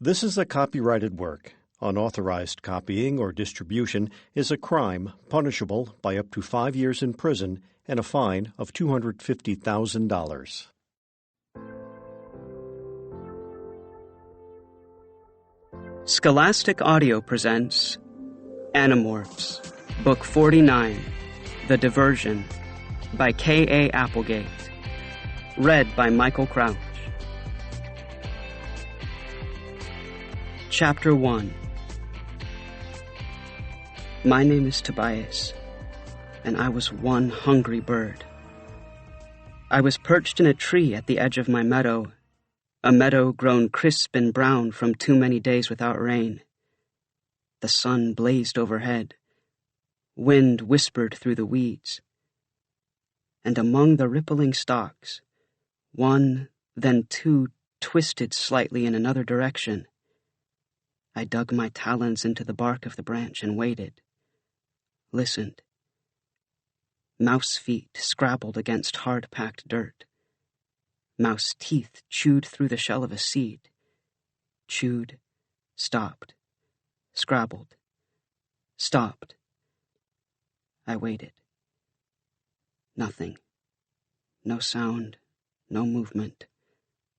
This is a copyrighted work. Unauthorized copying or distribution is a crime punishable by up to 5 years in prison and a fine of $250,000. Scholastic Audio presents Animorphs, Book 49, The Diversion, by K.A. Applegate. Read by Michael Crouch. Chapter 1. My name is Tobias, and I was one hungry bird. I was perched in a tree at the edge of my meadow, a meadow grown crisp and brown from too many days without rain. The sun blazed overhead. Wind whispered through the weeds. And among the rippling stalks, one, then two, twisted slightly in another direction. I dug my talons into the bark of the branch and waited. Listened. Mouse feet scrabbled against hard-packed dirt. Mouse teeth chewed through the shell of a seed. Chewed, stopped, scrabbled, stopped. I waited. Nothing. No sound, no movement.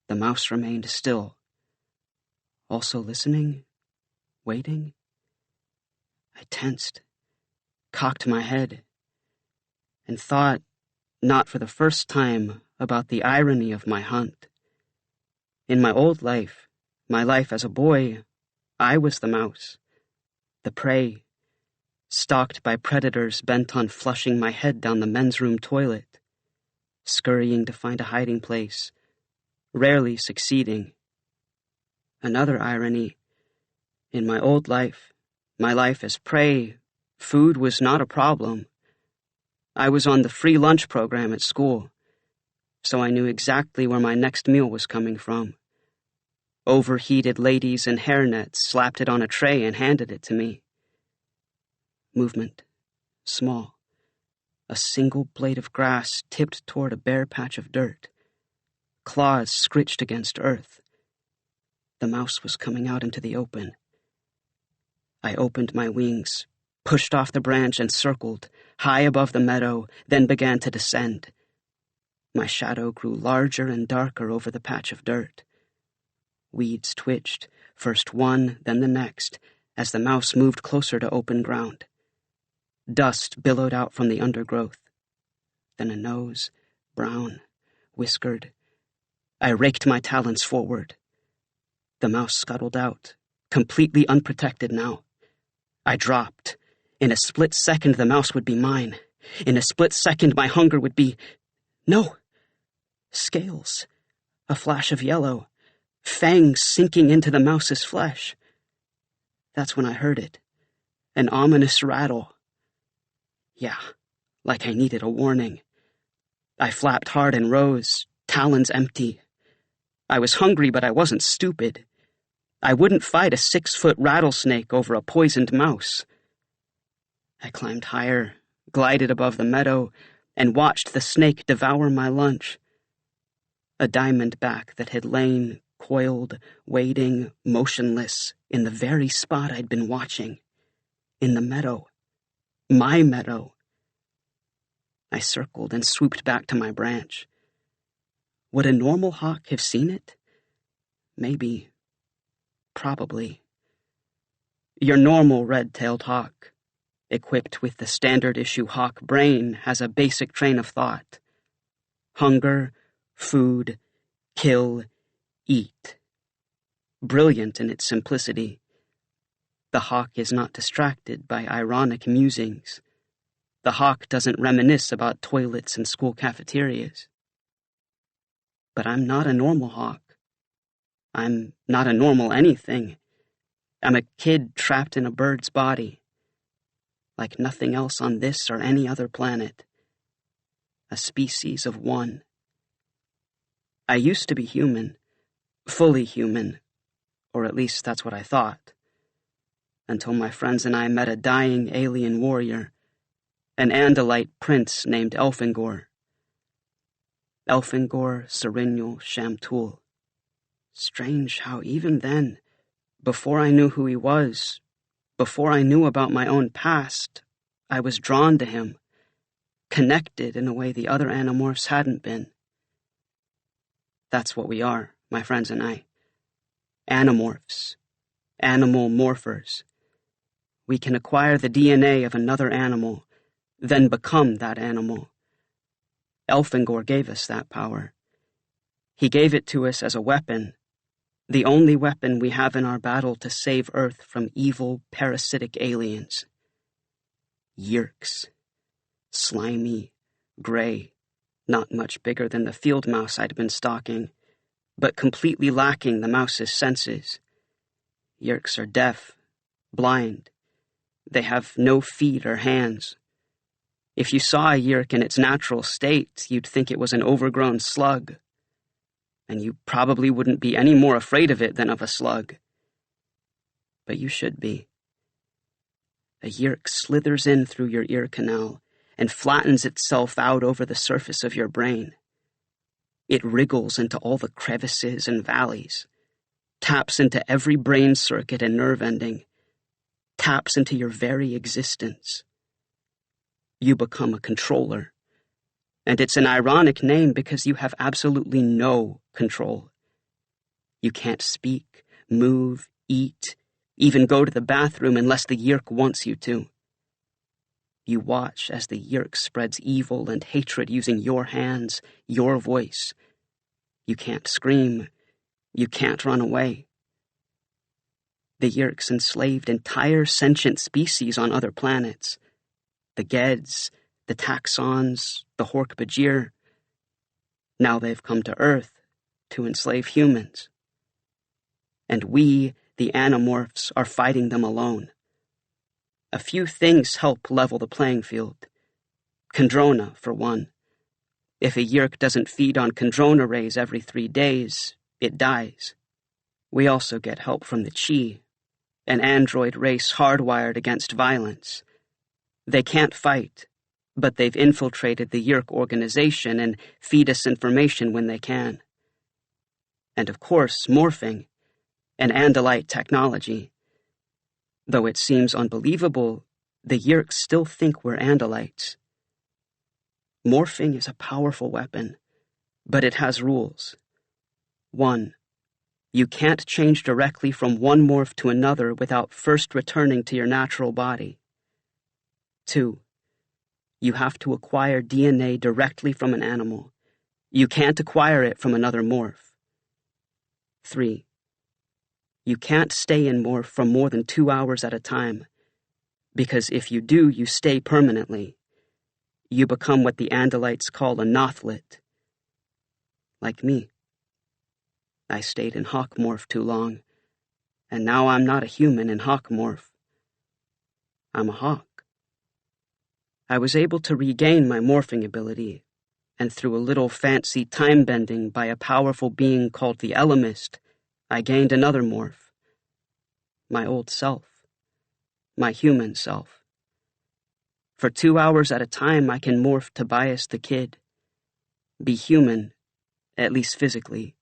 The mouse remained still. Also listening, waiting. I tensed, cocked my head, and thought, not for the first time, about the irony of my hunt. In my old life, my life as a boy, I was the mouse, the prey, stalked by predators bent on flushing my head down the men's room toilet, scurrying to find a hiding place, rarely succeeding. Another irony, in my old life, my life as prey, food was not a problem. I was on the free lunch program at school, so I knew exactly where my next meal was coming from. Overheated ladies in hairnets slapped it on a tray and handed it to me. Movement, small. A single blade of grass tipped toward a bare patch of dirt. Claws scritched against earth. The mouse was coming out into the open. I opened my wings, pushed off the branch and circled, high above the meadow, then began to descend. My shadow grew larger and darker over the patch of dirt. Weeds twitched, first one, then the next, as the mouse moved closer to open ground. Dust billowed out from the undergrowth. Then a nose, brown, whiskered. I raked my talons forward. The mouse scuttled out, completely unprotected now. I dropped. In a split second, the mouse would be mine. In a split second, my hunger would be... No! Scales. A flash of yellow. Fangs sinking into the mouse's flesh. That's when I heard it. An ominous rattle. Yeah, like I needed a warning. I flapped hard and rose, talons empty. I was hungry, but I wasn't stupid. I wouldn't fight a 6-foot rattlesnake over a poisoned mouse. I climbed higher, glided above the meadow, and watched the snake devour my lunch. A diamondback that had lain, coiled, waiting, motionless, in the very spot I'd been watching. In the meadow. My meadow. I circled and swooped back to my branch. Would a normal hawk have seen it? Maybe. Probably. Your normal red-tailed hawk, equipped with the standard-issue hawk brain, has a basic train of thought. Hunger, food, kill, eat. Brilliant in its simplicity. The hawk is not distracted by ironic musings. The hawk doesn't reminisce about toilets and school cafeterias. But I'm not a normal hawk. I'm not a normal anything. I'm a kid trapped in a bird's body. Like nothing else on this or any other planet. A species of one. I used to be human. Fully human. Or at least that's what I thought. Until my friends and I met a dying alien warrior. An andalite prince named Elfingor. Elfingor Serinyal Shamtul. Strange how even then, Before I knew who he was, before I knew about my own past, I was drawn to him, connected in a way the other Animorphs hadn't been. That's what we are, my friends and I. Animorphs. Animal morphers. We can acquire the DNA of another animal, then become that animal. Elfangor gave us that power. He gave it to us as a weapon, the only weapon we have in our battle to save Earth from evil, parasitic aliens. Yeerks. Slimy, gray, not much bigger than the field mouse I'd been stalking, but completely lacking the mouse's senses. Yeerks are deaf, blind. They have no feet or hands. If you saw a Yeerk in its natural state, you'd think it was an overgrown slug. And you probably wouldn't be any more afraid of it than of a slug. But you should be. A Yeerk slithers in through your ear canal and flattens itself out over the surface of your brain. It wriggles into all the crevices and valleys, taps into every brain circuit and nerve ending, taps into your very existence. You become a controller. And it's an ironic name because you have absolutely no control. You can't speak, move, eat, even go to the bathroom unless the Yeerk wants you to. You watch as the Yeerk spreads evil and hatred using your hands, your voice. You can't scream. You can't run away. The Yeerks enslaved entire sentient species on other planets. The Geds, the Taxons, the Hork-Bajir. Now they've come to Earth to enslave humans. And we, the Animorphs, are fighting them alone. A few things help level the playing field. Kandrona, for one. If a Yeerk doesn't feed on Kandrona rays every 3 days, it dies. We also get help from the Chi, an android race hardwired against violence. They can't fight, but they've infiltrated the Yeerk organization and feed us information when they can. And of course, morphing, an andalite technology. Though it seems unbelievable, the Yeerks still think we're andalites. Morphing is a powerful weapon, but it has rules. 1. You can't change directly from one morph to another without first returning to your natural body. 2. You have to acquire DNA directly from an animal. You can't acquire it from another morph. 3. You can't stay in morph for more than 2 hours at a time, because if you do, you stay permanently. You become what the Andalites call a Nothlit. Like me. I stayed in Hawk morph too long, and now I'm not a human in Hawk morph. I'm a hawk. I was able to regain my morphing ability, and through a little fancy time-bending by a powerful being called the Elemist, I gained another morph. My old self. My human self. For 2 hours at a time, I can morph Tobias the Kid. Be human, at least physically.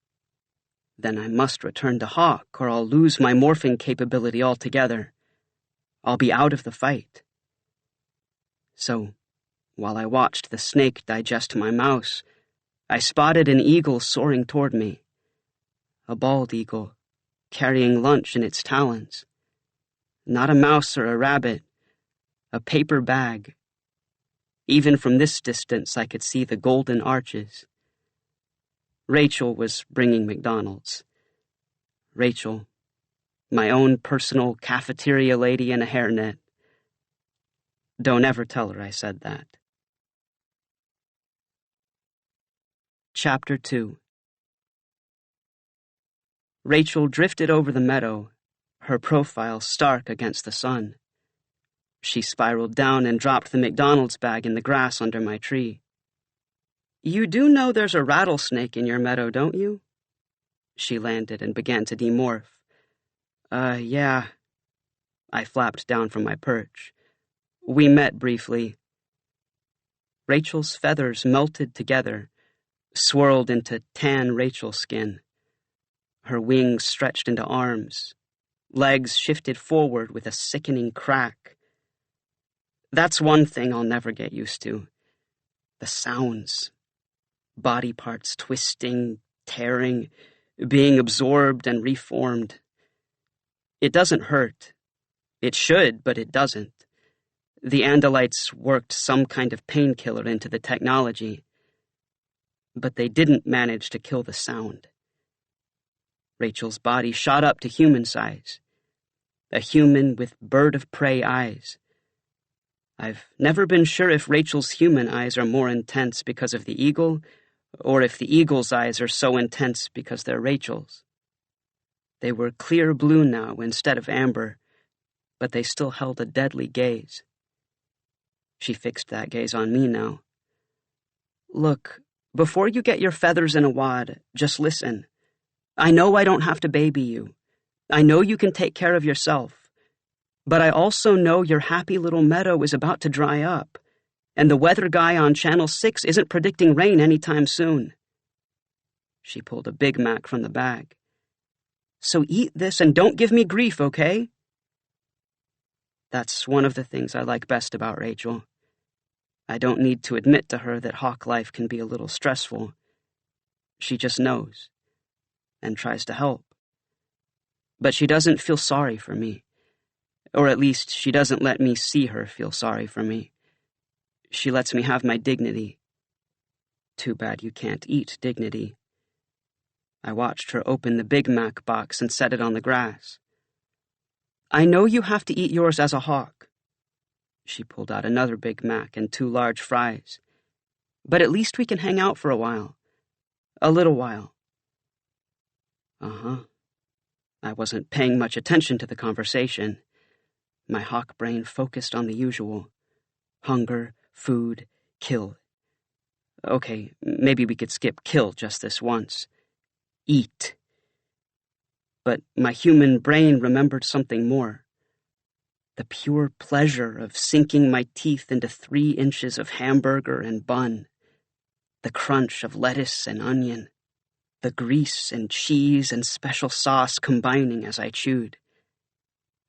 Then I must return to Hawk, or I'll lose my morphing capability altogether. I'll be out of the fight. So, while I watched the snake digest my mouse, I spotted an eagle soaring toward me. A bald eagle, carrying lunch in its talons. Not a mouse or a rabbit, a paper bag. Even from this distance, I could see the golden arches. Rachel was bringing McDonald's. Rachel, my own personal cafeteria lady in a hairnet. Don't ever tell her I said that. Chapter 2. Rachel drifted over the meadow, her profile stark against the sun. She spiraled down and dropped the McDonald's bag in the grass under my tree. You do know there's a rattlesnake in your meadow, don't you? She landed and began to demorph. Yeah. I flapped down from my perch. We met briefly. Rachel's feathers melted together, swirled into tan Rachel skin. Her wings stretched into arms. Legs shifted forward with a sickening crack. That's one thing I'll never get used to. The sounds. Body parts twisting, tearing, being absorbed and reformed. It doesn't hurt. It should, but it doesn't. The andalites worked some kind of painkiller into the technology, but they didn't manage to kill the sound. Rachel's body shot up to human size, a human with bird-of-prey eyes. I've never been sure if Rachel's human eyes are more intense because of the eagle, or if the eagle's eyes are so intense because they're Rachel's. They were clear blue now instead of amber, but they still held a deadly gaze. She fixed that gaze on me now. Look, before you get your feathers in a wad, just listen. I know I don't have to baby you. I know you can take care of yourself. But I also know your happy little meadow is about to dry up, and the weather guy on Channel 6 isn't predicting rain anytime soon. She pulled a Big Mac from the bag. So eat this and don't give me grief, okay? That's one of the things I like best about Rachel. I don't need to admit to her that hawk life can be a little stressful. She just knows, and tries to help. But she doesn't feel sorry for me, or at least she doesn't let me see her feel sorry for me. She lets me have my dignity. Too bad you can't eat dignity. I watched her open the Big Mac box and set it on the grass. I know you have to eat yours as a hawk. She pulled out another Big Mac and 2 large fries. But at least we can hang out for a while. A little while. Uh-huh. I wasn't paying much attention to the conversation. My hawk brain focused on the usual. Hunger, food, kill. Okay, maybe we could skip kill just this once. Eat. But my human brain remembered something more. The pure pleasure of sinking my teeth into 3 inches of hamburger and bun. The crunch of lettuce and onion. The grease and cheese and special sauce combining as I chewed.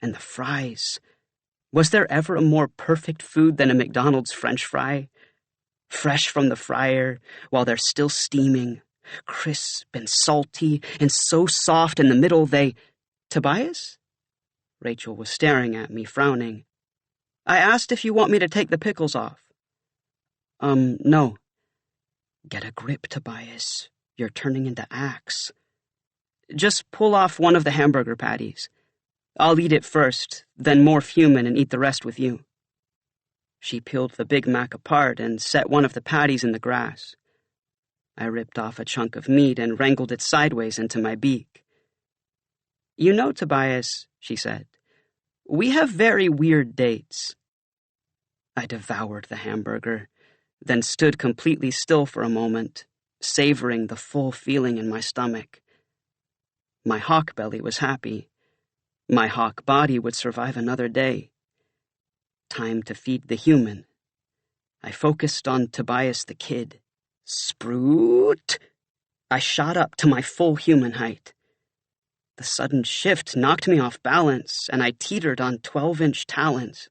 And the fries. Was there ever a more perfect food than a McDonald's French fry? Fresh from the fryer while they're still steaming. Crisp and salty and so soft in the middle they... Tobias? Rachel was staring at me, frowning. I asked if you want me to take the pickles off. No. Get a grip, Tobias. You're turning into Axe. Just pull off one of the hamburger patties. I'll eat it first, then morph human and eat the rest with you. She peeled the Big Mac apart and set one of the patties in the grass. I ripped off a chunk of meat and wrangled it sideways into my beak. You know, Tobias, she said, we have very weird dates. I devoured the hamburger, then stood completely still for a moment, savoring the full feeling in my stomach. My hawk belly was happy. My hawk body would survive another day. Time to feed the human. I focused on Tobias the kid. Sprout! I shot up to my full human height. The sudden shift knocked me off balance, and I teetered on 12-inch talons.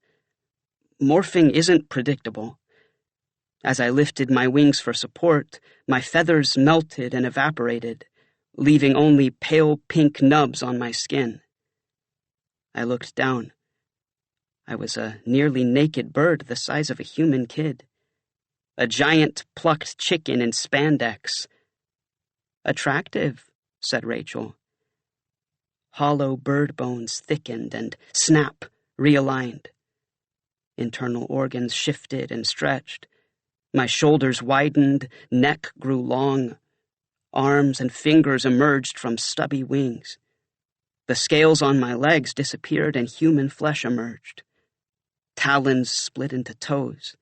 Morphing isn't predictable. As I lifted my wings for support, my feathers melted and evaporated, leaving only pale pink nubs on my skin. I looked down. I was a nearly naked bird the size of a human kid. A giant plucked chicken in spandex. Attractive, said Rachel. Hollow bird bones thickened and, snap, realigned. Internal organs shifted and stretched. My shoulders widened, neck grew long. Arms and fingers emerged from stubby wings. The scales on my legs disappeared and human flesh emerged. Talons split into toes.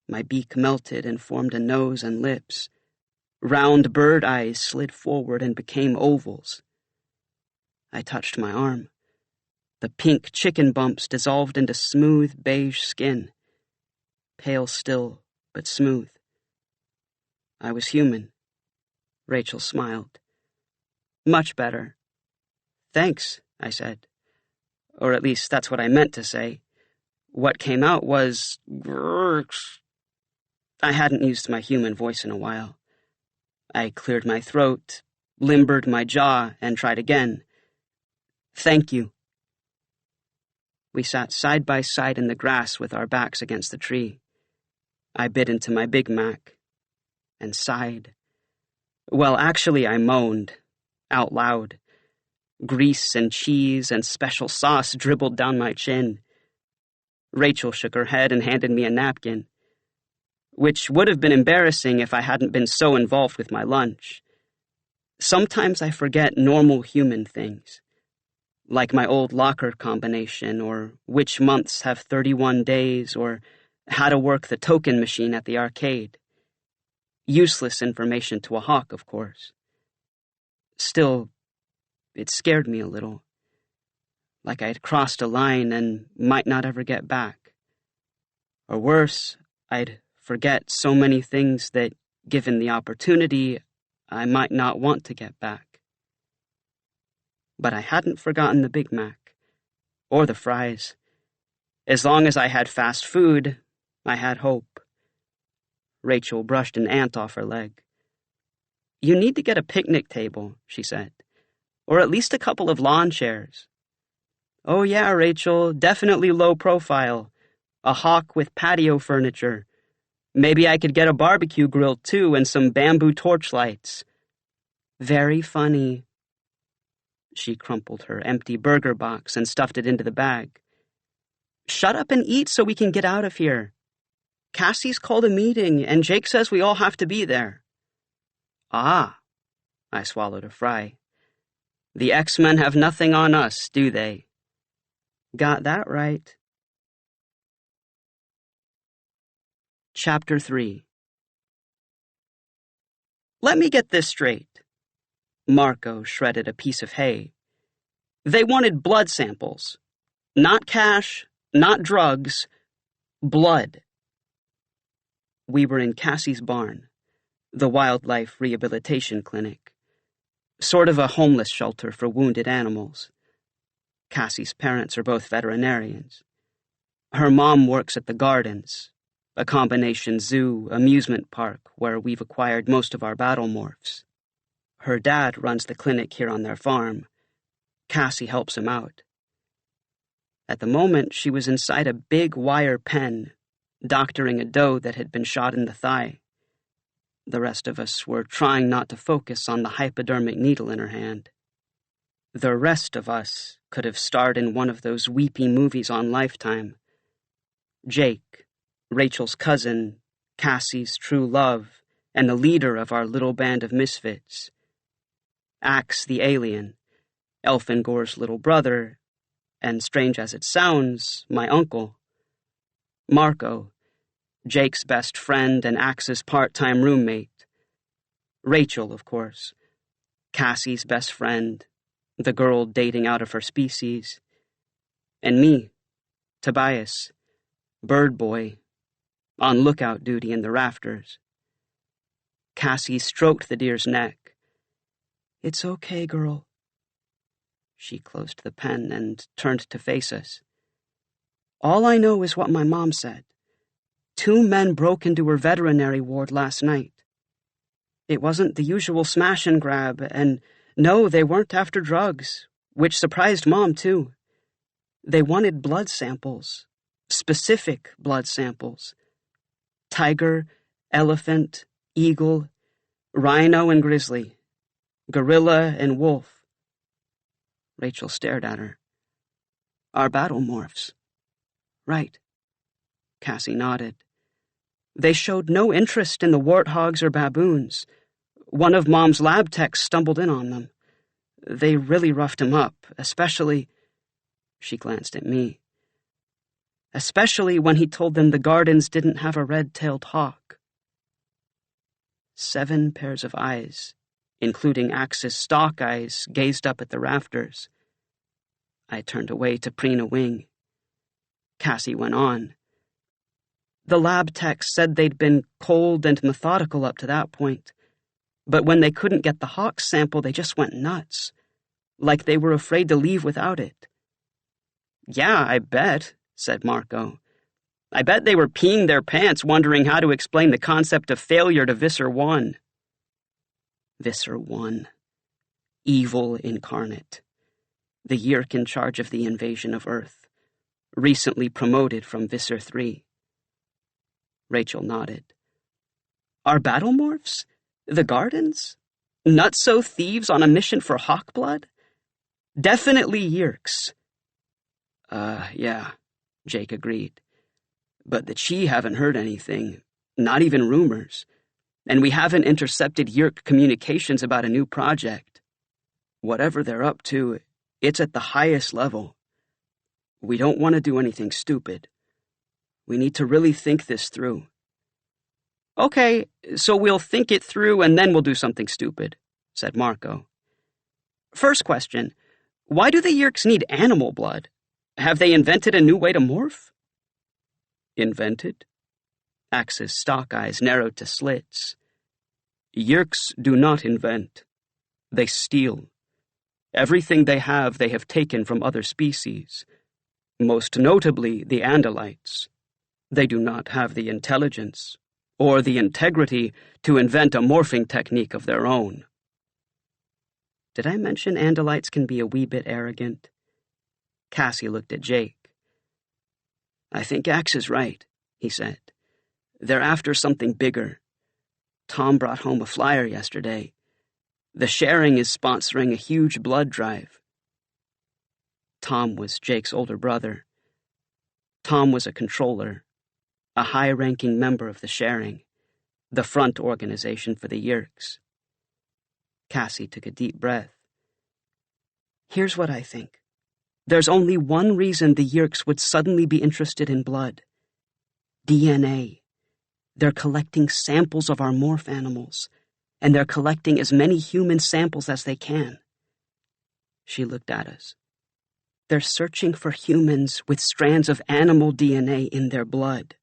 My beak melted and formed a nose and lips. Round bird eyes slid forward and became ovals. I touched my arm. The pink chicken bumps dissolved into smooth beige skin. Pale still, but smooth. I was human. Rachel smiled. Much better. Thanks, I said. Or at least that's what I meant to say. What came out was, Yeerks. I hadn't used my human voice in a while. I cleared my throat, limbered my jaw, and tried again. Thank you. We sat side by side in the grass with our backs against the tree. I bit into my Big Mac and sighed. Well, actually, I moaned, out loud. Grease and cheese and special sauce dribbled down my chin. Rachel shook her head and handed me a napkin, which would have been embarrassing if I hadn't been so involved with my lunch. Sometimes I forget normal human things, like my old locker combination, or which months have 31 days, or how to work the token machine at the arcade. Useless information to a hawk, of course. Still, it scared me a little, like I'd crossed a line and might not ever get back. Or worse, I'd forget so many things that, given the opportunity, I might not want to get back. But I hadn't forgotten the Big Mac, or the fries. As long as I had fast food, I had hope. Rachel brushed an ant off her leg. You need to get a picnic table, she said, or at least a couple of lawn chairs. Oh yeah, Rachel, definitely low profile. A hawk with patio furniture. Maybe I could get a barbecue grill, too, and some bamboo torchlights. Very funny. She crumpled her empty burger box and stuffed it into the bag. Shut up and eat so we can get out of here. Cassie's called a meeting, and Jake says we all have to be there. Ah, I swallowed a fry. The X-Men have nothing on us, do they? Got that right. Chapter 3. Let me get this straight. Marco shredded a piece of hay. They wanted blood samples. Not cash, not drugs, blood. We were in Cassie's barn, the wildlife rehabilitation clinic, sort of a homeless shelter for wounded animals. Cassie's parents are both veterinarians. Her mom works at the Gardens, a combination zoo, amusement park where we've acquired most of our battle morphs. Her dad runs the clinic here on their farm. Cassie helps him out. At the moment, she was inside a big wire pen, doctoring a doe that had been shot in the thigh. The rest of us were trying not to focus on the hypodermic needle in her hand. The rest of us could have starred in one of those weepy movies on Lifetime. Jake, Rachel's cousin, Cassie's true love, and the leader of our little band of misfits. Axe the alien, Elfingore's little brother, and strange as it sounds, my uncle. Marco, Jake's best friend and Axe's part-time roommate. Rachel, of course, Cassie's best friend, the girl dating out of her species. And me, Tobias, bird boy, on lookout duty in the rafters. Cassie stroked the deer's neck. It's okay, girl. She closed the pen and turned to face us. All I know is what my mom said. 2 men broke into her veterinary ward last night. It wasn't the usual smash and grab, and no, they weren't after drugs, which surprised Mom, too. They wanted blood samples, specific blood samples. Tiger, elephant, eagle, rhino and grizzly, gorilla and wolf. Rachel stared at her. Our battle morphs. Right. Cassie nodded. They showed no interest in the warthogs or baboons. One of Mom's lab techs stumbled in on them. They really roughed him up, especially... She glanced at me. Especially when he told them the Gardens didn't have a red-tailed hawk. 7 pairs of eyes, including Axe's stalk eyes, gazed up at the rafters. I turned away to preen a wing. Cassie went on. The lab techs said they'd been cold and methodical up to that point, but when they couldn't get the hawk sample, they just went nuts. like they were afraid to leave without it. Yeah, I bet, said Marco. I bet they were peeing their pants wondering how to explain the concept of failure to Visser 1. Visser 1. Evil incarnate. The Yeerk in charge of the invasion of Earth. Recently promoted from Visser 3. Rachel nodded. Our battlemorphs? The Gardens? Nutso thieves on a mission for Hawkblood? Definitely Yeerks. Yeah, Jake agreed. But the Chi haven't heard anything, not even rumors, and we haven't intercepted Yeerk communications about a new project. Whatever they're up to, it's at the highest level. We don't want to do anything stupid. We need to really think this through. Okay, so we'll think it through and then we'll do something stupid, said Marco. First question, why do the Yeerks need animal blood? Have they invented a new way to morph? Invented? Axe's stalk eyes narrowed to slits. Yeerks do not invent. They steal. Everything they have taken from other species, most notably the andalites. They do not have the intelligence or the integrity to invent a morphing technique of their own. Did I mention andalites can be a wee bit arrogant? Cassie looked at Jake. I think Axe is right, he said. They're after something bigger. Tom brought home a flyer yesterday. The Sharing is sponsoring a huge blood drive. Tom was Jake's older brother. Tom was a controller, a high-ranking member of the Sharing, the front organization for the Yeerks. Cassie took a deep breath. Here's what I think. There's only one reason the Yeerks would suddenly be interested in blood. DNA. They're collecting samples of our morph animals, and they're collecting as many human samples as they can. She looked at us. They're searching for humans with strands of animal DNA in their blood.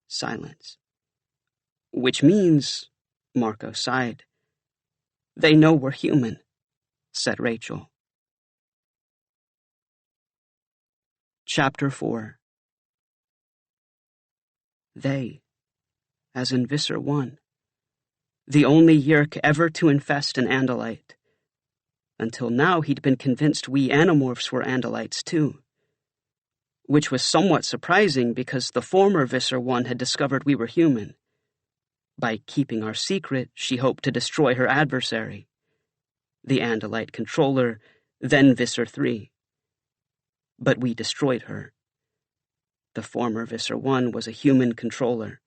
Silence. Which means, Marco sighed, they know we're human, said Rachel. Chapter 4. They, as in Visser 1, the only Yeerk ever to infest an andalite. Until now he'd been convinced we Animorphs were andalites too, which was somewhat surprising because the former Visser 1 had discovered we were human. By keeping our secret, she hoped to destroy her adversary, the andalite controller, then Visser 3. But we destroyed her. The former Visser 1 was a human controller,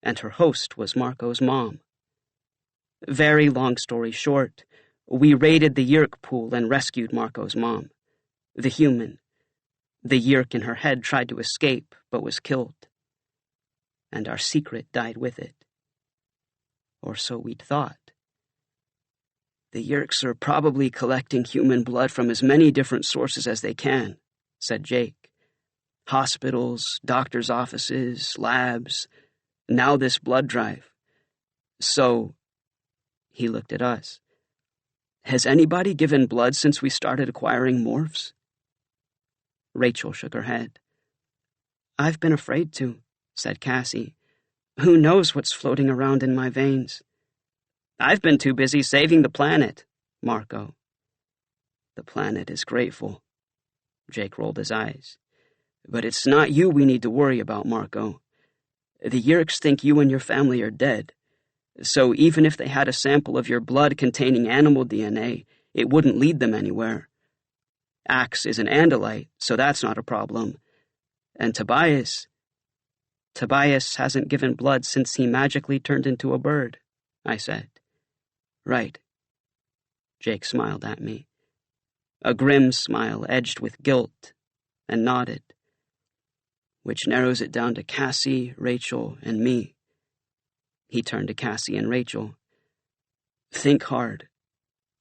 and her host was Marco's mom. Very long story short, we raided the Yeerk pool and rescued Marco's mom, the human. The Yeerk in her head tried to escape, but was killed. And our secret died with it. Or so we'd thought. The Yeerks are probably collecting human blood from as many different sources as they can, said Jake. Hospitals, doctors' offices, labs, now this blood drive. So, he looked at us. Has anybody given blood since we started acquiring morphs? Rachel shook her head. I've been afraid to, said Cassie. Who knows what's floating around in my veins? I've been too busy saving the planet, Marco. The planet is grateful. Jake rolled his eyes. But it's not you we need to worry about, Marco. The Yeerks think you and your family are dead. So even if they had a sample of your blood containing animal DNA, it wouldn't lead them anywhere. Axe is an andalite, so that's not a problem. And Tobias hasn't given blood since he magically turned into a bird, I said. Right. Jake smiled at me. A grim smile edged with guilt, and nodded. Which narrows it down to Cassie, Rachel, and me. He turned to Cassie and Rachel. Think hard.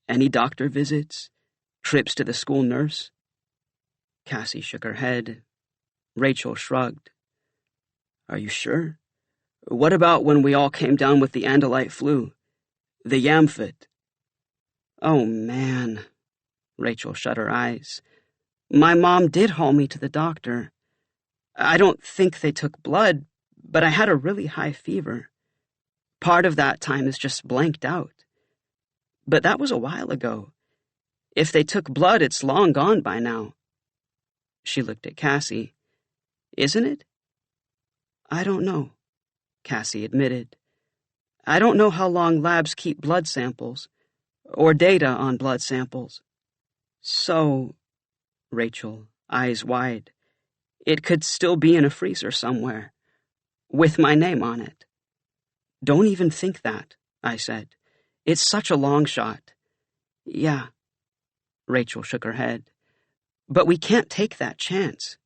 Any doctor visits? Trips to the school nurse? Cassie shook her head. Rachel shrugged. Are you sure? What about when we all came down with the andalite flu? The yam fit? Oh, man. Rachel shut her eyes. My mom did haul me to the doctor. I don't think they took blood, but I had a really high fever. Part of that time is just blanked out. But that was a while ago. If they took blood, it's long gone by now. She looked at Cassie. Isn't it? I don't know, Cassie admitted. I don't know how long labs keep blood samples, or data on blood samples. So, Rachel, eyes wide, it could still be in a freezer somewhere, with my name on it. Don't even think that, I said. It's such a long shot. Yeah, Rachel shook her head. But we can't take that chance.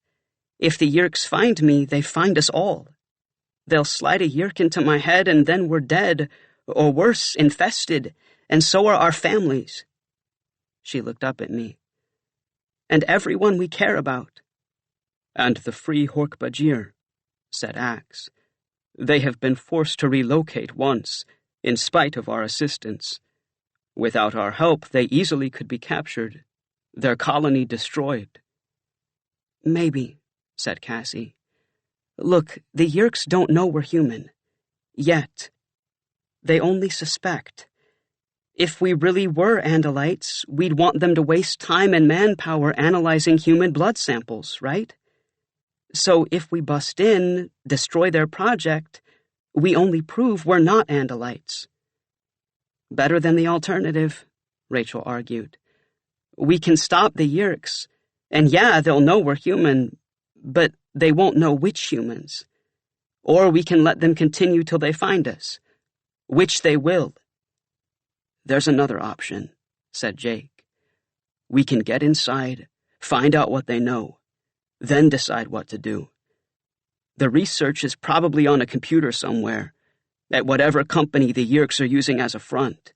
If the Yeerks find me, they find us all. They'll slide a Yeerk into my head and then we're dead, or worse, infested, and so are our families. She looked up at me. And everyone we care about. And the Free Hork-Bajir, said Axe. They have been forced to relocate once, in spite of our assistance. Without our help, they easily could be captured, their colony destroyed. Maybe, said Cassie. Look, the Yeerks don't know we're human. Yet. They only suspect. If we really were andalites, we'd want them to waste time and manpower analyzing human blood samples, right? So if we bust in, destroy their project, we only prove we're not andalites. Better than the alternative, Rachel argued. We can stop the Yeerks, and yeah, they'll know we're human, but they won't know which humans. Or we can let them continue till they find us, which they will. There's another option, said Jake. We can get inside, find out what they know, then decide what to do. The research is probably on a computer somewhere, at whatever company the Yeerks are using as a front.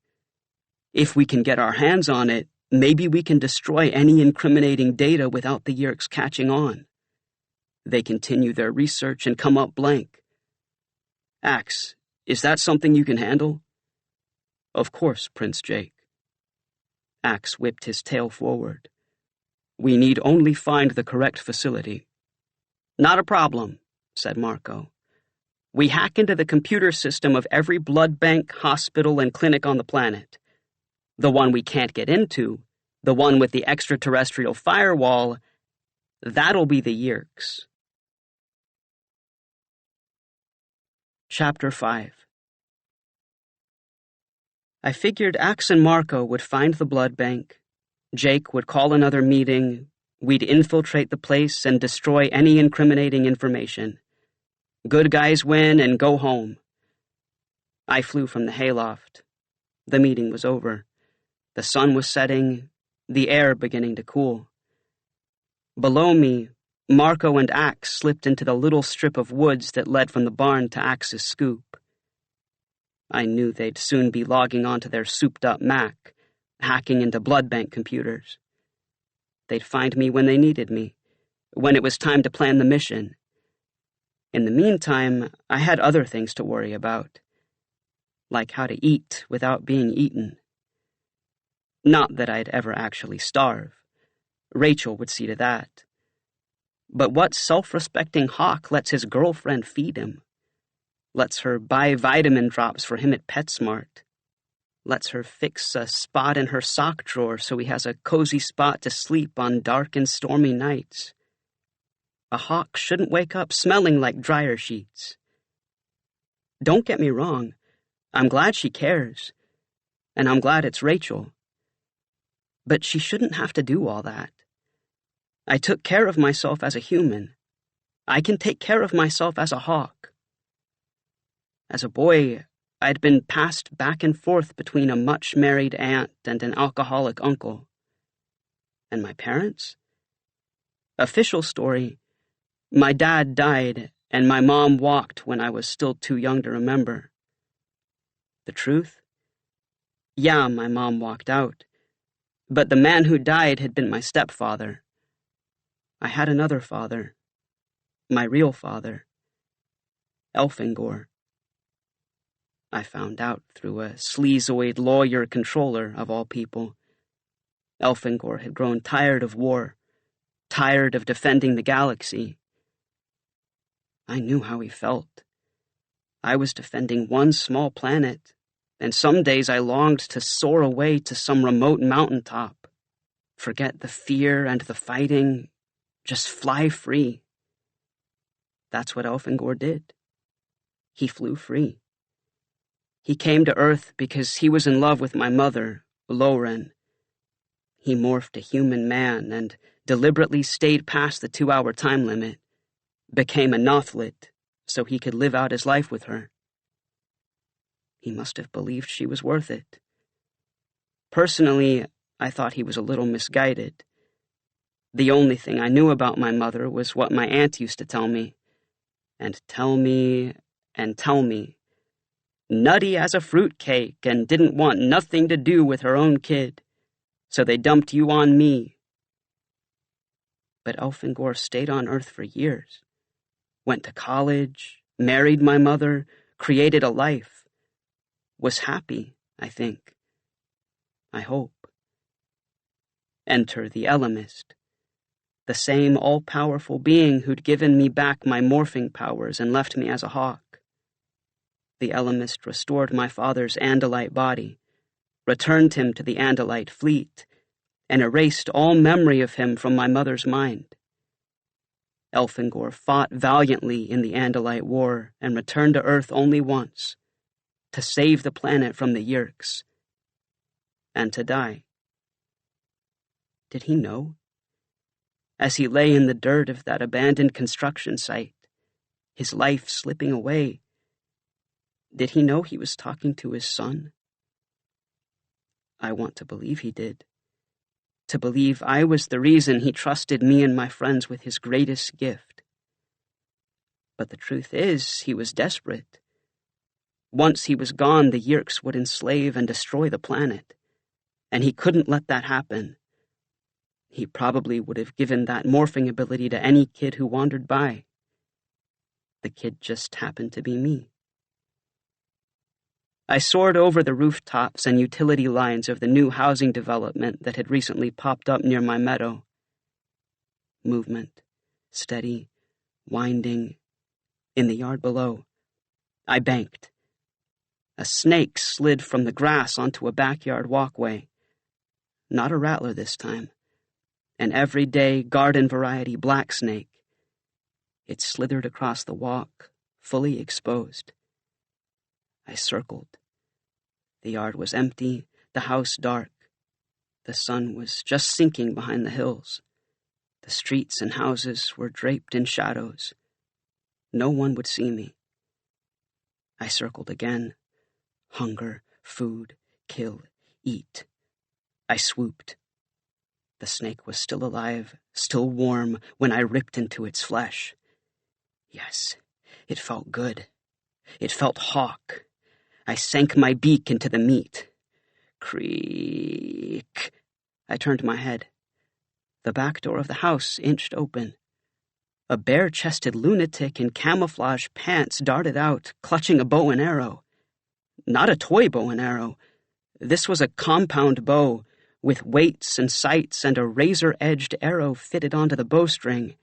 If we can get our hands on it, maybe we can destroy any incriminating data without the Yeerks catching on. They continue their research and come up blank. Axe, is that something you can handle? Of course, Prince Jake. Axe whipped his tail forward. We need only find the correct facility. Not a problem, said Marco. We hack into the computer system of every blood bank, hospital, and clinic on the planet. The one we can't get into, the one with the extraterrestrial firewall, that'll be the Yeerks. Chapter 5. I figured Axe and Marco would find the blood bank. Jake would call another meeting. We'd infiltrate the place and destroy any incriminating information. Good guys win and go home. I flew from the hayloft. The meeting was over. The sun was setting, the air beginning to cool. Below me, Marco and Axe slipped into the little strip of woods that led from the barn to Axe's scoop. I knew they'd soon be logging onto their souped-up Mac, hacking into blood bank computers. They'd find me when they needed me, when it was time to plan the mission. In the meantime, I had other things to worry about, like how to eat without being eaten. Not that I'd ever actually starve. Rachel would see to that. But what self-respecting hawk lets his girlfriend feed him? Lets her buy vitamin drops for him at PetSmart? Lets her fix a spot in her sock drawer so he has a cozy spot to sleep on dark and stormy nights? A hawk shouldn't wake up smelling like dryer sheets. Don't get me wrong. I'm glad she cares. And I'm glad it's Rachel. But she shouldn't have to do all that. I took care of myself as a human. I can take care of myself as a hawk. As a boy, I'd been passed back and forth between a much-married aunt and an alcoholic uncle. And my parents? Official story, my dad died and my mom walked when I was still too young to remember. The truth? Yeah, my mom walked out. But the man who died had been my stepfather. I had another father. My real father. Elfingor. I found out through a sleazoid lawyer-controller of all people. Elfangor had grown tired of war, tired of defending the galaxy. I knew how he felt. I was defending one small planet, and some days I longed to soar away to some remote mountaintop, forget the fear and the fighting, just fly free. That's what Elfangor did. He flew free. He came to Earth because he was in love with my mother, Loren. He morphed a human man and deliberately stayed past the 2-hour time limit, became a Nothlit so he could live out his life with her. He must have believed she was worth it. Personally, I thought he was a little misguided. The only thing I knew about my mother was what my aunt used to tell me. And tell me, and tell me. Nutty as a fruitcake and didn't want nothing to do with her own kid. So they dumped you on me. But Elfangor stayed on Earth for years. Went to college, married my mother, created a life. Was happy, I think. I hope. Enter the Elemist, the same all-powerful being who'd given me back my morphing powers and left me as a hawk. The Elemist restored my father's andalite body, returned him to the andalite fleet, and erased all memory of him from my mother's mind. Elfangor fought valiantly in the Andalite War and returned to Earth only once, to save the planet from the Yeerks, and to die. Did he know? As he lay in the dirt of that abandoned construction site, his life slipping away, did he know he was talking to his son? I want to believe he did. To believe I was the reason he trusted me and my friends with his greatest gift. But the truth is, he was desperate. Once he was gone, the Yeerks would enslave and destroy the planet, and he couldn't let that happen. He probably would have given that morphing ability to any kid who wandered by. The kid just happened to be me. I soared over the rooftops and utility lines of the new housing development that had recently popped up near my meadow. Movement, steady, winding. In the yard below, I banked. A snake slid from the grass onto a backyard walkway. Not a rattler this time. An everyday garden-variety black snake. It slithered across the walk, fully exposed. I circled. The yard was empty, the house dark. The sun was just sinking behind the hills. The streets and houses were draped in shadows. No one would see me. I circled again. Hunger, food, kill, eat. I swooped. The snake was still alive, still warm, when I ripped into its flesh. Yes, it felt good. It felt hawk. I sank my beak into the meat. Creak. I turned my head. The back door of the house inched open. A bare-chested lunatic in camouflage pants darted out, clutching a bow and arrow. Not a toy bow and arrow. This was a compound bow, with weights and sights and a razor-edged arrow fitted onto the bowstring.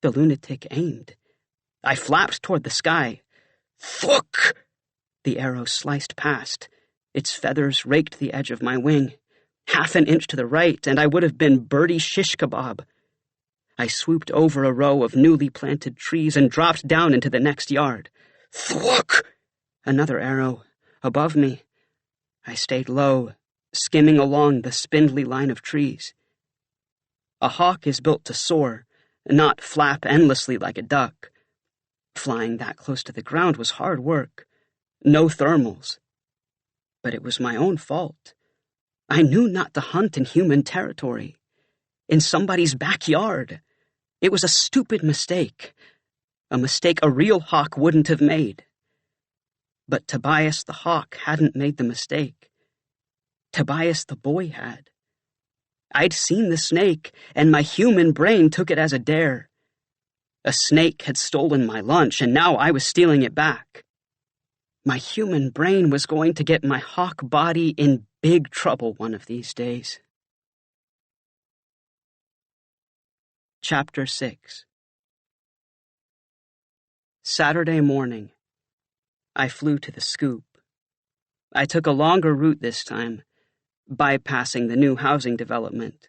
The lunatic aimed. I flapped toward the sky. Thwook! The arrow sliced past. Its feathers raked the edge of my wing. Half an inch to the right, and I would have been birdie shish kebab. I swooped over a row of newly planted trees and dropped down into the next yard. Thwook! Another arrow. Above me. I stayed low, skimming along the spindly line of trees. A hawk is built to soar, not flap endlessly like a duck. Flying that close to the ground was hard work. No thermals. But it was my own fault. I knew not to hunt in human territory. In somebody's backyard. It was a stupid mistake. A mistake a real hawk wouldn't have made. But Tobias the hawk hadn't made the mistake. Tobias the boy had. I'd seen the snake, and my human brain took it as a dare. A snake had stolen my lunch, and now I was stealing it back. My human brain was going to get my hawk body in big trouble one of these days. Chapter 6. Saturday morning. I flew to the scoop. I took a longer route this time, bypassing the new housing development,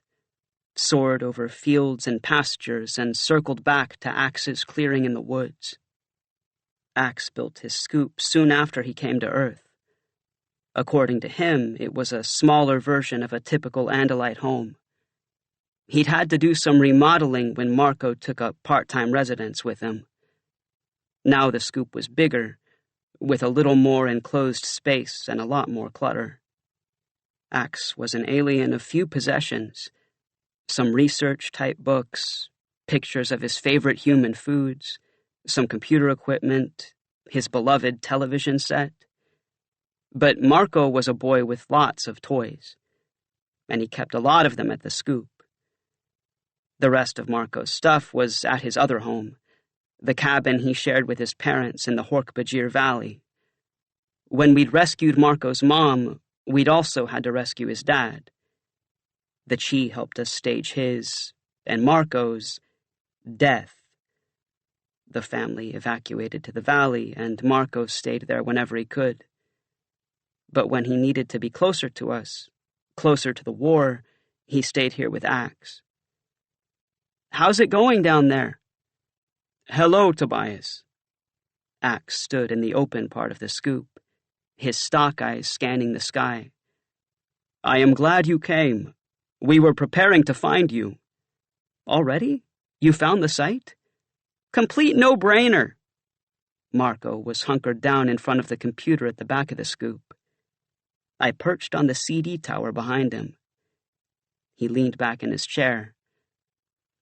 soared over fields and pastures, and circled back to Axe's clearing in the woods. Axe built his scoop soon after he came to Earth. According to him, it was a smaller version of a typical andalite home. He'd had to do some remodeling when Marco took up part-time residence with him. Now the scoop was bigger, with a little more enclosed space and a lot more clutter. Axe was an alien of few possessions, some research-type books, pictures of his favorite human foods, some computer equipment, his beloved television set. But Marco was a boy with lots of toys, and he kept a lot of them at the scoop. The rest of Marco's stuff was at his other home, the cabin he shared with his parents in the Hork-Bajir Valley. When we'd rescued Marco's mom, we'd also had to rescue his dad. The Chi helped us stage his, and Marco's, death. The family evacuated to the valley, and Marco stayed there whenever he could. But when he needed to be closer to us, closer to the war, he stayed here with Axe. "How's it going down there?" "Hello, Tobias." Axe stood in the open part of the scoop, his stock eyes scanning the sky. "I am glad you came. We were preparing to find you." "Already? You found the site?" "Complete no-brainer." Marco was hunkered down in front of the computer at the back of the scoop. I perched on the CD tower behind him. He leaned back in his chair.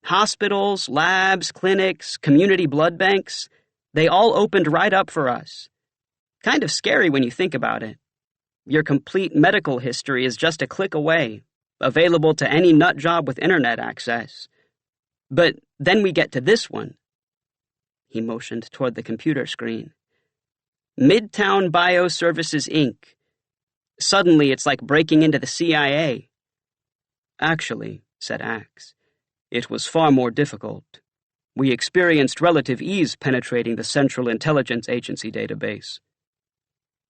"Hospitals, labs, clinics, community blood banks, they all opened right up for us. Kind of scary when you think about it. Your complete medical history is just a click away, available to any nut job with internet access. But then we get to this one." He motioned toward the computer screen. "Midtown Bioservices, Inc. Suddenly it's like breaking into the CIA. "Actually," said Axe, "it was far more difficult. We experienced relative ease penetrating the Central Intelligence Agency database."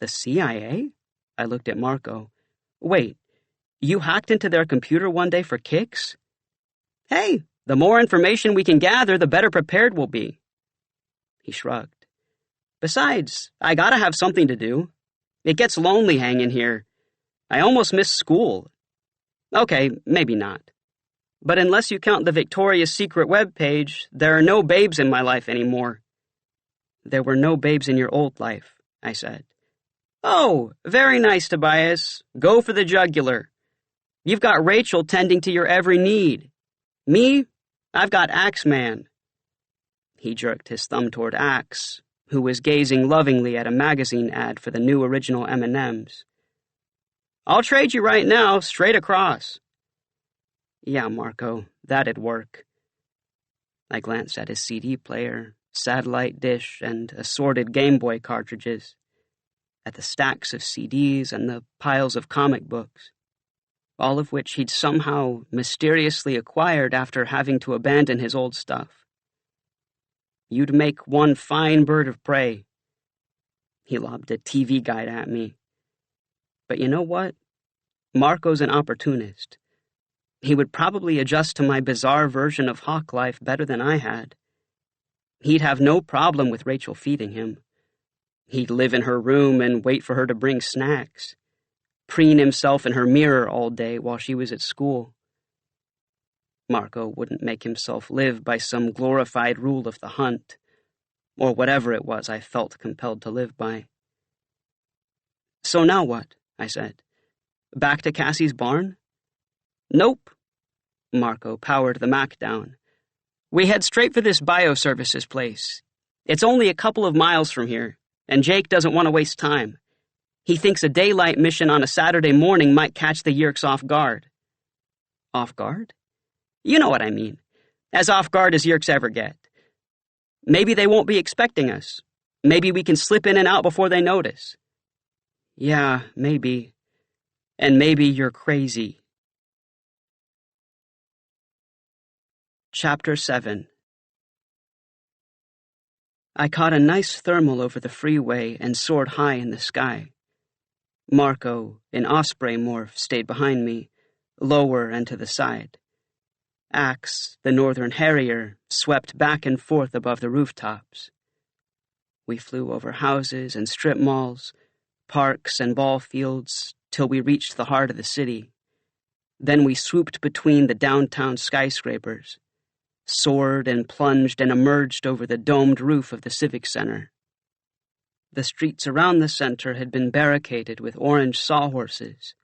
"The CIA?" I looked at Marco. "Wait, you hacked into their computer one day for kicks?" "Hey, the more information we can gather, the better prepared we'll be." He shrugged. "Besides, I gotta have something to do. It gets lonely hanging here. I almost miss school. Okay, maybe not. But unless you count the Victoria's Secret webpage, there are no babes in my life anymore." "There were no babes in your old life," I said. "Oh, very nice, Tobias. Go for the jugular. You've got Rachel tending to your every need. Me, I've got Axeman." He jerked his thumb toward Axe, who was gazing lovingly at a magazine ad for the new original M&Ms. "I'll trade you right now, straight across." "Yeah, Marco, that'd work." I glanced at his CD player, satellite dish, and assorted Game Boy cartridges, at the stacks of CDs and the piles of comic books, all of which he'd somehow mysteriously acquired after having to abandon his old stuff. "You'd make one fine bird of prey." He lobbed a TV guide at me. But you know what? Marco's an opportunist. He would probably adjust to my bizarre version of hawk life better than I had. He'd have no problem with Rachel feeding him. He'd live in her room and wait for her to bring snacks, preen himself in her mirror all day while she was at school. Marco wouldn't make himself live by some glorified rule of the hunt, or whatever it was I felt compelled to live by. "So now what?" I said. "Back to Cassie's barn?" "Nope." Marco powered the Mac down. "We head straight for this bioservices place. It's only a couple of miles from here, and Jake doesn't want to waste time. He thinks a daylight mission on a Saturday morning might catch the Yeerks off guard." "Off guard?" "You know what I mean. As off guard as Yeerks ever get. Maybe they won't be expecting us. Maybe we can slip in and out before they notice. Yeah, maybe. And maybe you're crazy. Chapter 7. I caught a nice thermal over the freeway and soared high in the sky. Marco, an osprey morph, stayed behind me, lower and to the side. Axe, the northern harrier, swept back and forth above the rooftops. We flew over houses and strip malls, parks and ball fields, till we reached the heart of the city. Then we swooped between the downtown skyscrapers, soared and plunged and emerged over the domed roof of the Civic Center. The streets around the center had been barricaded with orange sawhorses.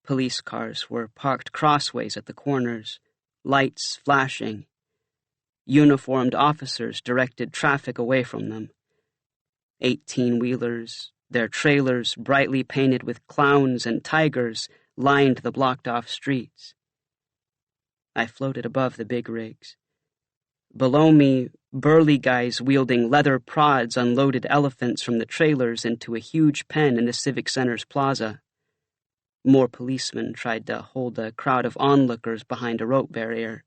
Police cars were parked crossways at the corners, lights flashing. Uniformed officers directed traffic away from them. 18-wheelers, their trailers brightly painted with clowns and tigers, lined the blocked-off streets. I floated above the big rigs. Below me, burly guys wielding leather prods unloaded elephants from the trailers into a huge pen in the Civic Center's plaza. More policemen tried to hold a crowd of onlookers behind a rope barrier.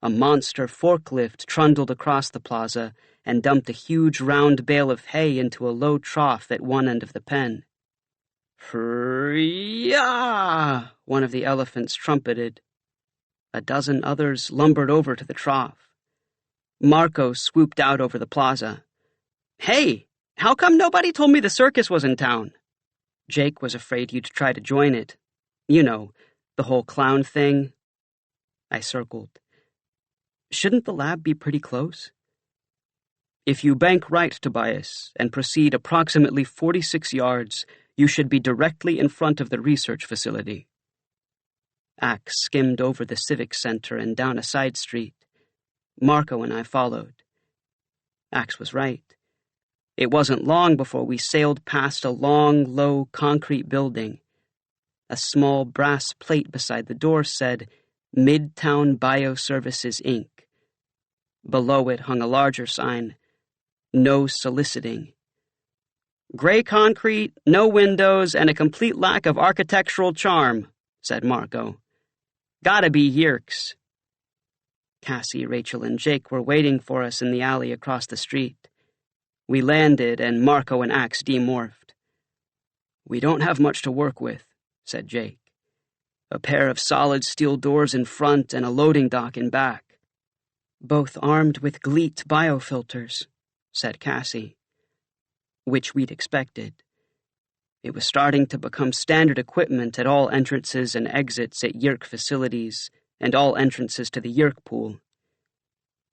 A monster forklift trundled across the plaza and dumped a huge round bale of hay into a low trough at one end of the pen. "Hurrah!" one of the elephants trumpeted. A dozen others lumbered over to the trough. Marco swooped out over the plaza. "Hey, how come nobody told me the circus was in town?" Jake was afraid you'd try to join it. You know, the whole clown thing. I circled. Shouldn't the lab be pretty close? If you bank right, Tobias, and proceed approximately 46 yards, you should be directly in front of the research facility. Axe skimmed over the Civic Center and down a side street. Marco and I followed. Axe was right. It wasn't long before we sailed past a long, low concrete building. A small brass plate beside the door said, Midtown Bioservices, Inc. Below it hung a larger sign, No Soliciting. "Gray concrete, no windows, and a complete lack of architectural charm," said Marco. "Gotta be Yeerks." Cassie, Rachel, and Jake were waiting for us in the alley across the street. We landed, and Marco and Axe demorphed. "We don't have much to work with," said Jake. "A pair of solid steel doors in front and a loading dock in back." "Both armed with GLEAT biofilters," said Cassie. Which we'd expected. It was starting to become standard equipment at all entrances and exits at Yeerk facilities and all entrances to the Yeerk pool.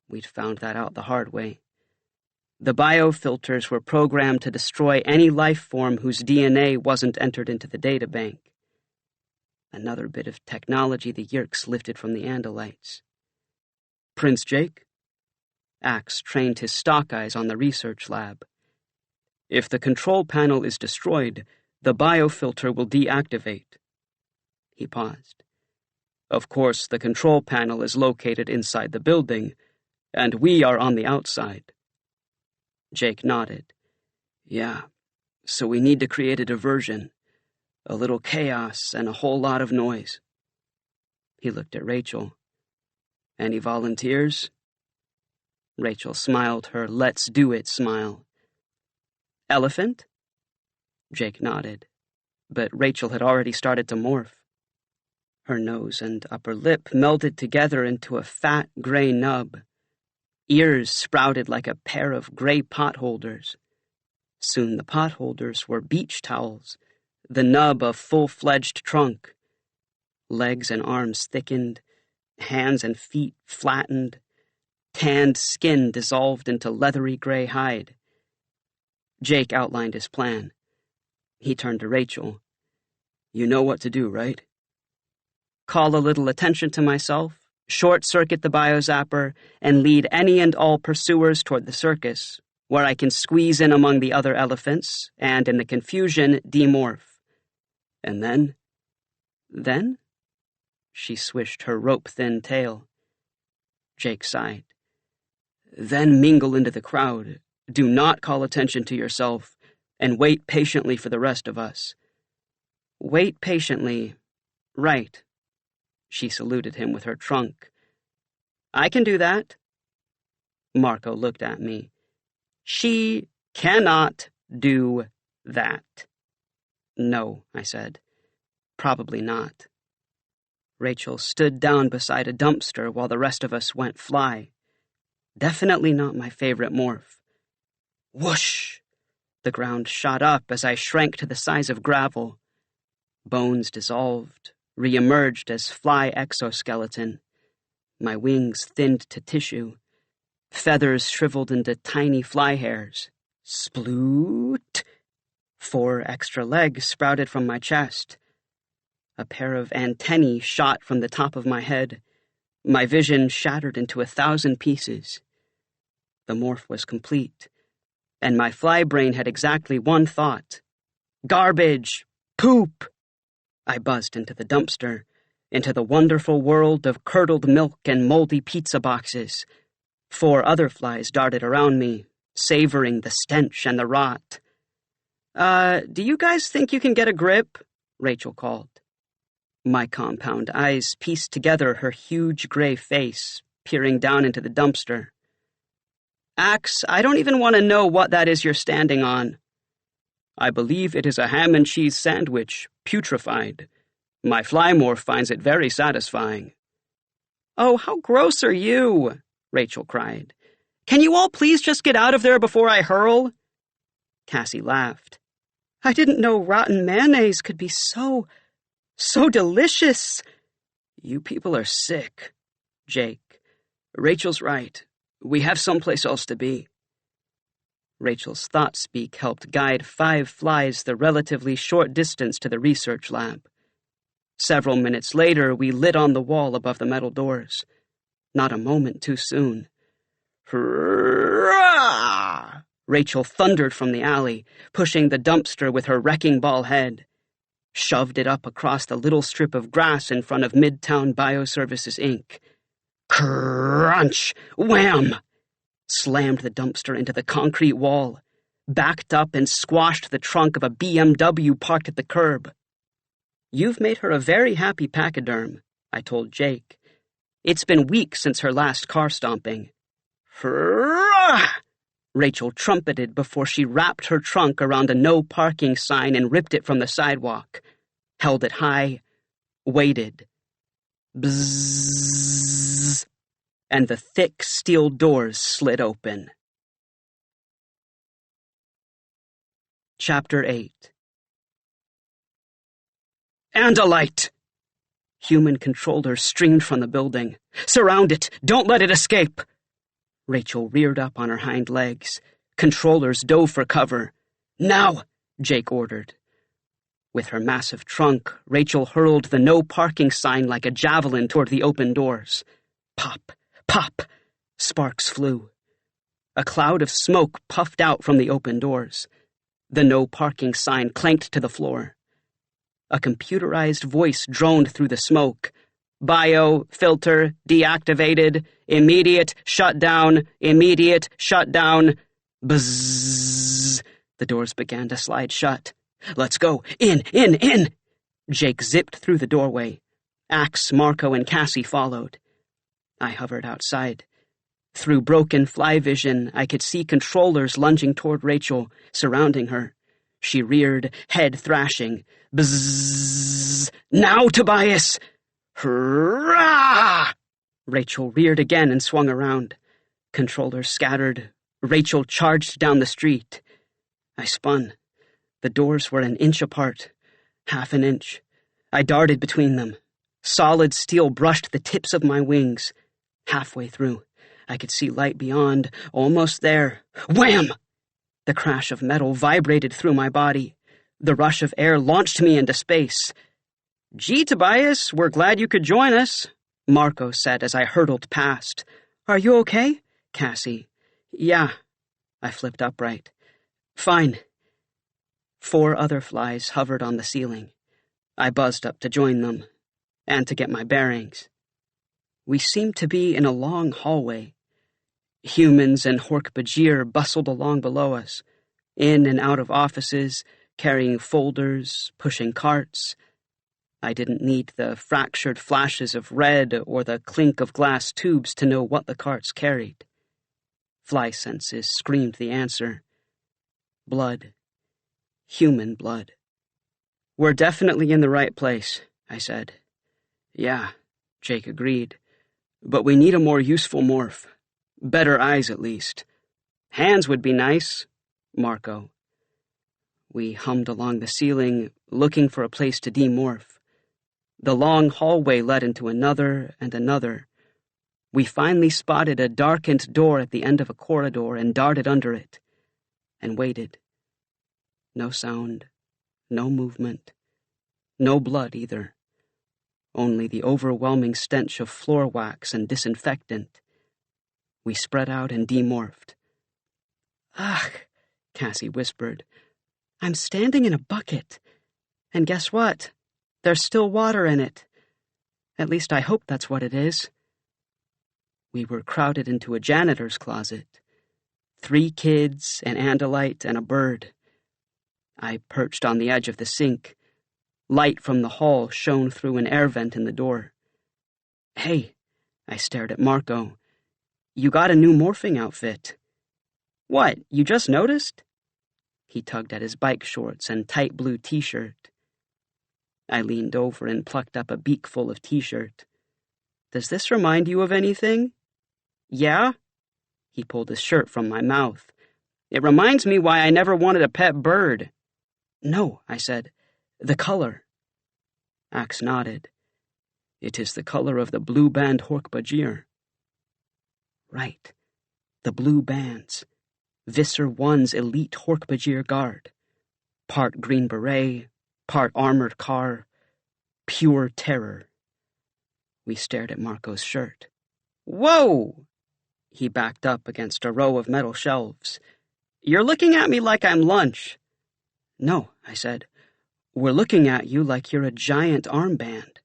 We'd found that out the hard way. The biofilters were programmed to destroy any life form whose DNA wasn't entered into the databank. Another bit of technology the Yeerks lifted from the andalites. "Prince Jake?" Axe trained his stock eyes on the research lab. "If the control panel is destroyed, the biofilter will deactivate." He paused. "Of course, the control panel is located inside the building, and we are on the outside." Jake nodded. "Yeah, so we need to create a diversion. A little chaos and a whole lot of noise." He looked at Rachel. "Any volunteers?" Rachel smiled her let's do it smile. "Elephant?" Jake nodded, but Rachel had already started to morph. Her nose and upper lip melded together into a fat gray nub. Ears sprouted like a pair of gray potholders. Soon the potholders were beach towels, the nub a full-fledged trunk. Legs and arms thickened, hands and feet flattened, tanned skin dissolved into leathery gray hide. Jake outlined his plan. He turned to Rachel. "You know what to do, right?" "Call a little attention to myself, short-circuit the biozapper, and lead any and all pursuers toward the circus, where I can squeeze in among the other elephants, and in the confusion, demorph. And then?" "Then?" She swished her rope-thin tail. Jake sighed. "Then mingle into the crowd, Do not call attention to yourself, and wait patiently for the rest of us." "Wait patiently. Right." She saluted him with her trunk. "I can do that." Marco looked at me. "She cannot do that." "No," I said. "Probably not." Rachel stood down beside a dumpster while the rest of us went fly. Definitely not my favorite morph. Whoosh! The ground shot up as I shrank to the size of gravel. Bones dissolved, re-emerged as fly exoskeleton. My wings thinned to tissue. Feathers shriveled into tiny fly hairs. Sploot! 4 extra legs sprouted from my chest. A pair of antennae shot from the top of my head. My vision shattered into 1,000 pieces. The morph was complete, and my fly brain had exactly one thought. Garbage! Poop! I buzzed into the dumpster, into the wonderful world of curdled milk and moldy pizza boxes. 4 other flies darted around me, savoring the stench and the rot. Do you guys think you can get a grip?" Rachel called. My compound eyes pieced together her huge gray face, peering down into the dumpster. "Axe, I don't even want to know what that is you're standing on." "I believe it is a ham and cheese sandwich, putrefied. My fly morph finds it very satisfying." "Oh, how gross are you?" Rachel cried. "Can you all please just get out of there before I hurl?" Cassie laughed. "I didn't know rotten mayonnaise could be so delicious." "You people are sick." Jake. "Rachel's right. We have someplace else to be." Rachel's thought speak helped guide 5 flies the relatively short distance to the research lab. Several minutes later, we lit on the wall above the metal doors. Not a moment too soon. Hurrah! Rachel thundered from the alley, pushing the dumpster with her wrecking ball head. Shoved it up across the little strip of grass in front of Midtown Bioservices, Inc. Crunch! Wham! Slammed the dumpster into the concrete wall, backed up and squashed the trunk of a BMW parked at the curb. "You've made her a very happy pachyderm," I told Jake. "It's been weeks since her last car stomping." Hurrah! Rachel trumpeted before she wrapped her trunk around a no parking sign and ripped it from the sidewalk. Held it high, waited. Bzzz! And the thick steel doors slid open. Chapter 8. Andalite! Human controllers streamed from the building. "Surround it! Don't let it escape!" Rachel reared up on her hind legs. Controllers dove for cover. "Now!" Jake ordered. With her massive trunk, Rachel hurled the no parking sign like a javelin toward the open doors. Pop! Pop! Sparks flew. A cloud of smoke puffed out from the open doors. The no parking sign clanked to the floor. A computerized voice droned through the smoke. "Bio, filter, deactivated, immediate shutdown, immediate shutdown." Bzzz! The doors began to slide shut. "Let's go! In! Jake zipped through the doorway. Axe, Marco, and Cassie followed. I hovered outside. Through broken fly vision, I could see controllers lunging toward Rachel, surrounding her. She reared, head thrashing. Bzzz! "Now, Tobias!" Hurrah! Rachel reared again and swung around. Controllers scattered. Rachel charged down the street. I spun. The doors were an inch apart. Half an inch. I darted between them. Solid steel brushed the tips of my wings. Halfway through, I could see light beyond, almost there. Wham! The crash of metal vibrated through my body. The rush of air launched me into space. "Gee, Tobias, we're glad you could join us," Marco said as I hurtled past. "Are you okay?" Cassie. "Yeah." I flipped upright. "Fine." 4 other flies hovered on the ceiling. I buzzed up to join them, and to get my bearings. We seemed to be in a long hallway. Humans and Hork-Bajir bustled along below us, in and out of offices, carrying folders, pushing carts. I didn't need the fractured flashes of red or the clink of glass tubes to know what the carts carried. Fly senses screamed the answer. Blood. Human blood. "We're definitely in the right place," I said. "Yeah," Jake agreed. "But we need a more useful morph. Better eyes, at least. Hands would be nice." Marco. We hummed along the ceiling, looking for a place to demorph. The long hallway led into another and another. We finally spotted a darkened door at the end of a corridor and darted under it, and waited. No sound, no movement, no blood either. Only the overwhelming stench of floor wax and disinfectant. We spread out and demorphed. "Ugh," Cassie whispered. "I'm standing in a bucket. And guess what? There's still water in it. At least I hope that's what it is." We were crowded into a janitor's closet. 3 kids, an andalite, and a bird. I perched on the edge of the sink. Light from the hall shone through an air vent in the door. "Hey," I stared at Marco. "You got a new morphing outfit." "What, you just noticed?" He tugged at his bike shorts and tight blue t-shirt. I leaned over and plucked up a beakful of t-shirt. "Does this remind you of anything?" "Yeah?" He pulled his shirt from my mouth. "It reminds me why I never wanted a pet bird." "No," I said. "The color." Axe nodded. "It is the color of the blue band Hork-Bajir." Right. The blue bands. Visser 1's elite Hork-Bajir guard. Part Green Beret, part armored car. Pure terror. We stared at Marco's shirt. "Whoa!" He backed up against a row of metal shelves. "You're looking at me like I'm lunch." "No," I said. "We're looking at you like you're a giant armband."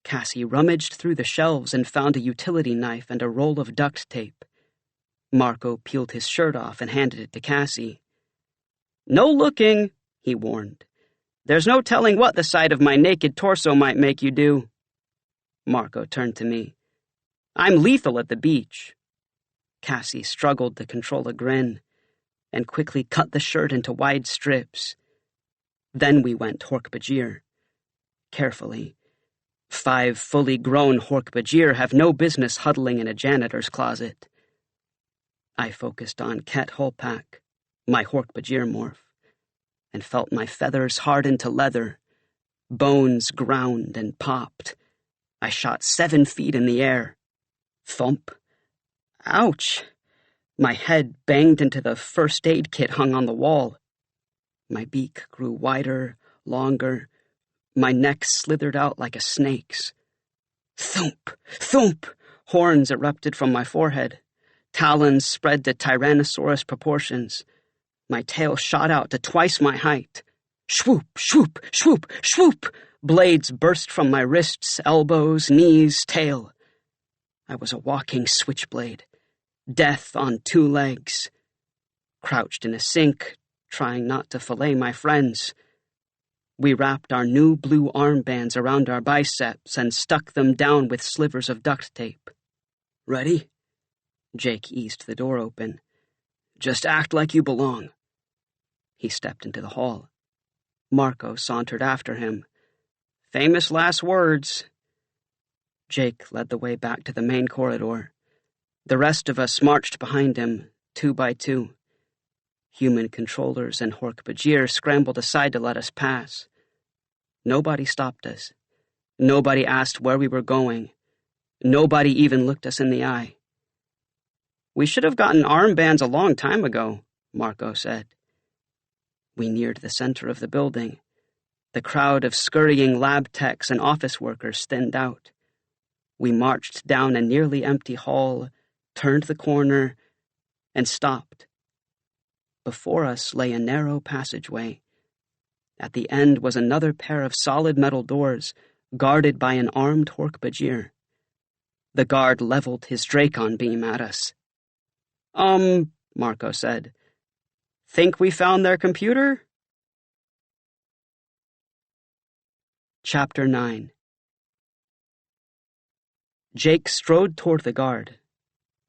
Cassie rummaged through the shelves and found a utility knife and a roll of duct tape. Marco peeled his shirt off and handed it to Cassie. "No looking," he warned. "There's no telling what the sight of my naked torso might make you do." Marco turned to me. "I'm lethal at the beach." Cassie struggled to control a grin and quickly cut the shirt into wide strips. Then we went Hork-Bajir. Carefully. 5 fully grown Hork-Bajir have no business huddling in a janitor's closet. I focused on Ket Hulpak, my Hork-Bajir morph, and felt my feathers harden to leather. Bones ground and popped. I shot 7 feet in the air. Thump. Ouch! My head banged into the first aid kit hung on the wall. My beak grew wider, longer. My neck slithered out like a snake's. Thump! Thump! Horns erupted from my forehead. Talons spread to Tyrannosaurus proportions. My tail shot out to twice my height. Swoop! Swoop! Swoop! Swoop! Blades burst from my wrists, elbows, knees, tail. I was a walking switchblade. Death on 2 legs. Crouched in a sink, trying not to fillet my friends. We wrapped our new blue armbands around our biceps and stuck them down with slivers of duct tape. "Ready?" Jake eased the door open. "Just act like you belong." He stepped into the hall. Marco sauntered after him. "Famous last words." Jake led the way back to the main corridor. The rest of us marched behind him, 2 by 2. Human controllers and Hork-Bajir scrambled aside to let us pass. Nobody stopped us. Nobody asked where we were going. Nobody even looked us in the eye. "We should have gotten armbands a long time ago," Marco said. We neared the center of the building. The crowd of scurrying lab techs and office workers thinned out. We marched down a nearly empty hall, turned the corner, and stopped. Before us lay a narrow passageway. At the end was another pair of solid metal doors, guarded by an armed Hork-Bajir. The guard leveled his Dracon beam at us. Marco said. Think we found their computer? Chapter 9. Jake strode toward the guard.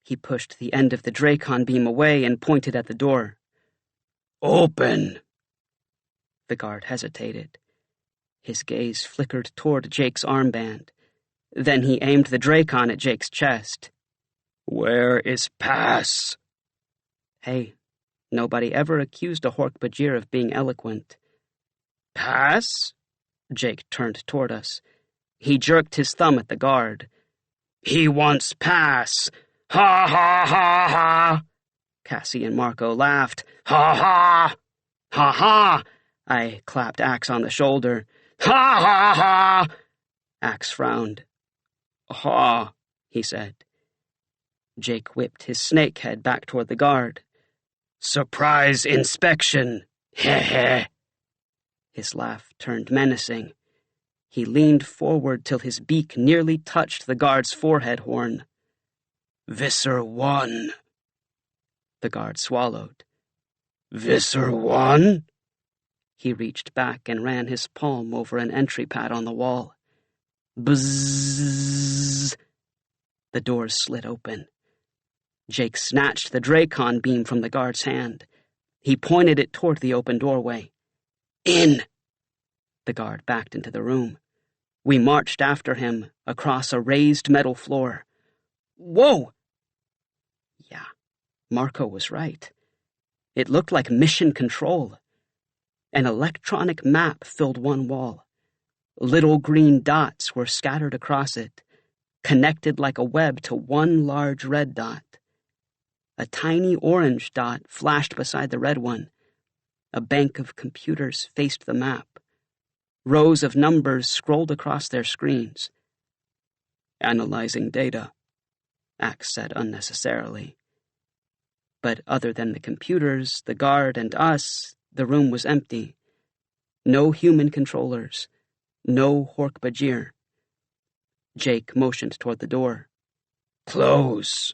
He pushed the end of the Dracon beam away and pointed at the door. Open! The guard hesitated. His gaze flickered toward Jake's armband. Then he aimed the Dracon at Jake's chest. Where is Pass? Hey, nobody ever accused a Hork-Bajir of being eloquent. Pass? Jake turned toward us. He jerked his thumb at the guard. He wants Pass! Ha ha ha ha! Cassie and Marco laughed. Ha ha! Ha ha! I clapped Axe on the shoulder. Ha ha ha! Axe frowned. Ha, he said. Jake whipped his snake head back toward the guard. Surprise inspection! Heh heh! His laugh turned menacing. He leaned forward till his beak nearly touched the guard's forehead horn. Visser 1. The guard swallowed. Visser 1? He reached back and ran his palm over an entry pad on the wall. Bzzz. The doors slid open. Jake snatched the Dracon beam from the guard's hand. He pointed it toward the open doorway. In! The guard backed into the room. We marched after him across a raised metal floor. Whoa! Yeah, Marco was right. It looked like mission control. An electronic map filled one wall. Little green dots were scattered across it, connected like a web to one large red dot. A tiny orange dot flashed beside the red one. A bank of computers faced the map. Rows of numbers scrolled across their screens. Analyzing data, Axe said unnecessarily. But other than the computers, the guard, and us, the room was empty. No human controllers. No Hork-Bajir. Jake motioned toward the door. Close!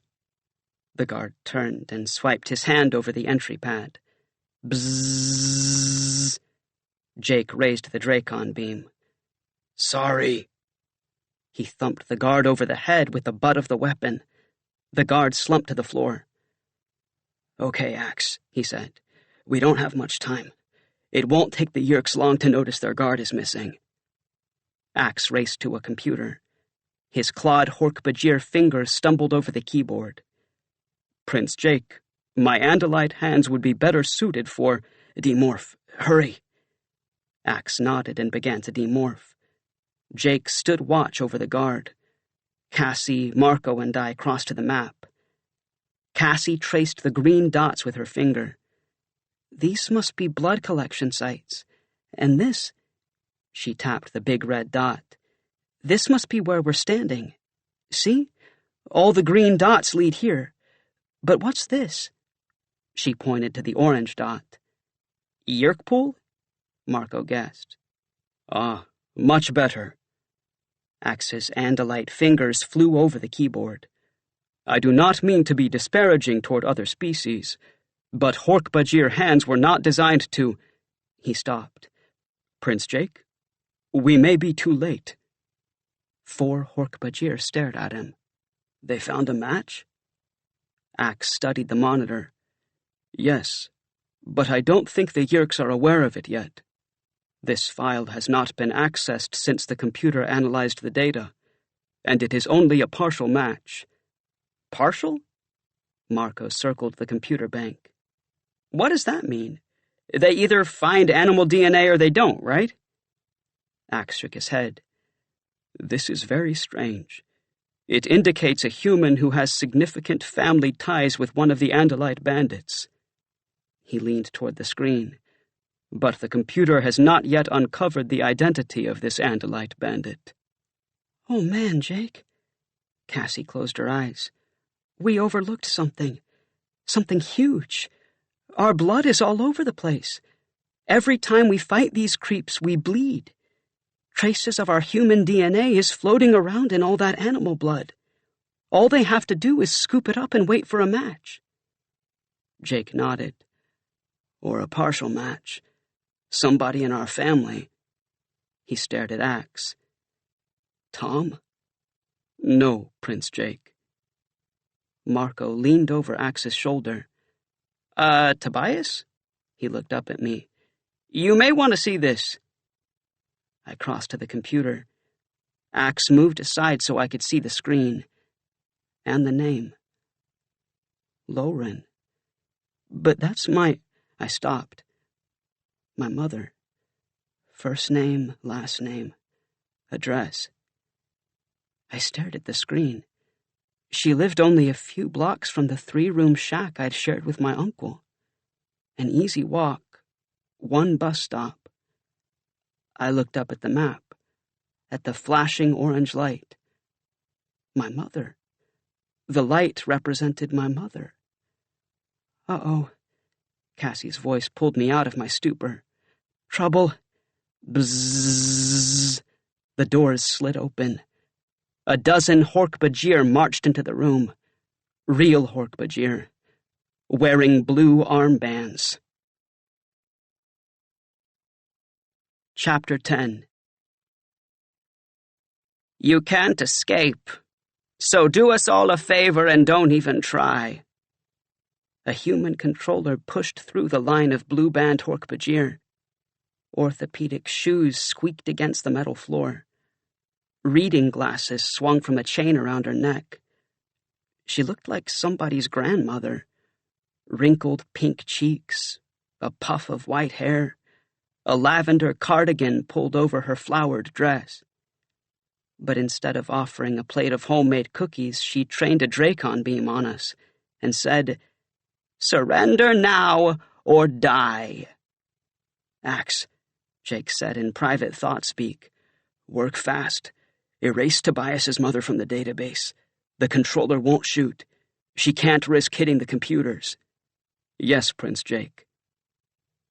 The guard turned and swiped his hand over the entry pad. Bzzz! Jake raised the Dracon beam. Sorry. He thumped the guard over the head with the butt of the weapon. The guard slumped to the floor. Okay, Axe, he said. We don't have much time. It won't take the Yeerks long to notice their guard is missing. Axe raced to a computer. His clawed Hork-Bajir fingers stumbled over the keyboard. Prince Jake, my andalite hands would be better suited for demorph. Hurry. Axe nodded and began to demorph. Jake stood watch over the guard. Cassie, Marco, and I crossed to the map. Cassie traced the green dots with her finger. These must be blood collection sites. And this... She tapped the big red dot. This must be where we're standing. See? All the green dots lead here. But what's this? She pointed to the orange dot. Yeerk pool? Marco guessed. Ah, much better. Axe's andalite fingers flew over the keyboard. I do not mean to be disparaging toward other species, but Hork-Bajir hands were not designed to... He stopped. Prince Jake? We may be too late. 4 Hork-Bajir stared at him. They found a match? Axe studied the monitor. Yes, but I don't think the Yeerks are aware of it yet. This file has not been accessed since the computer analyzed the data, and it is only a partial match. Partial? Marco circled the computer bank. What does that mean? They either find animal DNA or they don't, right? Axe shook his head. This is very strange. It indicates a human who has significant family ties with one of the andalite bandits. He leaned toward the screen. But the computer has not yet uncovered the identity of this andalite bandit. Oh man, Jake. Cassie closed her eyes. We overlooked something. Something huge. Our blood is all over the place. Every time we fight these creeps, we bleed. Traces of our human DNA is floating around in all that animal blood. All they have to do is scoop it up and wait for a match. Jake nodded. Or a partial match. Somebody in our family. He stared at Axe. Tom? No, Prince Jake. Marco leaned over Axe's shoulder. Tobias? He looked up at me. You may want to see this. I crossed to the computer. Axe moved aside so I could see the screen. And the name. Lauren. But that's my... I stopped. My mother. First name, last name, address. I stared at the screen. She lived only a few blocks from the 3-room shack I'd shared with my uncle. An easy walk, 1 bus stop. I looked up at the map, at the flashing orange light. My mother. The light represented my mother. Uh-oh. Cassie's voice pulled me out of my stupor. Trouble. Bzzz. The doors slid open. A dozen Hork-Bajir marched into the room. Real Hork-Bajir. Wearing blue armbands. Chapter 10. You can't escape, so do us all a favor and don't even try. A human controller pushed through the line of blue-band Hork-Bajir. Orthopedic shoes squeaked against the metal floor. Reading glasses swung from a chain around her neck. She looked like somebody's grandmother. Wrinkled pink cheeks, a puff of white hair, a lavender cardigan pulled over her flowered dress. But instead of offering a plate of homemade cookies, she trained a Dracon beam on us and said, Surrender now or die. Axe, Jake said in private thought speak. Work fast. Erase Tobias's mother from the database. The controller won't shoot. She can't risk hitting the computers. Yes, Prince Jake.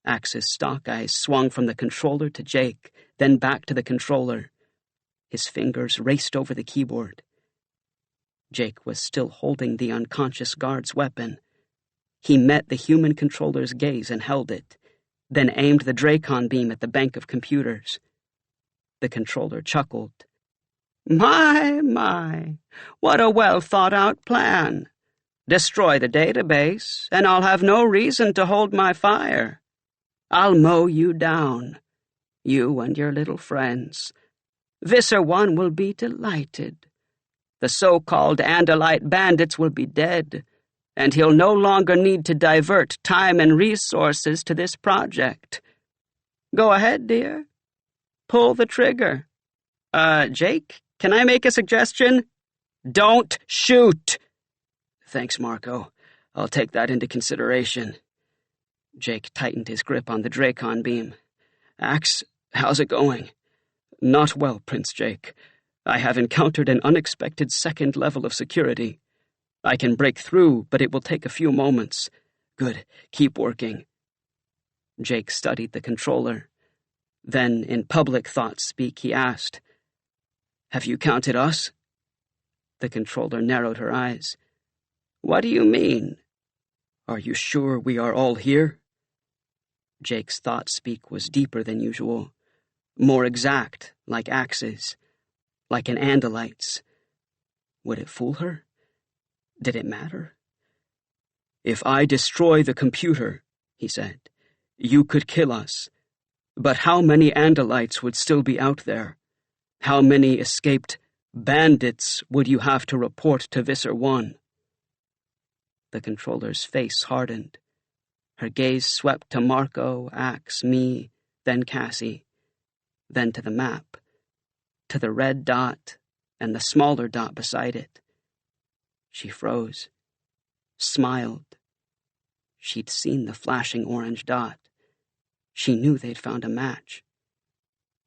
Axe's stock eyes swung from the controller to Jake, then back to the controller. His fingers raced over the keyboard. Jake was still holding the unconscious guard's weapon. He met the human controller's gaze and held it, then aimed the Dracon beam at the bank of computers. The controller chuckled. My, what a well-thought-out plan. Destroy the database, and I'll have no reason to hold my fire. I'll mow you down, you and your little friends. Visser One will be delighted. The so-called andalite bandits will be dead, and he'll no longer need to divert time and resources to this project. Go ahead, dear. Pull the trigger. Jake, can I make a suggestion? Don't shoot! Thanks, Marco. I'll take that into consideration. Jake tightened his grip on the Dracon beam. Axe, how's it going? Not well, Prince Jake. I have encountered an unexpected second level of security. I can break through, but it will take a few moments. Good. Keep working. Jake studied the controller. Then, in public thought speak, he asked, Have you counted us? The controller narrowed her eyes. What do you mean? Are you sure we are all here? Jake's thought speak was deeper than usual, more exact, like Axe's, like an andalite's. Would it fool her? Did it matter? If I destroy the computer, he said, you could kill us. But how many andalites would still be out there? How many escaped bandits would you have to report to Visser One? The controller's face hardened. Her gaze swept to Marco, Axe, me, then Cassie, then to the map, to the red dot and the smaller dot beside it. She froze, smiled. She'd seen the flashing orange dot. She knew they'd found a match.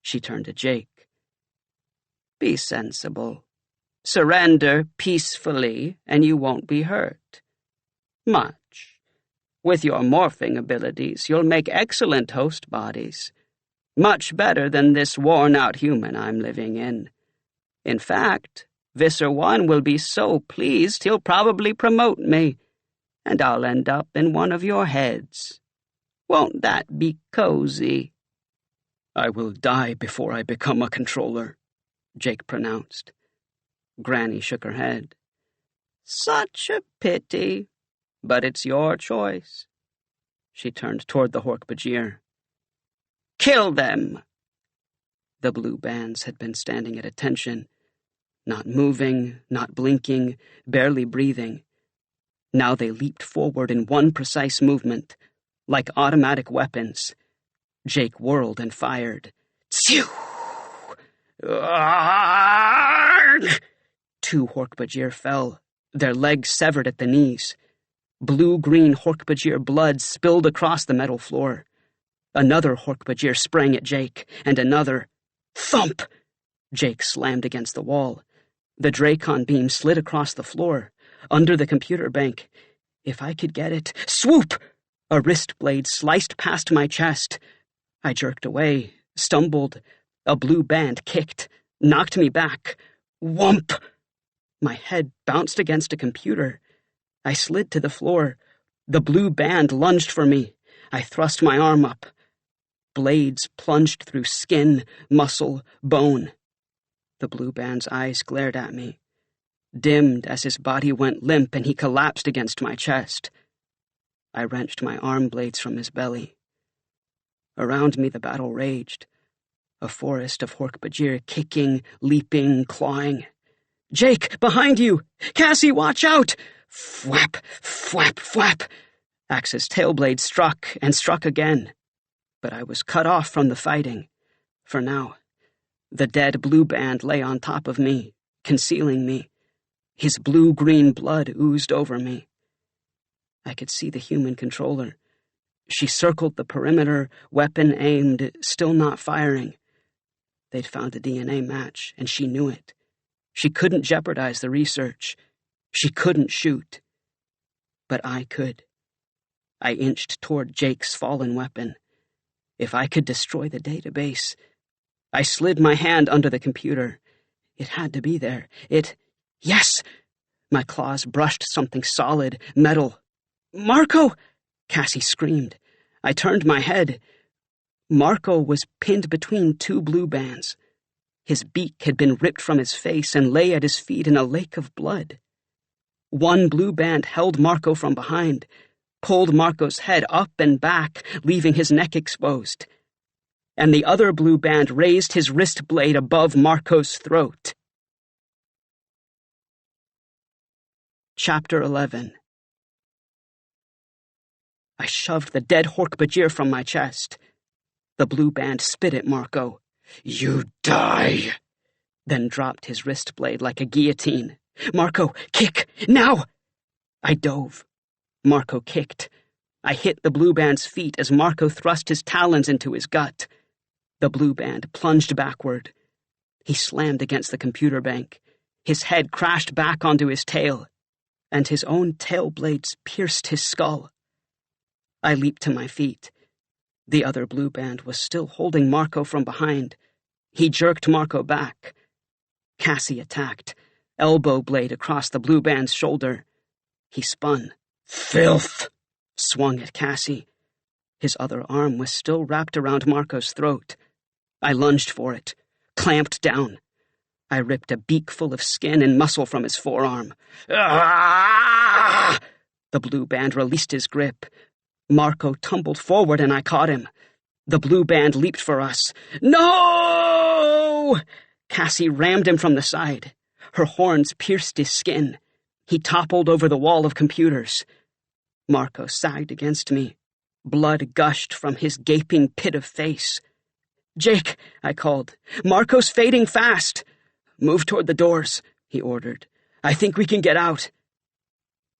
She turned to Jake. Be sensible. Surrender peacefully, and you won't be hurt. Much. With your morphing abilities, you'll make excellent host bodies. Much better than this worn-out human I'm living in. In fact, Visser One will be so pleased he'll probably promote me, and I'll end up in one of your heads. Won't that be cozy?" "I will die before I become a controller," Jake pronounced. Granny shook her head. "Such a pity, but it's your choice." She turned toward the Hork-Bajir. "Kill them!" The blue bands had been standing at attention, not moving, not blinking, barely breathing. Now they leaped forward in one precise movement, like automatic weapons. Jake whirled and fired. Tsew! Arrgh! 2 Hork-Bajir fell, their legs severed at the knees. Blue-green Hork-Bajir blood spilled across the metal floor. Another Hork-Bajir sprang at Jake, and another. Thump! Jake slammed against the wall. The Dracon beam slid across the floor, under the computer bank. If I could get it. Swoop! A wrist blade sliced past my chest. I jerked away, stumbled. A blue band kicked, knocked me back. Whump! My head bounced against a computer. I slid to the floor. The blue band lunged for me. I thrust my arm up. Blades plunged through skin, muscle, bone. The blue band's eyes glared at me, dimmed as his body went limp and he collapsed against my chest. I wrenched my arm blades from his belly. Around me the battle raged, a forest of Hork-Bajir kicking, leaping, clawing. "Jake, behind you! Cassie, watch out!" Fwap, fwap, fwap. Axe's tail blade struck and struck again. But I was cut off from the fighting. For now, the dead blue band lay on top of me, concealing me. His blue-green blood oozed over me. I could see the human controller. She circled the perimeter, weapon aimed, still not firing. They'd found a DNA match, and she knew it. She couldn't jeopardize the research. She couldn't shoot. But I could. I inched toward Jake's fallen weapon. If I could destroy the database. I slid my hand under the computer. It had to be there. Yes! My claws brushed something solid, metal. "Marco!" Cassie screamed. I turned my head. Marco was pinned between 2 blue bands. His beak had been ripped from his face and lay at his feet in a lake of blood. One blue band held Marco from behind, pulled Marco's head up and back, leaving his neck exposed. And the other blue band raised his wrist blade above Marco's throat. Chapter 11. I shoved the dead Hork-Bajir from my chest. The blue band spit at Marco. "You die!" Then dropped his wrist blade like a guillotine. "Marco, kick! Now!" I dove. Marco kicked. I hit the blue band's feet as Marco thrust his talons into his gut. The blue band plunged backward. He slammed against the computer bank. His head crashed back onto his tail, and his own tail blades pierced his skull. I leaped to my feet. The other blue band was still holding Marco from behind. He jerked Marco back. Cassie attacked, elbow blade across the blue band's shoulder. He spun. "Filth!" Swung at Cassie. His other arm was still wrapped around Marco's throat. I lunged for it, clamped down. I ripped a beak full of skin and muscle from his forearm. Ah! The blue band released his grip. Marco tumbled forward and I caught him. The blue band leaped for us. "No!" Cassie rammed him from the side. Her horns pierced his skin. He toppled over the wall of computers. Marco sagged against me. Blood gushed from his gaping pit of face. "Jake," I called. "Marco's fading fast." "Move toward the doors," he ordered. "I think we can get out."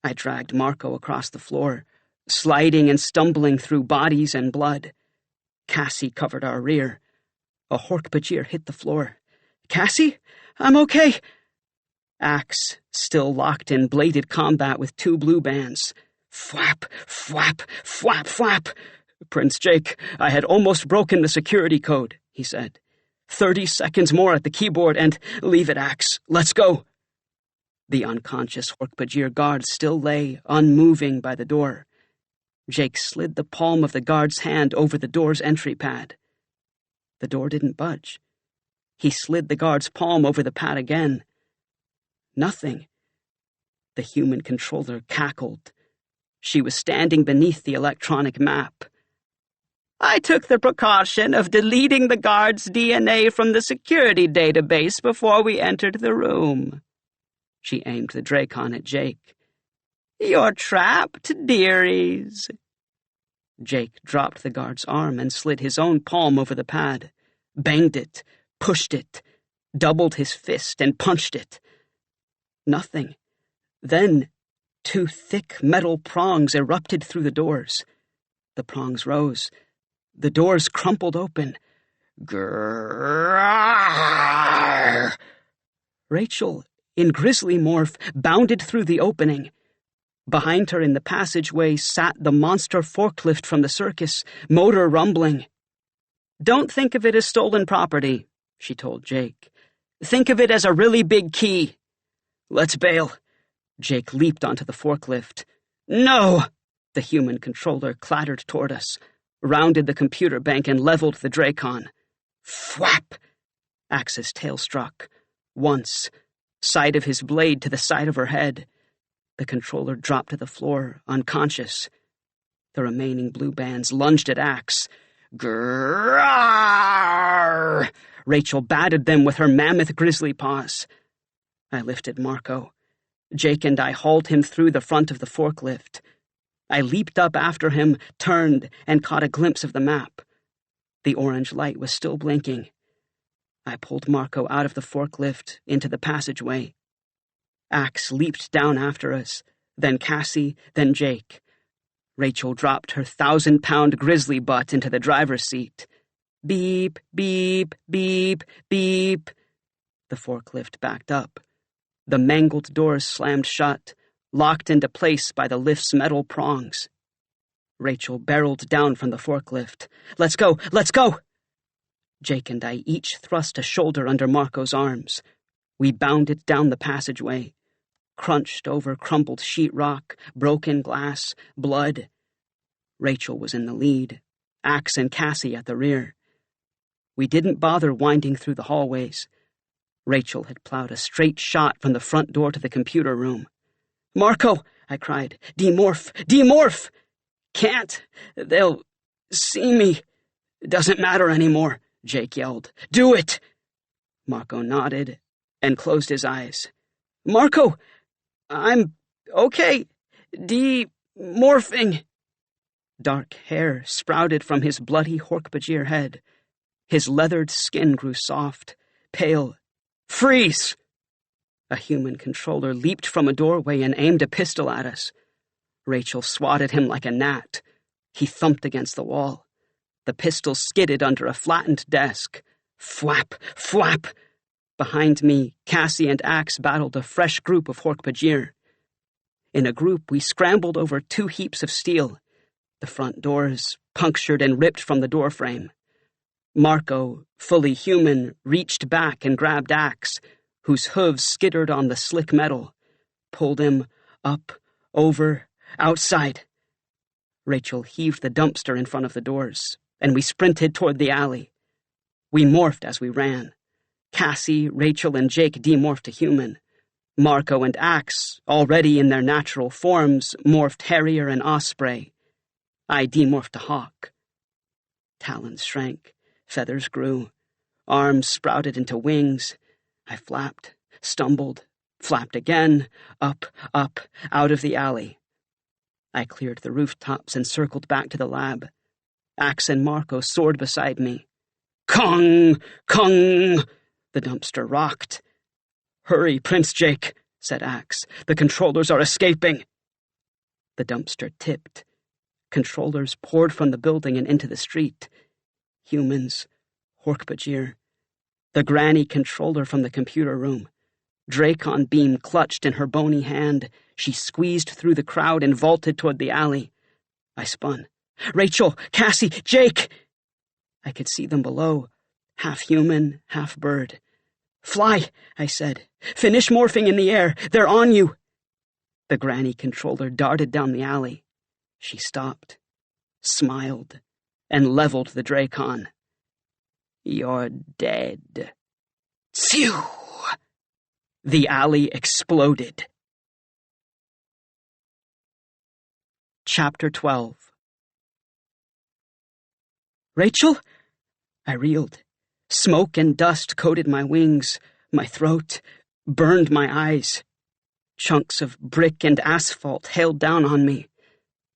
I dragged Marco across the floor, sliding and stumbling through bodies and blood. Cassie covered our rear. A Hork-Bajir hit the floor. "Cassie? I'm okay." Axe, still locked in bladed combat with 2 blue bands. Flap, flap, flap, flap. "Prince Jake, I had almost broken the security code," he said. 30 seconds more at the keyboard and leave it, Axe. Let's go." The unconscious Hork-Bajir guard still lay, unmoving, by the door. Jake slid the palm of the guard's hand over the door's entry pad. The door didn't budge. He slid the guard's palm over the pad again. Nothing. The human controller cackled. She was standing beneath the electronic map. I took the precaution of deleting the guard's DNA from the security database before we entered the room. She aimed the Dracon at Jake. You're trapped, dearies. Jake dropped the guard's arm and slid his own palm over the pad, banged it, pushed it, doubled his fist and punched it. Nothing. Then 2 thick metal prongs erupted through the doors. The prongs rose. The doors crumpled open. Grrrr! Rachel, in grizzly morph, bounded through the opening. Behind her in the passageway sat the monster forklift from the circus, motor rumbling. Don't think of it as stolen property, she told Jake. Think of it as a really big key. Let's bail. Jake leaped onto the forklift. No! The human controller clattered toward us, rounded the computer bank and leveled the Dracon. Thwap! Axe's tail struck. Once, side of his blade to the side of her head. The controller dropped to the floor, unconscious. The remaining blue bands lunged at Axe. Grrrr! Rachel batted them with her mammoth grizzly paws. I lifted Marco. Jake and I hauled him through the front of the forklift. I leaped up after him, turned, and caught a glimpse of the map. The orange light was still blinking. I pulled Marco out of the forklift into the passageway. Axe leaped down after us, then Cassie, then Jake. Rachel dropped her 1,000-pound grizzly butt into the driver's seat. Beep, beep, beep, beep. The forklift backed up. The mangled doors slammed shut, locked into place by the lift's metal prongs. Rachel barreled down from the forklift. Let's go! Let's go! Jake and I each thrust a shoulder under Marco's arms. We bounded down the passageway, crunched over crumpled sheetrock, broken glass, blood. Rachel was in the lead, Axe and Cassie at the rear. We didn't bother winding through the hallways. Rachel had plowed a straight shot from the front door to the computer room. Marco, I cried, demorph, demorph! Can't. They'll see me. It doesn't matter anymore, Jake yelled. Do it! Marco nodded and closed his eyes. Marco, I'm okay. Demorphing. Dark hair sprouted from his bloody Hork-Bajir head. His leathered skin grew soft, pale. Freeze! A human controller leaped from a doorway and aimed a pistol at us. Rachel swatted him like a gnat. He thumped against the wall. The pistol skidded under a flattened desk. Flap, flap! Behind me, Cassie and Axe battled a fresh group of Hork-Bajir. In a group, we scrambled over 2 heaps of steel, the front doors punctured and ripped from the doorframe. Marco, fully human, reached back and grabbed Axe, whose hooves skittered on the slick metal, pulled him up, over, outside. Rachel heaved the dumpster in front of the doors, and we sprinted toward the alley. We morphed as we ran. Cassie, Rachel, and Jake demorphed to human. Marco and Axe, already in their natural forms, morphed Harrier and Osprey. I demorphed to Hawk. Talons shrank. Feathers grew. Arms sprouted into wings. I flapped, stumbled, flapped again, up, out of the alley. I cleared the rooftops and circled back to the lab. Axe and Marco soared beside me. Kong! Kong! The dumpster rocked. Hurry, Prince Jake, said Axe. The controllers are escaping. The dumpster tipped. Controllers poured from the building and into the street. Humans, Hork-Bajir, the granny controller from the computer room. Dracon beam clutched in her bony hand. She squeezed through the crowd and vaulted toward the alley. I spun. Rachel, Cassie, Jake! I could see them below, half human, half bird. "Fly," I said. "Finish morphing in the air. They're on you." The granny controller darted down the alley. She stopped, smiled, and leveled the Dracon. "You're dead." Phew! The alley exploded. Chapter 12. "Rachel?" I reeled. Smoke and dust coated my wings, my throat, burned my eyes. Chunks of brick and asphalt hailed down on me.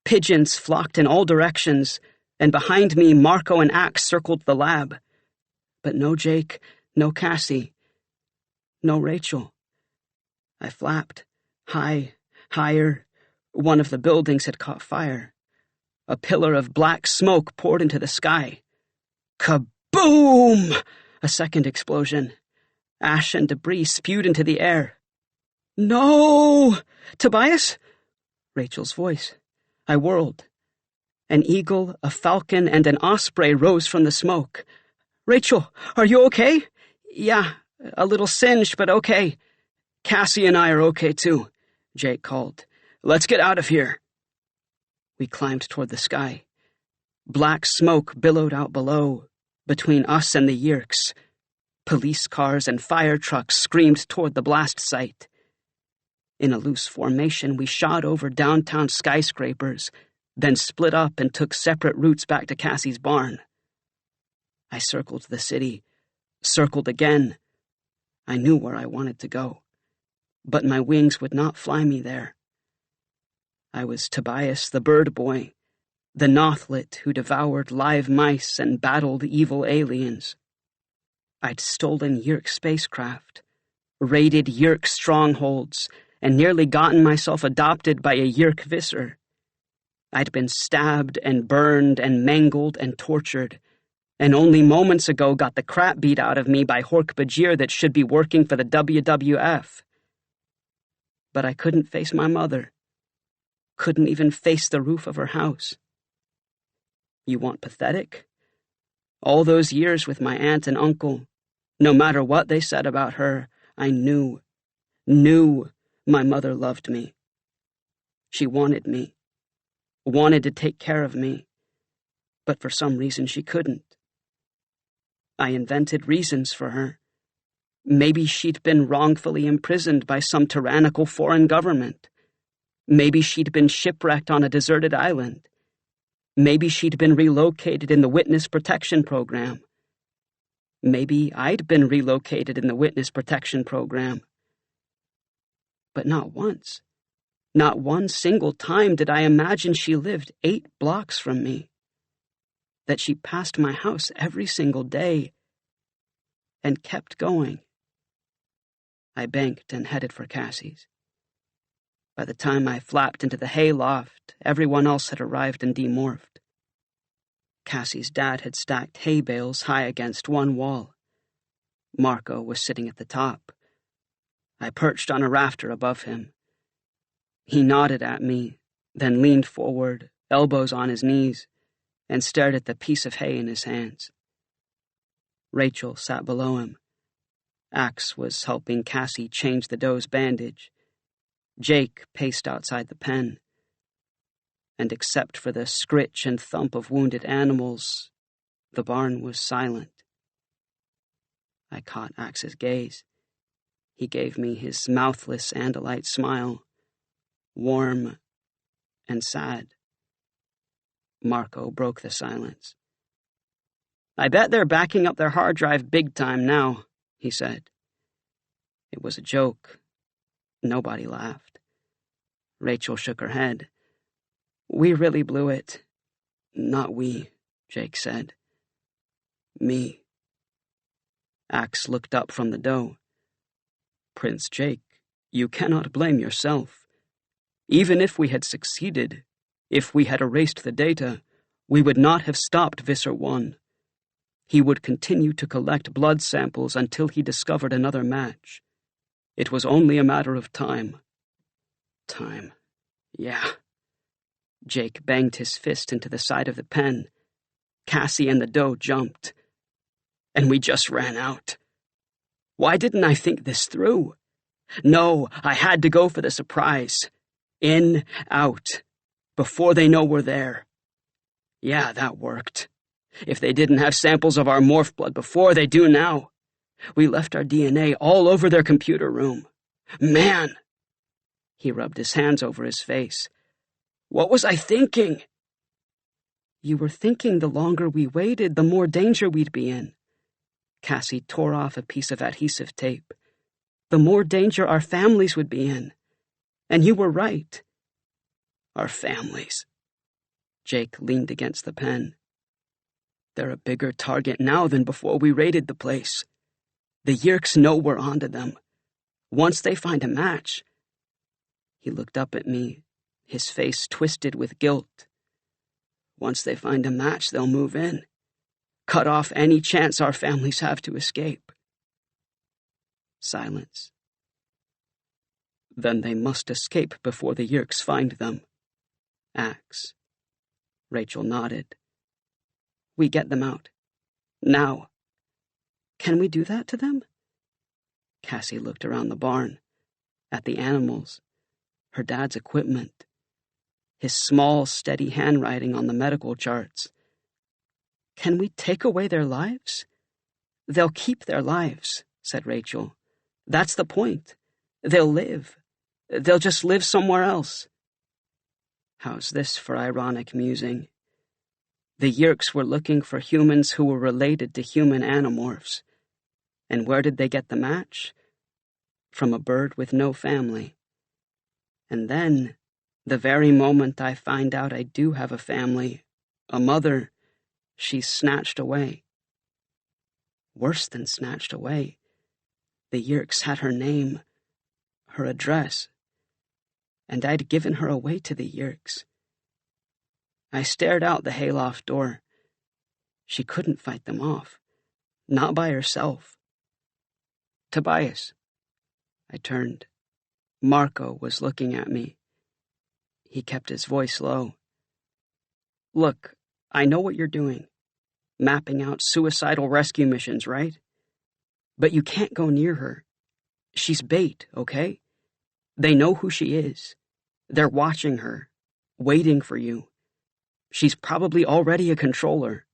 Pigeons flocked in all directions, and behind me Marco and Axe circled the lab. But no Jake, no Cassie, no Rachel. I flapped, high, higher. One of the buildings had caught fire. A pillar of black smoke poured into the sky. Kaboom! A second explosion. Ash and debris spewed into the air. "No! Tobias?" Rachel's voice. I whirled. An eagle, a falcon, and an osprey rose from the smoke. "Rachel, are you okay?" "Yeah, a little singed, but okay." "Cassie and I are okay too," Jake called. "Let's get out of here." We climbed toward the sky. Black smoke billowed out below, between us and the Yeerks. Police cars and fire trucks screamed toward the blast site. In a loose formation, we shot over downtown skyscrapers, then split up and took separate routes back to Cassie's barn. I circled the city, circled again. I knew where I wanted to go, but my wings would not fly me there. I was Tobias the bird boy, the Nothlit who devoured live mice and battled evil aliens. I'd stolen Yeerk spacecraft, raided Yeerk strongholds, and nearly gotten myself adopted by a Yeerk visser. I'd been stabbed and burned and mangled and tortured, and only moments ago got the crap beat out of me by Hork Bajir that should be working for the WWF. But I couldn't face my mother. Couldn't even face the roof of her house. You want pathetic? All those years with my aunt and uncle, no matter what they said about her, I knew my mother loved me. She wanted me, wanted to take care of me, but for some reason she couldn't. I invented reasons for her. Maybe she'd been wrongfully imprisoned by some tyrannical foreign government. Maybe she'd been shipwrecked on a deserted island. Maybe she'd been relocated in the Witness Protection Program. Maybe I'd been relocated in the Witness Protection Program. But not once, not one single time did I imagine she lived 8 blocks from me, that she passed my house every single day and kept going. I banked and headed for Cassie's. By the time I flapped into the hayloft, everyone else had arrived and demorphed. Cassie's dad had stacked hay bales high against one wall. Marco was sitting at the top. I perched on a rafter above him. He nodded at me, then leaned forward, elbows on his knees, and stared at the piece of hay in his hands. Rachel sat below him. Axe was helping Cassie change the doe's bandage. Jake paced outside the pen. And except for the scritch and thump of wounded animals, the barn was silent. I caught Axe's gaze. He gave me his mouthless andalite smile, warm and sad. Marco broke the silence. "I bet they're backing up their hard drive big time now," he said. It was a joke. Nobody laughed. Rachel shook her head. "We really blew it." "Not we," Jake said. "Me." Axe looked up from the dough. "Prince Jake, you cannot blame yourself. Even if we had succeeded, if we had erased the data, we would not have stopped Visser 1. He would continue to collect blood samples until he discovered another match. It was only a matter of time." "Time, yeah." Jake banged his fist into the side of the pen. Cassie and the doe jumped. "And we just ran out." Why didn't I think this through? No, I had to go for the surprise. In, out, before they know we're there. Yeah, that worked. If they didn't have samples of our morph blood before, they do now. We left our DNA all over their computer room. Man! He rubbed his hands over his face. What was I thinking? You were thinking the longer we waited, the more danger we'd be in. Cassie tore off a piece of adhesive tape. The more danger our families would be in. And you were right. Our families. Jake leaned against the pen. They're a bigger target now than before we raided the place. The Yeerks know we're onto them. Once they find a match. He looked up at me, his face twisted with guilt. Once they find a match, they'll move in. Cut off any chance our families have to escape. Silence. Then they must escape before the Yeerks find them. Axe. Rachel nodded. We get them out. Now. Can we do that to them? Cassie looked around the barn, at the animals, her dad's equipment, his small, steady handwriting on the medical charts. Can we take away their lives? They'll keep their lives, said Rachel. That's the point. They'll live. They'll just live somewhere else. How's this for ironic musing? The Yeerks were looking for humans who were related to human Animorphs. And where did they get the match? From a bird with no family. And then, the very moment I find out I do have a family, a mother, she's snatched away. Worse than snatched away. The Yeerks had her name, her address, and I'd given her away to the Yeerks. I stared out the hayloft door. She couldn't fight them off, not by herself. Tobias. I turned. Marco was looking at me. He kept his voice low. Look, I know what you're doing. Mapping out suicidal rescue missions, right? But you can't go near her. She's bait, okay? They know who she is. They're watching her, waiting for you. She's probably already a controller.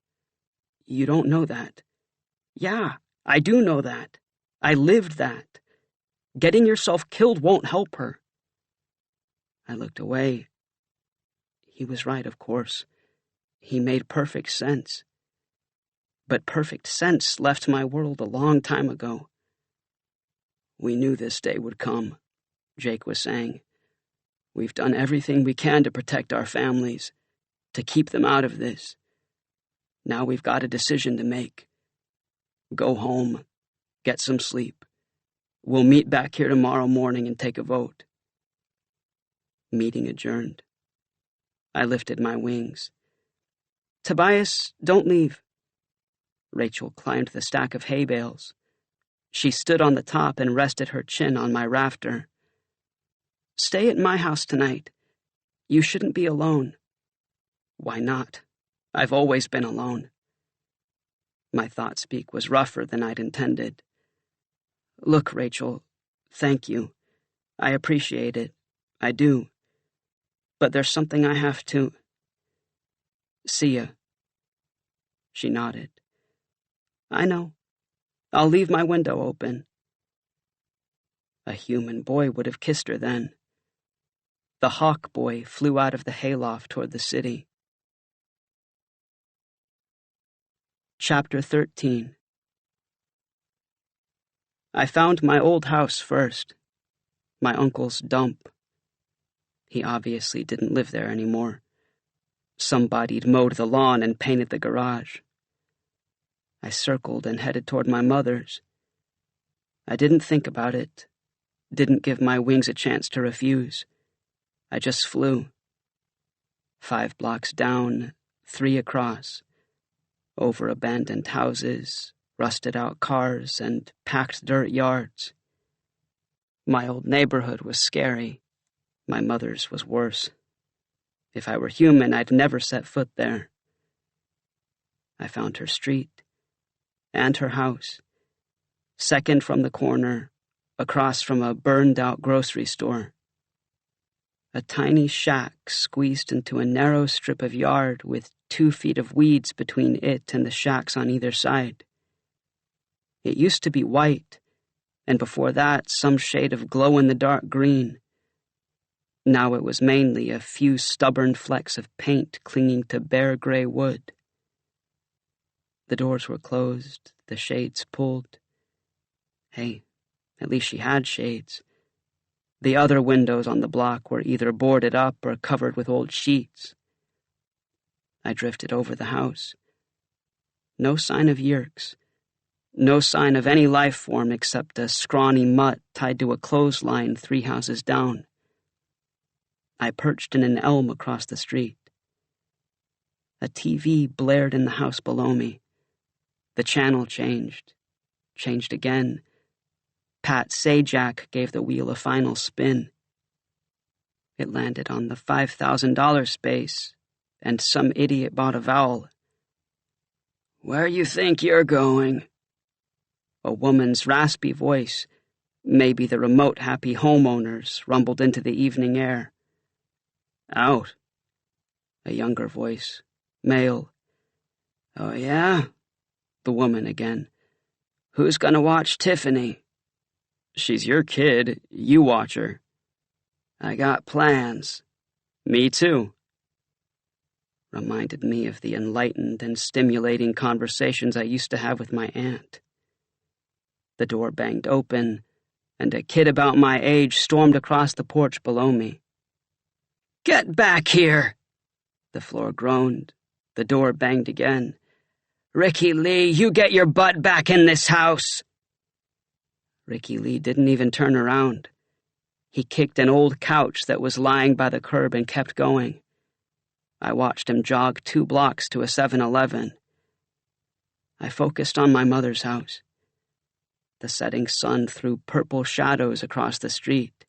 You don't know that. Yeah, I do know that. I lived that. Getting yourself killed won't help her. I looked away. He was right, of course. He made perfect sense. But perfect sense left my world a long time ago. We knew this day would come, Jake was saying. We've done everything we can to protect our families, to keep them out of this. Now we've got a decision to make. Go home, get some sleep. We'll meet back here tomorrow morning and take a vote. Meeting adjourned. I lifted my wings. Tobias, don't leave. Rachel climbed the stack of hay bales. She stood on the top and rested her chin on my rafter. Stay at my house tonight. You shouldn't be alone. Why not? I've always been alone. My thought-speak was rougher than I'd intended. Look, Rachel, thank you. I appreciate it. I do. But there's something I have to... See ya. She nodded. I know. I'll leave my window open. A human boy would have kissed her then. The hawk boy flew out of the hayloft toward the city. Chapter 13. I found my old house first. My uncle's dump. He obviously didn't live there anymore. Somebody'd mowed the lawn and painted the garage. I circled and headed toward my mother's. I didn't think about it. Didn't give my wings a chance to refuse. I just flew. 5 blocks down, 3 across. Over abandoned houses, rusted-out cars, and packed dirt yards. My old neighborhood was scary. My mother's was worse. If I were human, I'd never set foot there. I found her street, and her house, second from the corner, across from a burned-out grocery store. A tiny shack squeezed into a narrow strip of yard with 2 feet of weeds between it and the shacks on either side. It used to be white, and before that some shade of glow-in-the-dark green. Now it was mainly a few stubborn flecks of paint clinging to bare gray wood. The doors were closed, the shades pulled. Hey, at least she had shades. The other windows on the block were either boarded up or covered with old sheets. I drifted over the house. No sign of Yeerks. No sign of any life form except a scrawny mutt tied to a clothesline 3 houses down. I perched in an elm across the street. A TV blared in the house below me. The channel changed again. Pat Sajak gave the wheel a final spin. It landed on the $5,000 space, and some idiot bought a vowel. "Where you think you're going?" A woman's raspy voice, maybe the remote happy homeowners, rumbled into the evening air. "Out." A younger voice, male. "Oh, yeah?" The woman again. "Who's gonna watch Tiffany?" "She's your kid. You watch her." "I got plans." "Me too." Reminded me of the enlightened and stimulating conversations I used to have with my aunt. The door banged open, and a kid about my age stormed across the porch below me. "Get back here!" The floor groaned. The door banged again. "Ricky Lee, you get your butt back in this house!" Ricky Lee didn't even turn around. He kicked an old couch that was lying by the curb and kept going. I watched him jog 2 blocks to a 7-Eleven. I focused on my mother's house. The setting sun threw purple shadows across the street.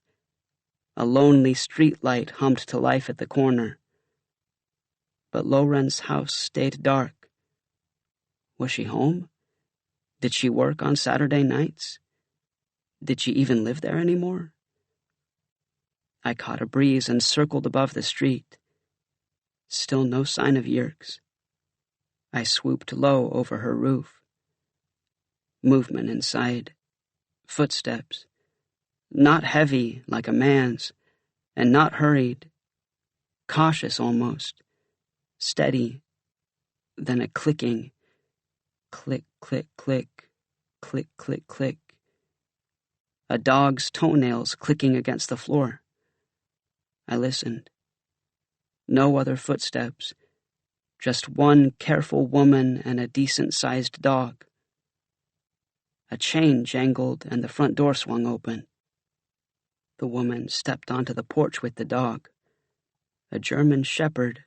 A lonely streetlight hummed to life at the corner. But Loren's house stayed dark. Was she home? Did she work on Saturday nights? Did she even live there anymore? I caught a breeze and circled above the street. Still no sign of Yeerks. I swooped low over her roof. Movement inside. Footsteps. Not heavy like a man's, and not hurried. Cautious almost. Steady. Then a clicking. Click, click, click. Click, click, click. A dog's toenails clicking against the floor. I listened. No other footsteps. Just one careful woman and a decent-sized dog. A chain jangled and the front door swung open. The woman stepped onto the porch with the dog. A German shepherd,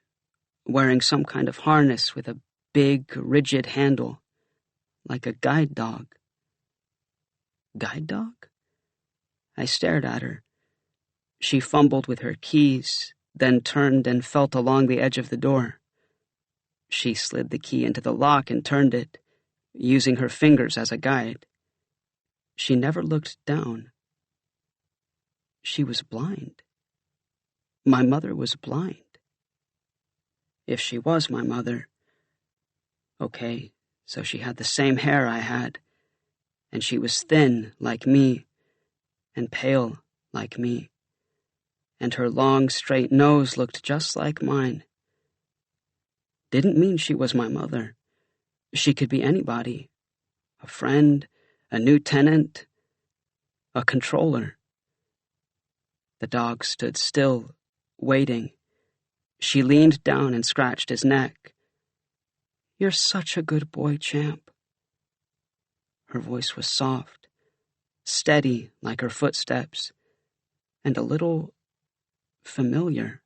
wearing some kind of harness with a big, rigid handle, like a guide dog. Guide dog? I stared at her. She fumbled with her keys, then turned and felt along the edge of the door. She slid the key into the lock and turned it, using her fingers as a guide. She never looked down. She was blind. My mother was blind. If she was my mother. Okay, so she had the same hair I had, and she was thin like me, and pale like me, and her long, straight nose looked just like mine. Didn't mean she was my mother. She could be anybody. A friend, a new tenant, a controller. The dog stood still, waiting. She leaned down and scratched his neck. "You're such a good boy, Champ." Her voice was soft, steady like her footsteps, and a little familiar.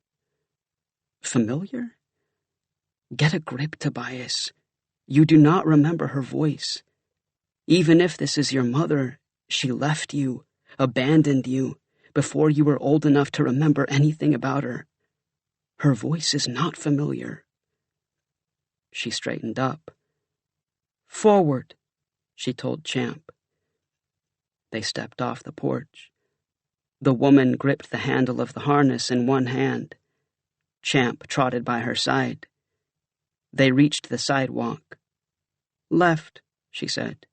Familiar? Get a grip, Tobias. You do not remember her voice. Even if this is your mother, she left you, abandoned you, before you were old enough to remember anything about her. Her voice is not familiar. She straightened up. "Forward," she told Champ. They stepped off the porch. The woman gripped the handle of the harness in one hand. Champ trotted by her side. They reached the sidewalk. "Left," she said.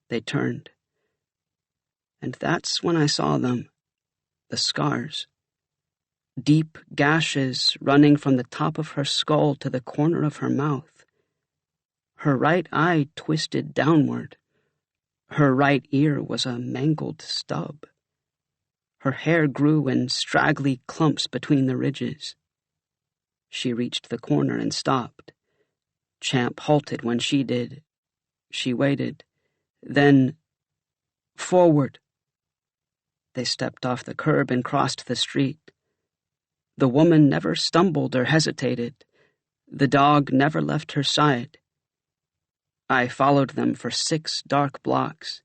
They turned. And that's when I saw them, the scars. Deep gashes running from the top of her skull to the corner of her mouth. Her right eye twisted downward. Her right ear was a mangled stub. Her hair grew in straggly clumps between the ridges. She reached the corner and stopped. Champ halted when she did. She waited. Then, "Forward." They stepped off the curb and crossed the street. The woman never stumbled or hesitated. The dog never left her side. I followed them for 6 dark blocks,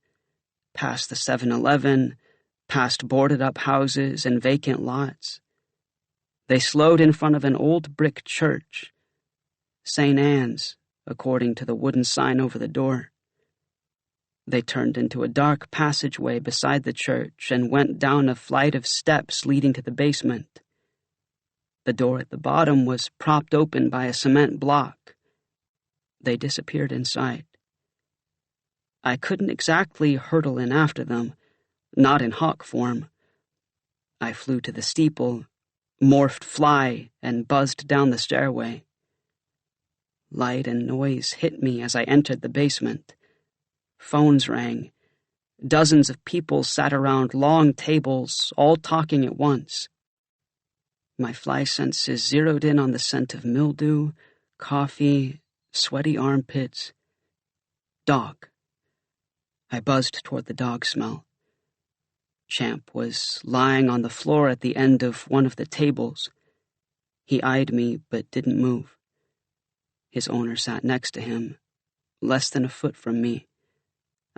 past the 7-Eleven, past boarded-up houses and vacant lots. They slowed in front of an old brick church, St. Anne's, according to the wooden sign over the door. They turned into a dark passageway beside the church and went down a flight of steps leading to the basement. The door at the bottom was propped open by a cement block. They disappeared inside. I couldn't exactly hurtle in after them, not in hawk form. I flew to the steeple, morphed fly, and buzzed down the stairway. Light and noise hit me as I entered the basement. Phones rang. Dozens of people sat around long tables, all talking at once. My fly senses zeroed in on the scent of mildew, coffee, sweaty armpits. Dog. I buzzed toward the dog smell. Champ was lying on the floor at the end of one of the tables. He eyed me, but didn't move. His owner sat next to him, less than a foot from me.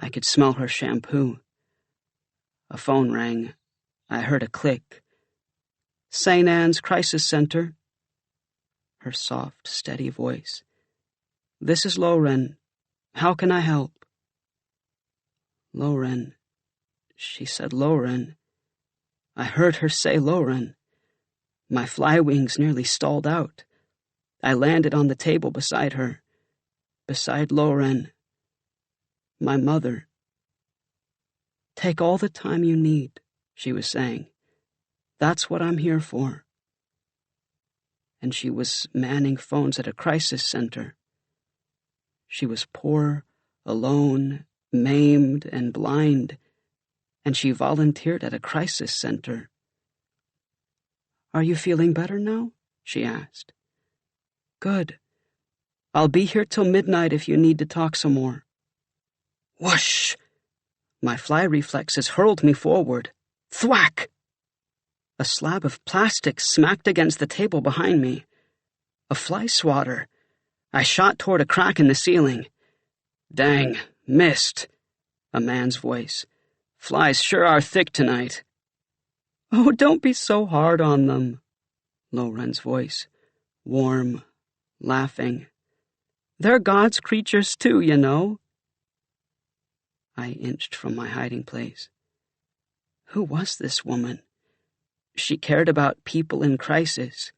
I could smell her shampoo. A phone rang. I heard a click. "St. Anne's Crisis Center." Her soft, steady voice. "This is Loren. How can I help?" "Loren." She said Loren. I heard her say Loren. My fly wings nearly stalled out. I landed on the table beside her, beside Loren. My mother. "Take all the time you need," she was saying. "That's what I'm here for." And she was manning phones at a crisis center. She was poor, alone, maimed, and blind, and she volunteered at a crisis center. "Are you feeling better now?" she asked. "Good. I'll be here till midnight if you need to talk some more." Whoosh! My fly reflexes hurled me forward. Thwack! A slab of plastic smacked against the table behind me. A fly swatter. I shot toward a crack in the ceiling. "Dang, missed," a man's voice. "Flies sure are thick tonight." "Oh, don't be so hard on them," Loren's voice, warm, laughing. "They're God's creatures too, you know." I inched from my hiding place. Who was this woman? She cared about people in crisis.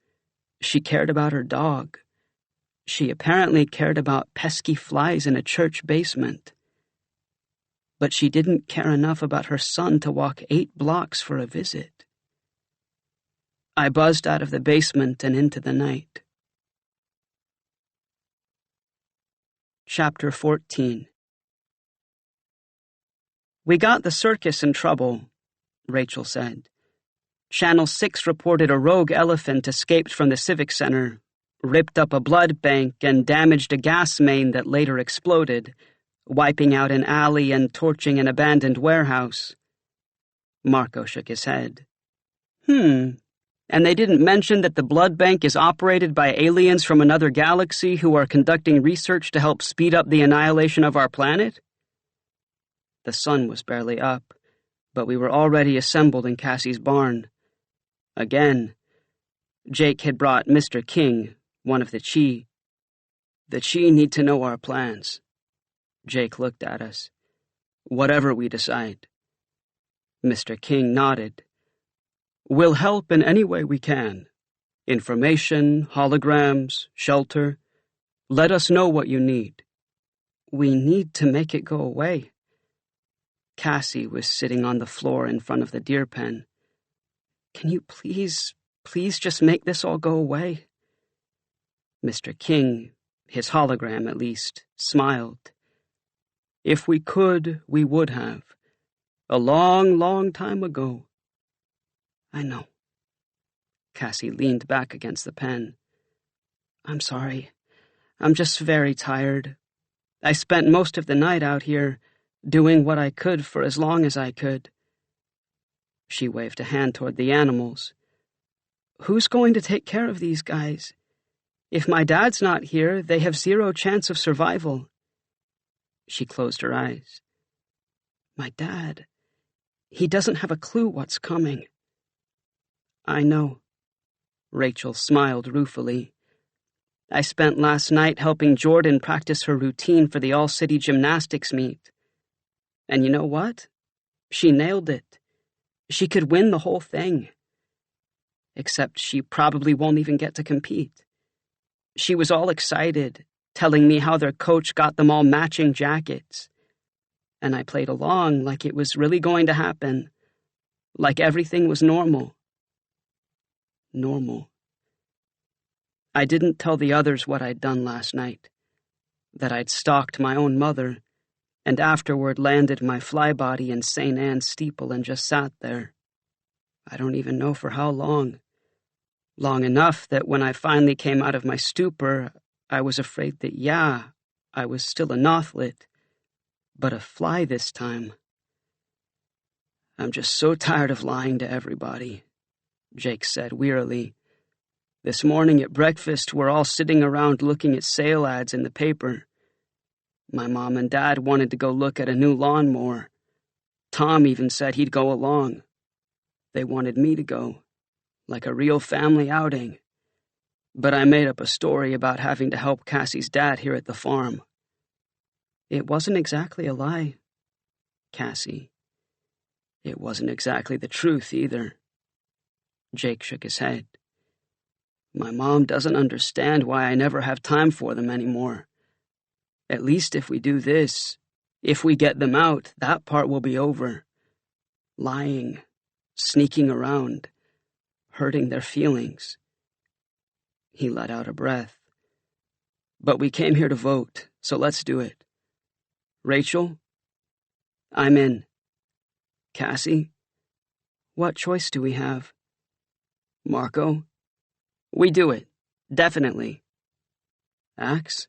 She cared about her dog. She apparently cared about pesky flies in a church basement. But she didn't care enough about her son to walk 8 blocks for a visit. I buzzed out of the basement and into the night. Chapter 14. "We got the circus in trouble," Rachel said. "Channel 6 reported a rogue elephant escaped from the Civic Center, ripped up a blood bank, and damaged a gas main that later exploded, wiping out an alley and torching an abandoned warehouse." Marco shook his head. And they didn't mention that the blood bank is operated by aliens from another galaxy who are conducting research to help speed up the annihilation of our planet?" The sun was barely up, but we were already assembled in Cassie's barn. Again, Jake had brought Mr. King, one of the Chi. "The Chi need to know our plans." Jake looked at us. "Whatever we decide, Mr. King nodded. We'll help in any way we can. Information, holograms, shelter. Let us know what you need. We need to make it go away. Cassie was sitting on the floor in front of the deer pen. Can you please just make this all go away? Mr. King, his hologram at least, smiled. If we could, we would have. A long, long time ago. I know. Cassie leaned back against the pen. I'm sorry. I'm just very tired. I spent most of the night out here, doing what I could for as long as I could. She waved a hand toward the animals. Who's going to take care of these guys? If my dad's not here, they have zero chance of survival. She closed her eyes. My dad, he doesn't have a clue what's coming. I know. Rachel smiled ruefully. I spent last night helping Jordan practice her routine for the all-city gymnastics meet. And you know what? She nailed it. She could win the whole thing. Except she probably won't even get to compete. She was all excited, telling me how their coach got them all matching jackets. And I played along like it was really going to happen, like everything was normal. Normal. I didn't tell the others what I'd done last night, that I'd stalked my own mother, and afterward landed my flybody in St. Anne's steeple and just sat there. I don't even know for how long. Long enough that when I finally came out of my stupor, I was afraid that, yeah, I was still a Nothlit, but a fly this time. I'm just so tired of lying to everybody, Jake said wearily. This morning at breakfast, we're all sitting around looking at sale ads in the paper. My mom and dad wanted to go look at a new lawnmower. Tom even said he'd go along. They wanted me to go, like a real family outing. But I made up a story about having to help Cassie's dad here at the farm. It wasn't exactly a lie, Cassie. It wasn't exactly the truth either. Jake shook his head. My mom doesn't understand why I never have time for them anymore. At least if we do this, if we get them out, that part will be over. Lying, sneaking around, hurting their feelings. He let out a breath. But we came here to vote, so let's do it. Rachel? I'm in. Cassie? What choice do we have? Marco? We do it. Definitely. Axe?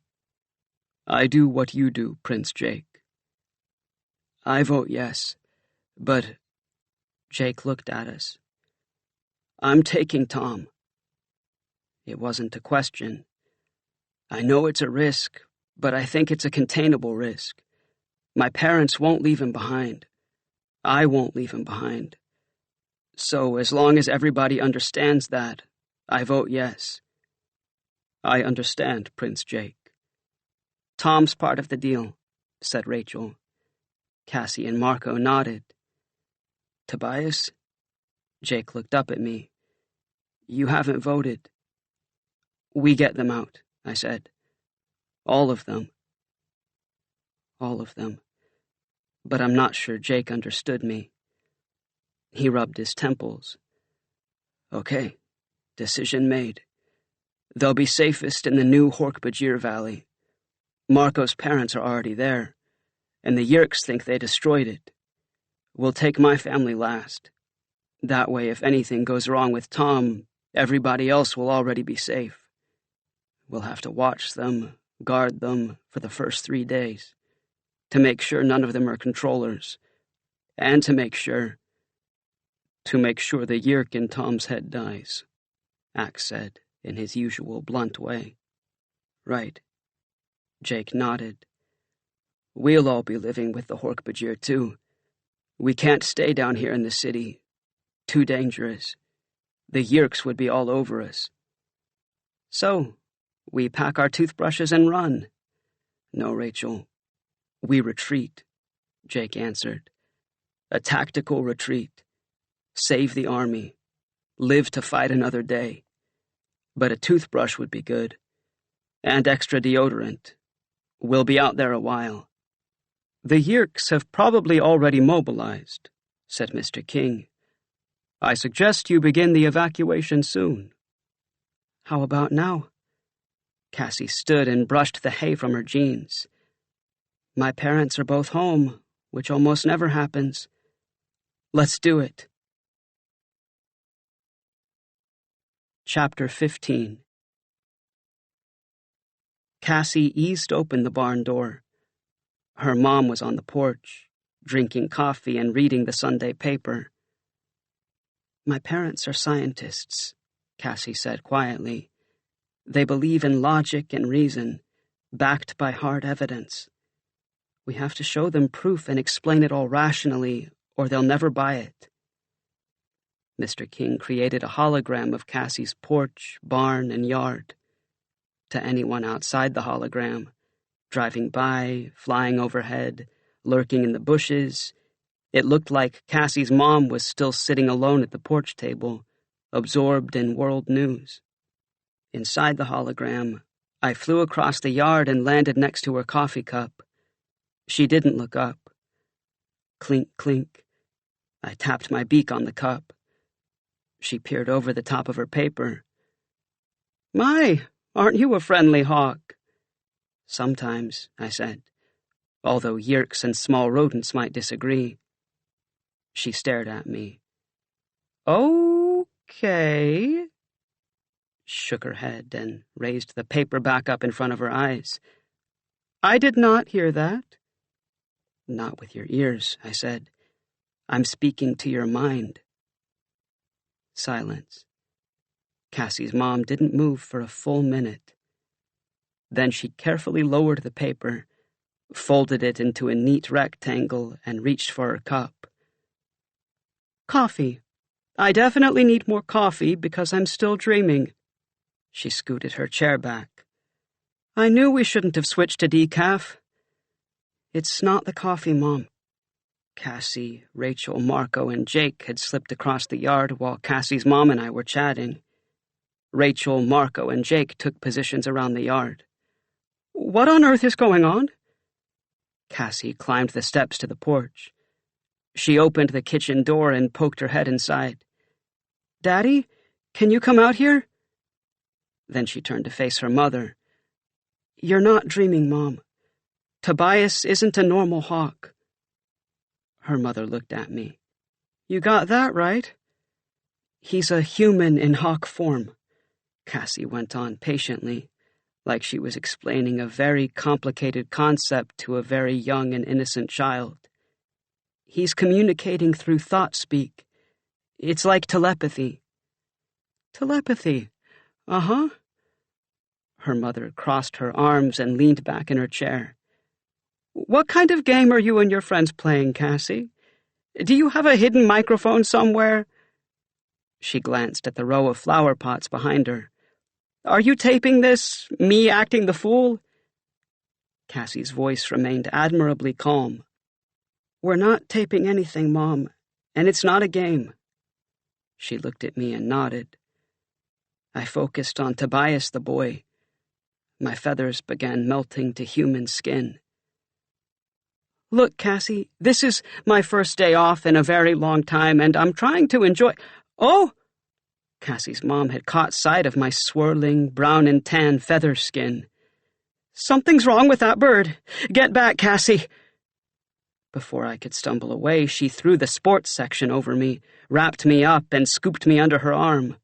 I do what you do, Prince Jake. I vote yes, but... Jake looked at us. I'm taking Tom. It wasn't a question. I know it's a risk, but I think it's a containable risk. My parents won't leave him behind. I won't leave him behind. So as long as everybody understands that, I vote yes. I understand, Prince Jake. Tom's part of the deal, said Rachel. Cassie and Marco nodded. Tobias? Jake looked up at me. You haven't voted. We get them out, I said. All of them. All of them. But I'm not sure Jake understood me. He rubbed his temples. Okay, decision made. They'll be safest in the new Hork-Bajir Valley. Marco's parents are already there, and the Yeerks think they destroyed it. We'll take my family last. That way, if anything goes wrong with Tom, everybody else will already be safe. We'll have to watch them, guard them for the first 3 days, to make sure none of them are controllers, and to make sure the Yeerk in Tom's head dies, Axe said in his usual blunt way. Right. Jake nodded. We'll all be living with the Hork-Bajir too. We can't stay down here in the city. Too dangerous. The Yeerks would be all over us. So, we pack our toothbrushes and run. No, Rachel. We retreat, Jake answered. A tactical retreat. Save the army. Live to fight another day. But a toothbrush would be good. And extra deodorant. We'll be out there a while." "The Yeerks have probably already mobilized," said Mr. King. "I suggest you begin the evacuation soon." "How about now?" Cassie stood and brushed the hay from her jeans. "My parents are both home, which almost never happens. Let's do it." Chapter 15. Cassie eased open the barn door. Her mom was on the porch, drinking coffee and reading the Sunday paper. "My parents are scientists," Cassie said quietly. "They believe in logic and reason, backed by hard evidence. We have to show them proof and explain it all rationally, or they'll never buy it." Mr. King created a hologram of Cassie's porch, barn, and yard. To anyone outside the hologram, driving by, flying overhead, lurking in the bushes, it looked like Cassie's mom was still sitting alone at the porch table, absorbed in world news. Inside the hologram, I flew across the yard and landed next to her coffee cup. She didn't look up. Clink, clink. I tapped my beak on the cup. She peered over the top of her paper. "My, aren't you a friendly hawk?" "Sometimes," I said, although Yeerks and small rodents might disagree. She stared at me. "Okay," shook her head and raised the paper back up in front of her eyes. "I did not hear that." "Not with your ears," I said. "I'm speaking to your mind." Silence. Cassie's mom didn't move for a full minute. Then she carefully lowered the paper, folded it into a neat rectangle, and reached for her cup. "Coffee. I definitely need more coffee because I'm still dreaming." She scooted her chair back. "I knew we shouldn't have switched to decaf." "It's not the coffee, Mom." Cassie, Rachel, Marco, and Jake had slipped across the yard while Cassie's mom and I were chatting. Rachel, Marco, and Jake took positions around the yard. "What on earth is going on?" Cassie climbed the steps to the porch. She opened the kitchen door and poked her head inside. "Daddy, can you come out here?" Then she turned to face her mother. "You're not dreaming, Mom. Tobias isn't a normal hawk." Her mother looked at me. "You got that right?" "He's a human in hawk form," Cassie went on patiently, like she was explaining a very complicated concept to a very young and innocent child. "He's communicating through thought speak. It's like telepathy." "Telepathy? Uh-huh." Her mother crossed her arms and leaned back in her chair. "What kind of game are you and your friends playing, Cassie? Do you have a hidden microphone somewhere?" She glanced at the row of flower pots behind her. "Are you taping this, me acting the fool?" Cassie's voice remained admirably calm. "We're not taping anything, Mom, and it's not a game." She looked at me and nodded. I focused on Tobias the boy. My feathers began melting to human skin. "Look, Cassie, this is my first day off in a very long time, and I'm trying to enjoy—" "Oh!" Cassie's mom had caught sight of my swirling, brown and tan feather skin. "Something's wrong with that bird. Get back, Cassie." Before I could stumble away, she threw the sports section over me, wrapped me up, and scooped me under her arm.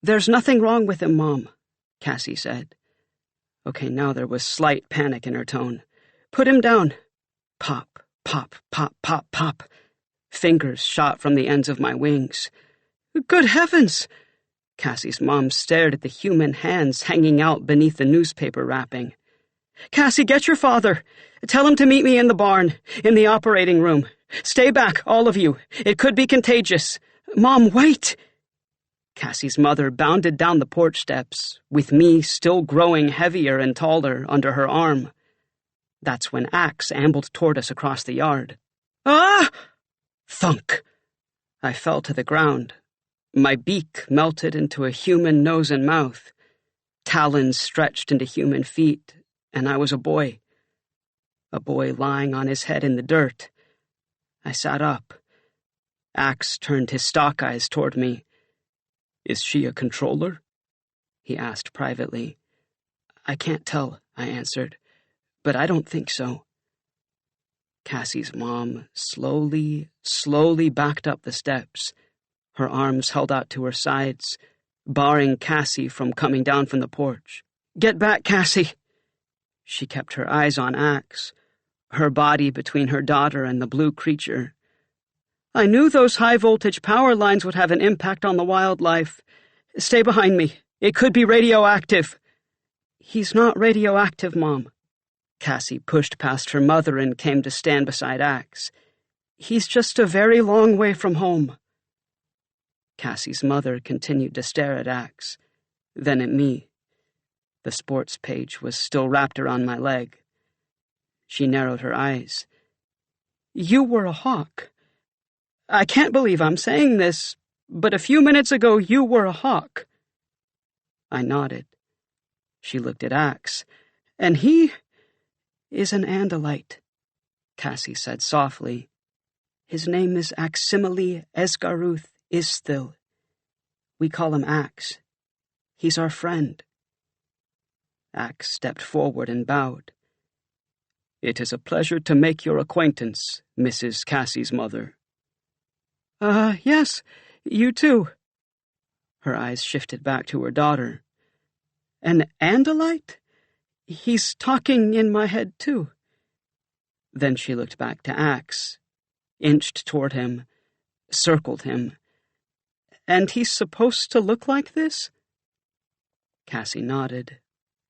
"There's nothing wrong with him, Mom," Cassie said. Okay, now there was slight panic in her tone. "Put him down." Pop, pop, pop, pop, pop. Fingers shot from the ends of my wings. "Good heavens!" Cassie's mom stared at the human hands hanging out beneath the newspaper wrapping. "Cassie, get your father. Tell him to meet me in the barn, in the operating room. Stay back, all of you. It could be contagious. Mom, wait!" Cassie's mother bounded down the porch steps, with me still growing heavier and taller under her arm. That's when Axe ambled toward us across the yard. "Ah!" Thunk! I fell to the ground. My beak melted into a human nose and mouth. Talons stretched into human feet, and I was a boy. A boy lying on his head in the dirt. I sat up. Axe turned his stalk eyes toward me. "Is she a controller?" he asked privately. "I can't tell," I answered, "but I don't think so." Cassie's mom slowly backed up the steps, her arms held out to her sides, barring Cassie from coming down from the porch. "Get back, Cassie!" She kept her eyes on Axe, her body between her daughter and the blue creature. "I knew those high-voltage power lines would have an impact on the wildlife. Stay behind me. It could be radioactive." "He's not radioactive, Mom." Cassie pushed past her mother and came to stand beside Axe. "He's just a very long way from home." Cassie's mother continued to stare at Axe, then at me. The sports page was still wrapped around my leg. She narrowed her eyes. "You were a hawk. I can't believe I'm saying this, but a few minutes ago you were a hawk." I nodded. She looked at Axe. "And he is an andalite," Cassie said softly. "His name is Aximili Esgaruth Isthil. We call him Axe. He's our friend." Axe stepped forward and bowed. "It is a pleasure to make your acquaintance, Mrs. Cassie's mother." Yes, you too." Her eyes shifted back to her daughter. "An andalite? He's talking in my head too." Then she looked back to Axe, inched toward him, circled him. "And he's supposed to look like this?" Cassie nodded.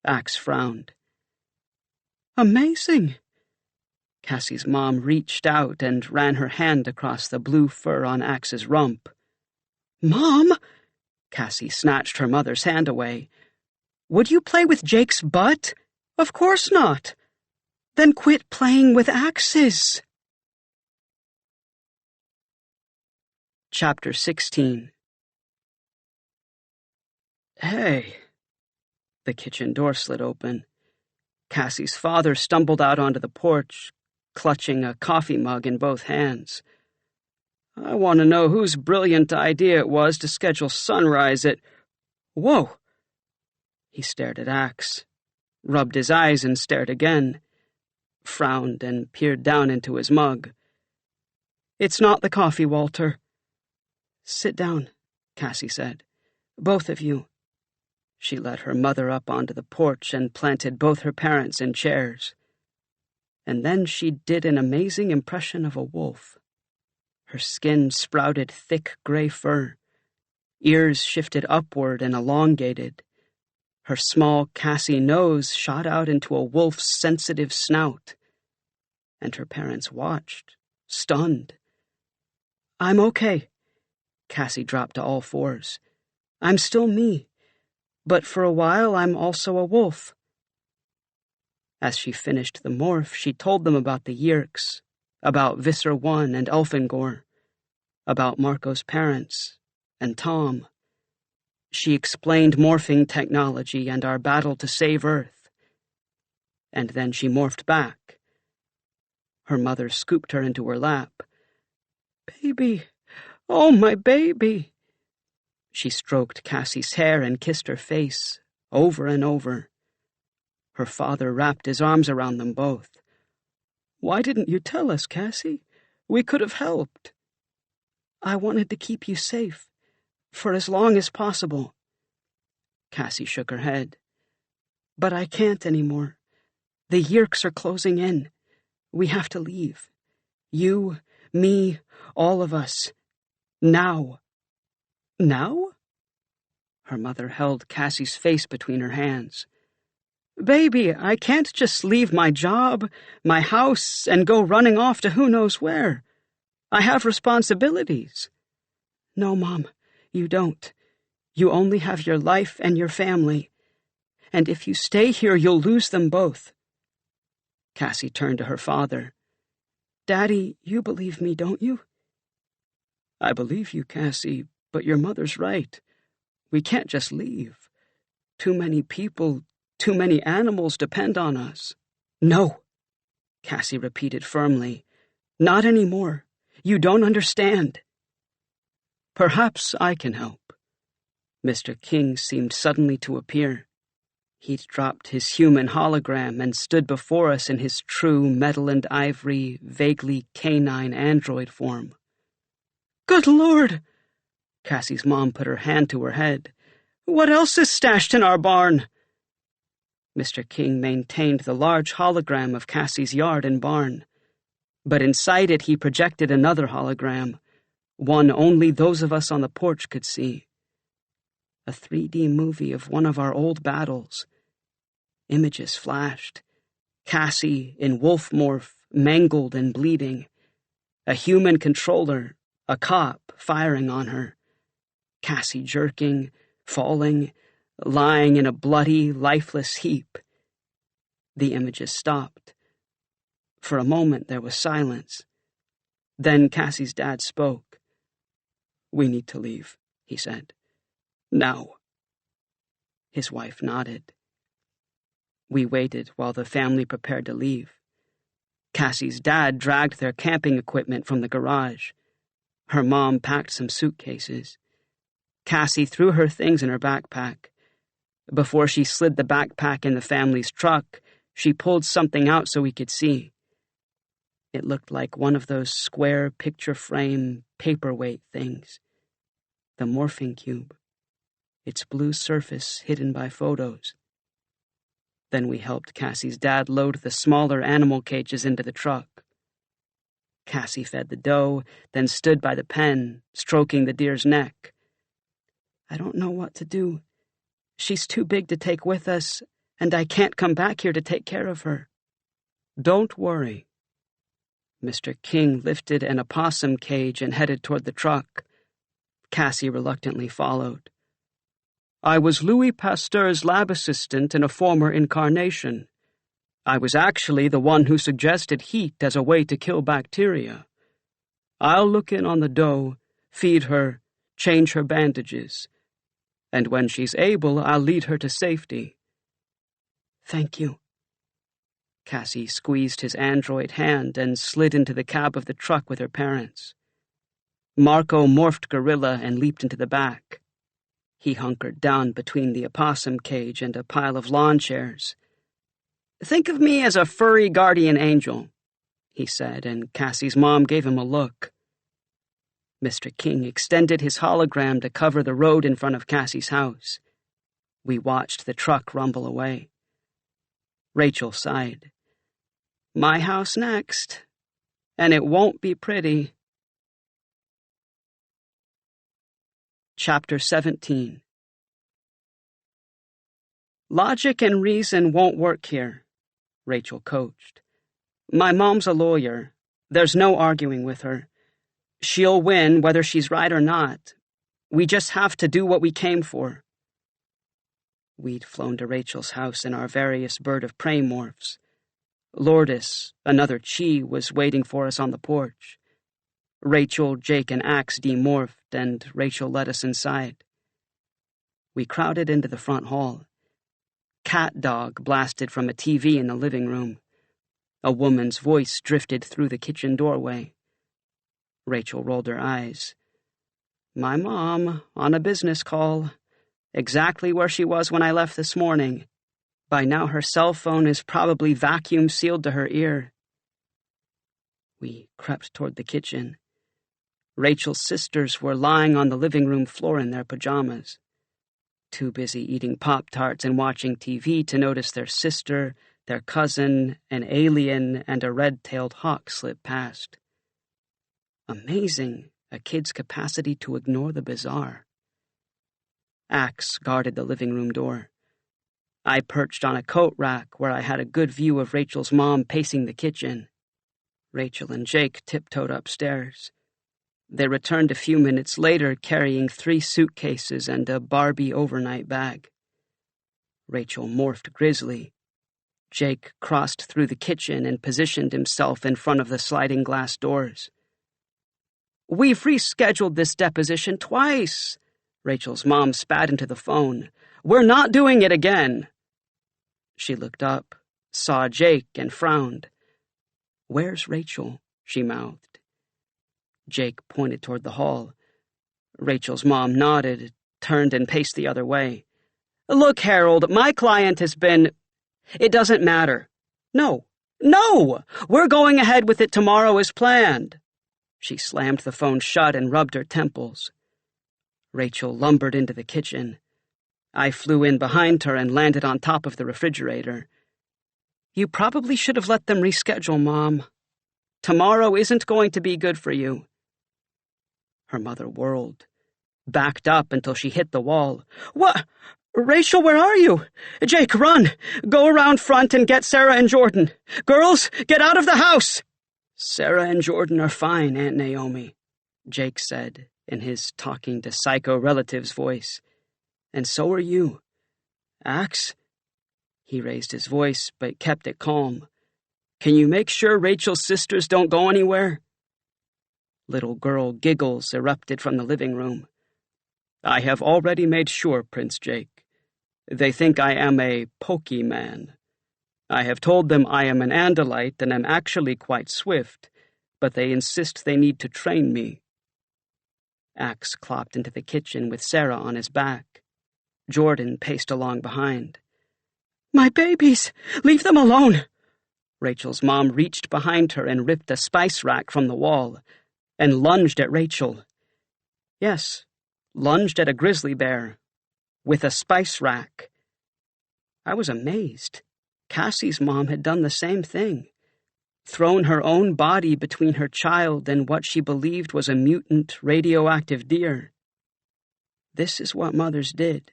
Axe frowned. "Amazing." Cassie's mom reached out and ran her hand across the blue fur on Axe's rump. "Mom!" Cassie snatched her mother's hand away. "Would you play with Jake's butt? Of course not. Then quit playing with Axes." Chapter 16. "Hey." The kitchen door slid open. Cassie's father stumbled out onto the porch, clutching a coffee mug in both hands. "I want to know whose brilliant idea it was to schedule sunrise at—" "Whoa!" He stared at Axe, rubbed his eyes and stared again, frowned and peered down into his mug. "It's not the coffee, Walter." "Sit down," Cassie said. "Both of you." She led her mother up onto the porch and planted both her parents in chairs. And then she did an amazing impression of a wolf. Her skin sprouted thick gray fur. Ears shifted upward and elongated. Her small Cassie nose shot out into a wolf's sensitive snout. And her parents watched, stunned. "I'm okay." Cassie dropped to all fours. "I'm still me. But for a while, I'm also a wolf." As she finished the morph, she told them about the Yeerks, about Visser 1 and Elfingor, about Marco's parents, and Tom. She explained morphing technology and our battle to save Earth. And then she morphed back. Her mother scooped her into her lap. "Baby, oh my baby." She stroked Cassie's hair and kissed her face, over and over. Her father wrapped his arms around them both. "Why didn't you tell us, Cassie? We could have helped." "I wanted to keep you safe, for as long as possible." Cassie shook her head. "But I can't anymore. The Yeerks are closing in. We have to leave. You, me, all of us. Now." "Now?" Her mother held Cassie's face between her hands. "Baby, I can't just leave my job, my house, and go running off to who knows where. I have responsibilities." "No, Mom, you don't. You only have your life and your family. And if you stay here, you'll lose them both." Cassie turned to her father. "Daddy, you believe me, don't you? I believe you, Cassie, but your mother's right. We can't just leave. Too many people, too many animals depend on us. No, Cassie repeated firmly. Not anymore. You don't understand. Perhaps I can help. Mr. King seemed suddenly to appear. He'd dropped his human hologram and stood before us in his true metal and ivory, vaguely canine android form. Good Lord! Cassie's mom put her hand to her head. What else is stashed in our barn? Mr. King maintained the large hologram of Cassie's yard and barn, but inside it he projected another hologram, one only those of us on the porch could see. A 3D movie of one of our old battles. Images flashed. Cassie in wolf morph, mangled and bleeding. A human controller, a cop firing on her. Cassie jerking, falling, lying in a bloody, lifeless heap. The images stopped. For a moment there was silence. Then Cassie's dad spoke. We need to leave, he said. Now. His wife nodded. We waited while the family prepared to leave. Cassie's dad dragged their camping equipment from the garage. Her mom packed some suitcases. Cassie threw her things in her backpack. Before she slid the backpack in the family's truck, she pulled something out so we could see. It looked like one of those square picture frame paperweight things. The morphing cube. Its blue surface hidden by photos. Then we helped Cassie's dad load the smaller animal cages into the truck. Cassie fed the doe, then stood by the pen, stroking the deer's neck. I don't know what to do. She's too big to take with us, and I can't come back here to take care of her. Don't worry. Mr. King lifted an opossum cage and headed toward the truck. Cassie reluctantly followed. I was Louis Pasteur's lab assistant in a former incarnation. I was actually the one who suggested heat as a way to kill bacteria. I'll look in on the doe, feed her, change her bandages, and when she's able, I'll lead her to safety. Thank you. Cassie squeezed his android hand and slid into the cab of the truck with her parents. Marco morphed gorilla and leaped into the back. He hunkered down between the opossum cage and a pile of lawn chairs. Think of me as a furry guardian angel, he said, and Cassie's mom gave him a look. Mr. King extended his hologram to cover the road in front of Cassie's house. We watched the truck rumble away. Rachel sighed. My house next, and it won't be pretty. Chapter 17. Logic and reason won't work here, Rachel coached. My mom's a lawyer. There's no arguing with her. She'll win whether she's right or not. We just have to do what we came for. We'd flown to Rachel's house in our various bird of prey morphs. Lourdes, another Chi, was waiting for us on the porch. Rachel, Jake, and Axe demorphed, and Rachel led us inside. We crowded into the front hall. Cat Dog blasted from a TV in the living room. A woman's voice drifted through the kitchen doorway. Rachel rolled her eyes. My mom, on a business call. Exactly where she was when I left this morning. By now her cell phone is probably vacuum-sealed to her ear. We crept toward the kitchen. Rachel's sisters were lying on the living room floor in their pajamas. Too busy eating Pop-Tarts and watching TV to notice their sister, their cousin, an alien, and a red-tailed hawk slip past. Amazing, a kid's capacity to ignore the bizarre. Axe guarded the living room door. I perched on a coat rack where I had a good view of Rachel's mom pacing the kitchen. Rachel and Jake tiptoed upstairs. They returned a few minutes later carrying 3 suitcases and a Barbie overnight bag. Rachel morphed Grizzly. Jake crossed through the kitchen and positioned himself in front of the sliding glass doors. We've rescheduled this deposition twice. Rachel's mom spat into the phone. We're not doing it again. She looked up, saw Jake, and frowned. Where's Rachel? She mouthed. Jake pointed toward the hall. Rachel's mom nodded, turned and paced the other way. Look, Harold, my client has been... It doesn't matter. No! We're going ahead with it tomorrow as planned. She slammed the phone shut and rubbed her temples. Rachel lumbered into the kitchen. I flew in behind her and landed on top of the refrigerator. You probably should have let them reschedule, Mom. Tomorrow isn't going to be good for you. Her mother whirled, backed up until she hit the wall. What? Rachel, where are you? Jake, run! Go around front and get Sarah and Jordan. Girls, get out of the house! Sarah and Jordan are fine, Aunt Naomi, Jake said in his talking to psycho relative's voice. And so are you. Axe? He raised his voice, but kept it calm. Can you make sure Rachel's sisters don't go anywhere? Little girl giggles erupted from the living room. I have already made sure, Prince Jake. They think I am a Pokemon. I have told them I am an andalite and am actually quite swift, but they insist they need to train me. Axe clopped into the kitchen with Sarah on his back. Jordan paced along behind. My babies! Leave them alone! Rachel's mom reached behind her and ripped a spice rack from the wall, and lunged at Rachel. Yes, lunged at a grizzly bear, with a spice rack. I was amazed. Cassie's mom had done the same thing, thrown her own body between her child and what she believed was a mutant radioactive deer. This is what mothers did.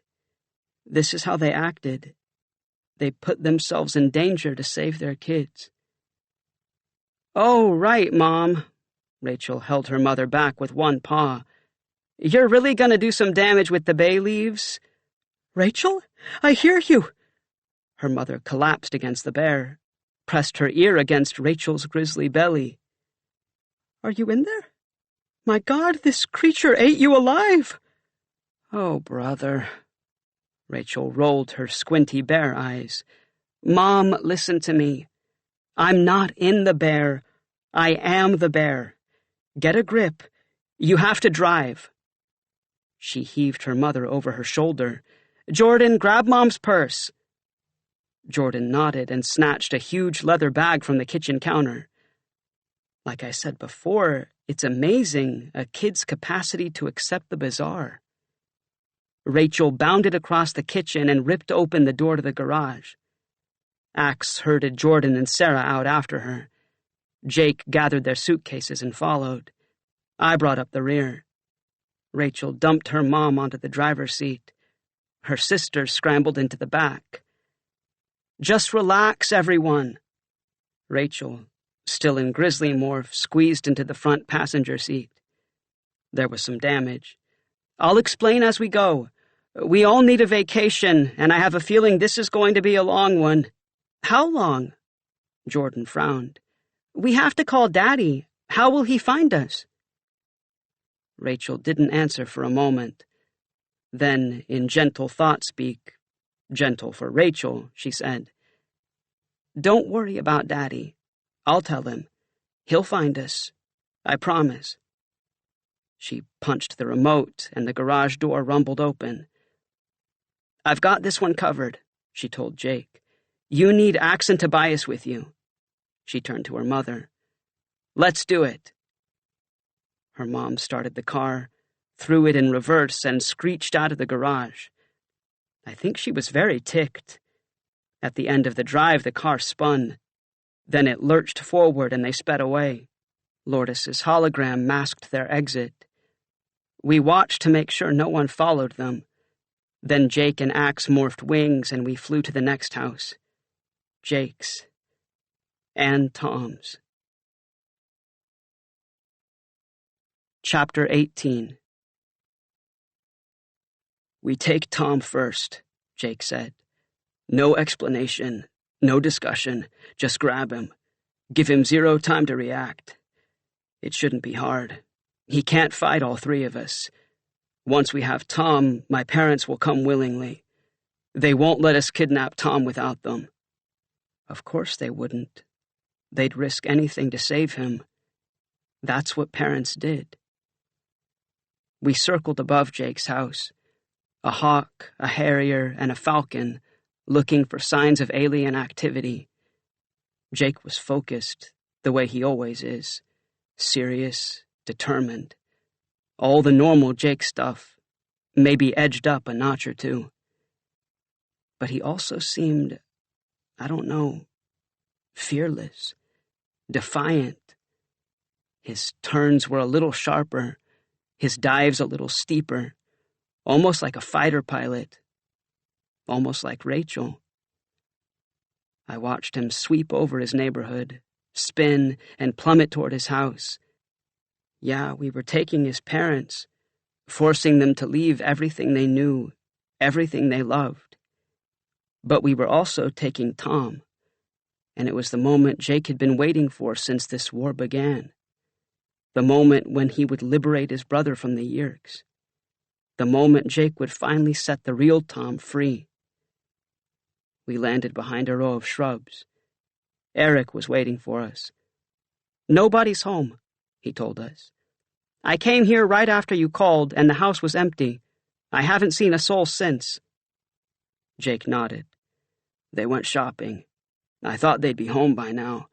This is how they acted. They put themselves in danger to save their kids. Oh, right, Mom. Rachel held her mother back with one paw. You're really going to do some damage with the bay leaves? Rachel, I hear you. Her mother collapsed against the bear, pressed her ear against Rachel's grisly belly. Are you in there? My God, this creature ate you alive. Oh, brother. Rachel rolled her squinty bear eyes. Mom, listen to me. I'm not in the bear. I am the bear. Get a grip. You have to drive. She heaved her mother over her shoulder. Jordan, grab Mom's purse. Jordan nodded and snatched a huge leather bag from the kitchen counter. Like I said before, it's amazing, a kid's capacity to accept the bizarre. Rachel bounded across the kitchen and ripped open the door to the garage. Axe herded Jordan and Sarah out after her. Jake gathered their suitcases and followed. I brought up the rear. Rachel dumped her mom onto the driver's seat. Her sisters scrambled into the back. Just relax, everyone. Rachel, still in grizzly morph, squeezed into the front passenger seat. There was some damage. I'll explain as we go. We all need a vacation, and I have a feeling this is going to be a long one. How long? Jordan frowned. We have to call Daddy. How will he find us? Rachel didn't answer for a moment. Then, in gentle thought-speak, gentle for Rachel, she said, Don't worry about Daddy. I'll tell him. He'll find us. I promise. She punched the remote, and the garage door rumbled open. I've got this one covered, she told Jake. You need Axe and Tobias with you. She turned to her mother. Let's do it. Her mom started the car, threw it in reverse, and screeched out of the garage. I think she was very ticked. At the end of the drive, the car spun. Then it lurched forward and they sped away. Lourdes's hologram masked their exit. We watched to make sure no one followed them. Then Jake and Axe morphed wings and we flew to the next house. Jake's. And Tom's. Chapter 18. We take Tom first, Jake said. No explanation, no discussion, just grab him. Give him 0 time to react. It shouldn't be hard. He can't fight all three of us. Once we have Tom, my parents will come willingly. They won't let us kidnap Tom without them." Of course they wouldn't. They'd risk anything to save him. That's what parents did. We circled above Jake's house. A hawk, a harrier, and a falcon, looking for signs of alien activity. Jake was focused, the way he always is. Serious, determined. All the normal Jake stuff, maybe edged up a notch or two. But he also seemed, I don't know, fearless, defiant. His turns were a little sharper, his dives a little steeper, almost like a fighter pilot, almost like Rachel. I watched him sweep over his neighborhood, spin, and plummet toward his house. Yeah, we were taking his parents, forcing them to leave everything they knew, everything they loved. But we were also taking Tom, and it was the moment Jake had been waiting for since this war began. The moment when he would liberate his brother from the Yeerks. The moment Jake would finally set the real Tom free. We landed behind a row of shrubs. Eric was waiting for us. "Nobody's home," he told us. "I came here right after you called, and the house was empty. I haven't seen a soul since." Jake nodded. "They went shopping. I thought they'd be home by now.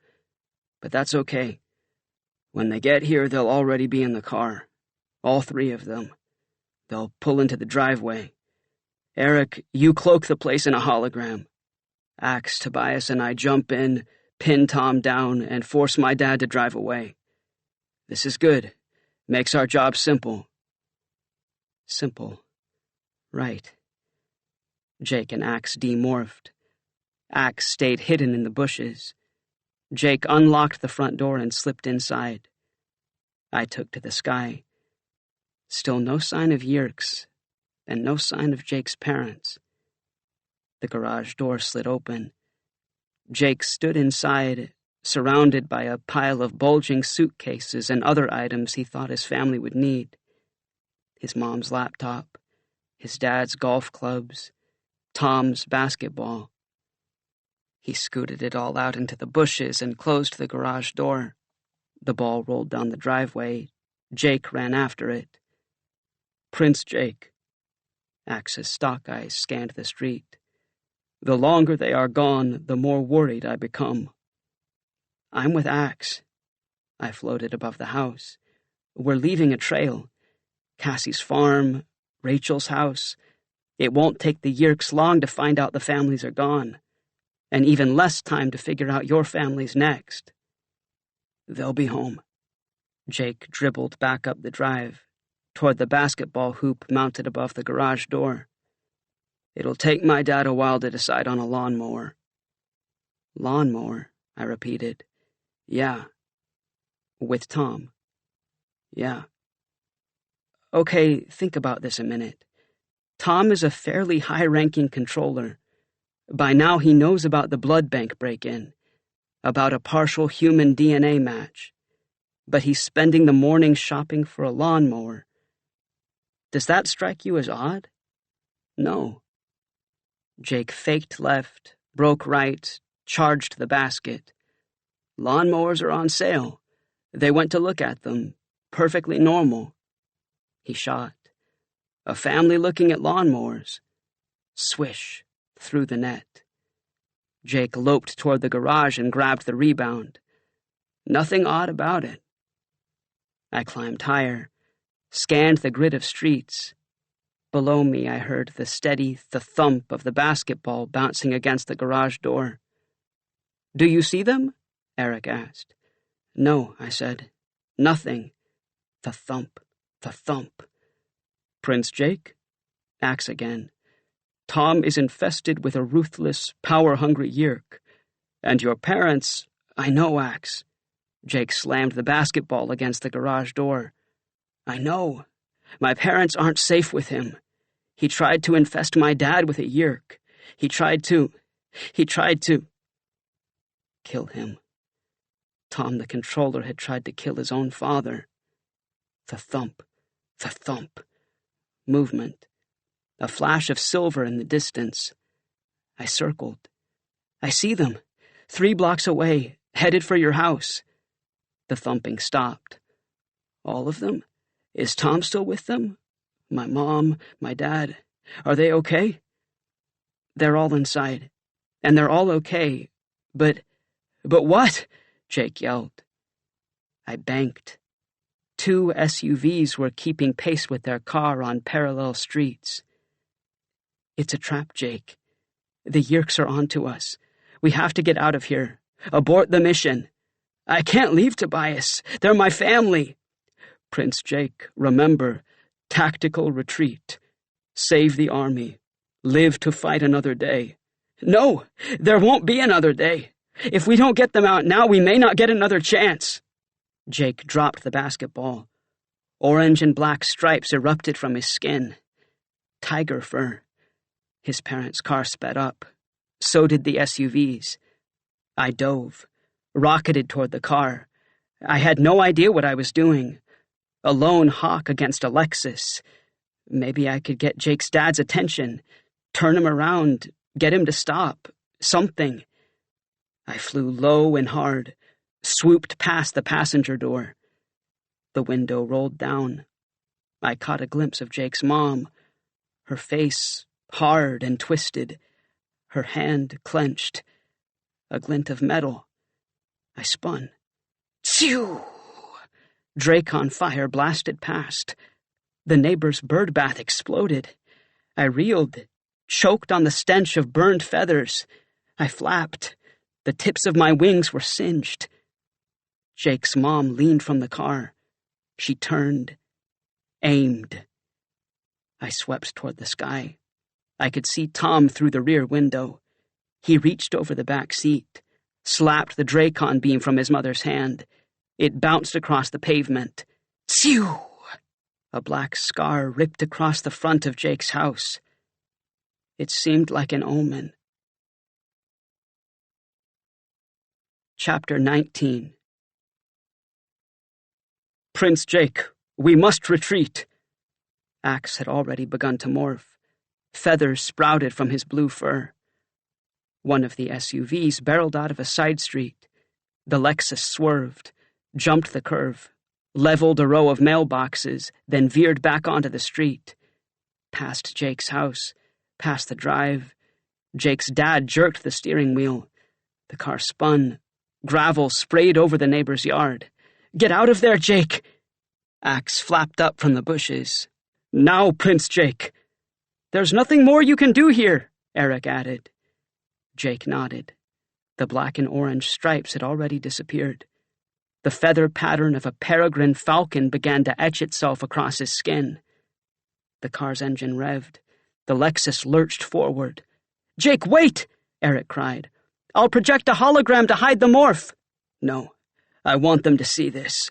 But that's okay. When they get here, they'll already be in the car. All three of them. They'll pull into the driveway. Eric, you cloak the place in a hologram. Axe, Tobias, and I jump in, pin Tom down, and force my dad to drive away. This is good. Makes our job simple." Simple. Right. Jake and Axe demorphed. Axe stayed hidden in the bushes. Jake unlocked the front door and slipped inside. I took to the sky. Still no sign of Yeerks, and no sign of Jake's parents. The garage door slid open. Jake stood inside, surrounded by a pile of bulging suitcases and other items he thought his family would need. His mom's laptop, his dad's golf clubs, Tom's basketball. He scooted it all out into the bushes and closed the garage door. The ball rolled down the driveway. Jake ran after it. "Prince Jake." Axe's stock eyes scanned the street. "The longer they are gone, the more worried I become." "I'm with Axe." I floated above the house. "We're leaving a trail. Cassie's farm, Rachel's house. It won't take the Yeerks long to find out the families are gone, and even less time to figure out your family's next." "They'll be home." Jake dribbled back up the drive, toward the basketball hoop mounted above the garage door. "It'll take my dad a while to decide on a lawnmower." "Lawnmower," I repeated. "Yeah." "With Tom." "Yeah." "Okay, think about this a minute. Tom is a fairly high-ranking controller. By now he knows about the blood bank break-in, about a partial human DNA match, but he's spending the morning shopping for a lawnmower. Does that strike you as odd?" "No." Jake faked left, broke right, charged the basket. "Lawnmowers are on sale. They went to look at them. Perfectly normal." He shot. A family looking at lawnmowers. Swish, through the net. Jake loped toward the garage and grabbed the rebound. Nothing odd about it. I climbed higher, scanned the grid of streets. Below me, I heard the steady thump of the basketball bouncing against the garage door. "Do you see them?" Eric asked. "No," I said. "Nothing." The thump. "Prince Jake?" Axe again. "Tom is infested with a ruthless, power-hungry Yeerk. And your parents—" "I know, Axe." Jake slammed the basketball against the garage door. "I know. My parents aren't safe with him. He tried to infest my dad with a Yeerk. He tried to kill him. Tom the controller had tried to kill his own father. The thump, the thump. Movement. A flash of silver in the distance. I circled. I see them. 3 blocks away, headed for your house. The thumping stopped. All of them? Is Tom still with them? My mom, my dad, are they okay? They're all inside, and they're all okay, but what? Jake yelled. I banked. 2 SUVs were keeping pace with their car on parallel streets. It's a trap, Jake. The Yeerks are onto us. We have to get out of here. Abort the mission. I can't leave, Tobias. They're my family. Prince Jake, remember, tactical retreat. Save the army. Live to fight another day. No, there won't be another day. If we don't get them out now, we may not get another chance. Jake dropped the basketball. Orange and black stripes erupted from his skin. Tiger fur. His parents' car sped up. So did the SUVs. I dove, rocketed toward the car. I had no idea what I was doing. A lone hawk against a Lexus. Maybe I could get Jake's dad's attention, turn him around, get him to stop. Something. I flew low and hard, swooped past the passenger door. The window rolled down. I caught a glimpse of Jake's mom, her face hard and twisted, her hand clenched, a glint of metal. I spun. Phew! Drake on fire blasted past. The neighbor's bird bath exploded. I reeled, choked on the stench of burned feathers. I flapped. The tips of my wings were singed. Jake's mom leaned from the car. She turned, aimed. I swept toward the sky. I could see Tom through the rear window. He reached over the back seat, slapped the Dracon beam from his mother's hand. It bounced across the pavement. Phew! A black scar ripped across the front of Jake's house. It seemed like an omen. Chapter 19. Prince Jake, we must retreat. Axe had already begun to morph. Feathers sprouted from his blue fur. One of the SUVs barreled out of a side street. The Lexus swerved, jumped the curve, leveled a row of mailboxes, then veered back onto the street. Past Jake's house, past the drive. Jake's dad jerked the steering wheel. The car spun. Gravel sprayed over the neighbor's yard. Get out of there, Jake! Axe flapped up from the bushes. Now, Prince Jake! There's nothing more you can do here, Eric added. Jake nodded. The black and orange stripes had already disappeared. The feather pattern of a peregrine falcon began to etch itself across his skin. The car's engine revved. The Lexus lurched forward. Jake, wait! Eric cried. I'll project a hologram to hide the morph. No, I want them to see this.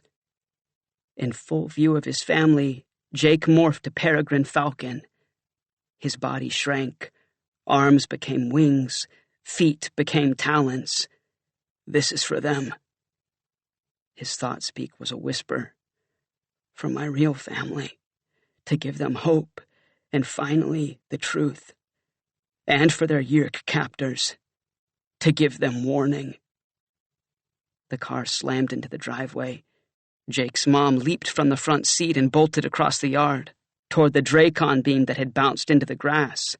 In full view of his family, Jake morphed to peregrine falcon. His body shrank. Arms became wings. Feet became talons. This is for them. His thought speak was a whisper. For my real family. To give them hope. And finally, the truth. And for their Yeerk captors. To give them warning. The car slammed into the driveway. Jake's mom leaped from the front seat and bolted across the yard, toward the Dracon beam that had bounced into the grass.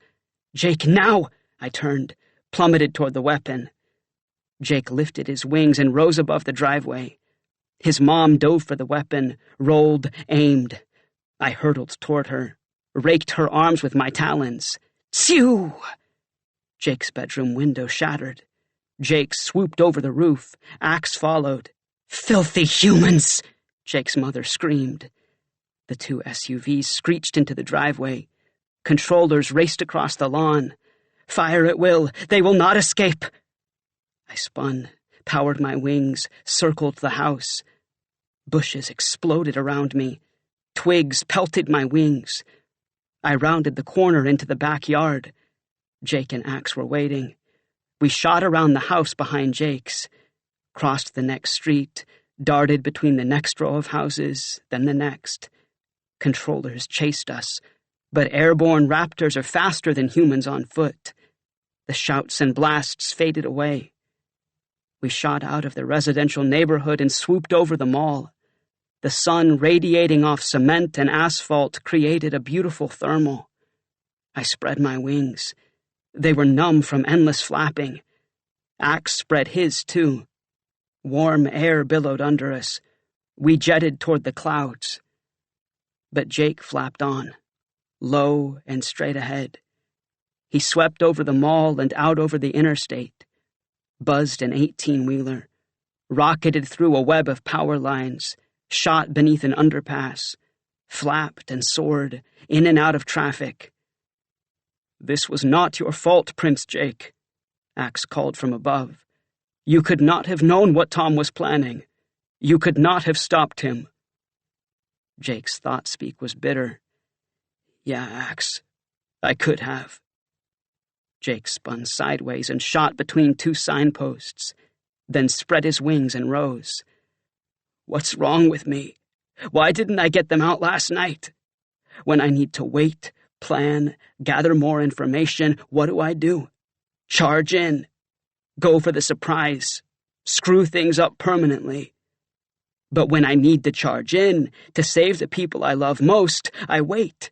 Jake, now! I turned, plummeted toward the weapon. Jake lifted his wings and rose above the driveway. His mom dove for the weapon, rolled, aimed. I hurtled toward her, raked her arms with my talons. Phew! Jake's bedroom window shattered. Jake swooped over the roof. Axe followed. Filthy humans! Jake's mother screamed. The 2 SUVs screeched into the driveway. Controllers raced across the lawn. Fire at will. They will not escape. I spun, powered my wings, circled the house. Bushes exploded around me. Twigs pelted my wings. I rounded the corner into the backyard. Jake and Axe were waiting. We shot around the house behind Jake's, crossed the next street, darted between the next row of houses, then the next. Controllers chased us, but airborne raptors are faster than humans on foot. The shouts and blasts faded away. We shot out of the residential neighborhood and swooped over the mall. The sun radiating off cement and asphalt created a beautiful thermal. I spread my wings. They were numb from endless flapping. Axe spread his, too. Warm air billowed under us. We jetted toward the clouds. But Jake flapped on, low and straight ahead. He swept over the mall and out over the interstate, buzzed an 18-wheeler, rocketed through a web of power lines, shot beneath an underpass, flapped and soared in and out of traffic. "This was not your fault, Prince Jake," Axe called from above. "You could not have known what Tom was planning. You could not have stopped him." Jake's thought-speak was bitter. "Yeah, Axe, I could have." Jake spun sideways and shot between two signposts, then spread his wings and rose. "What's wrong with me? Why didn't I get them out last night? When I need to wait, plan, gather more information, what do? Charge in. Go for the surprise. Screw things up permanently. But when I need to charge in, to save the people I love most, I wait.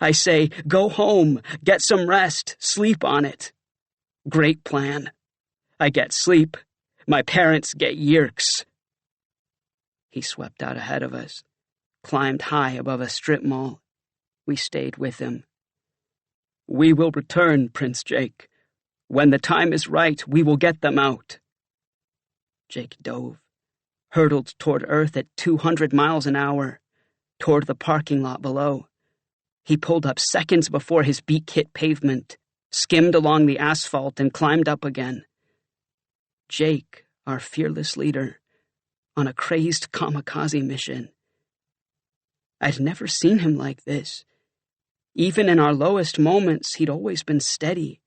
I say, go home, get some rest, sleep on it. Great plan. I get sleep. My parents get Yeerks." He swept out ahead of us, climbed high above a strip mall. We stayed with him. "We will return, Prince Jake. When the time is right, we will get them out." Jake dove, hurtled toward Earth at 200 miles an hour, toward the parking lot below. He pulled up seconds before his beak hit pavement, skimmed along the asphalt, and climbed up again. Jake, our fearless leader, on a crazed kamikaze mission. I'd never seen him like this. Even in our lowest moments, he'd always been steady,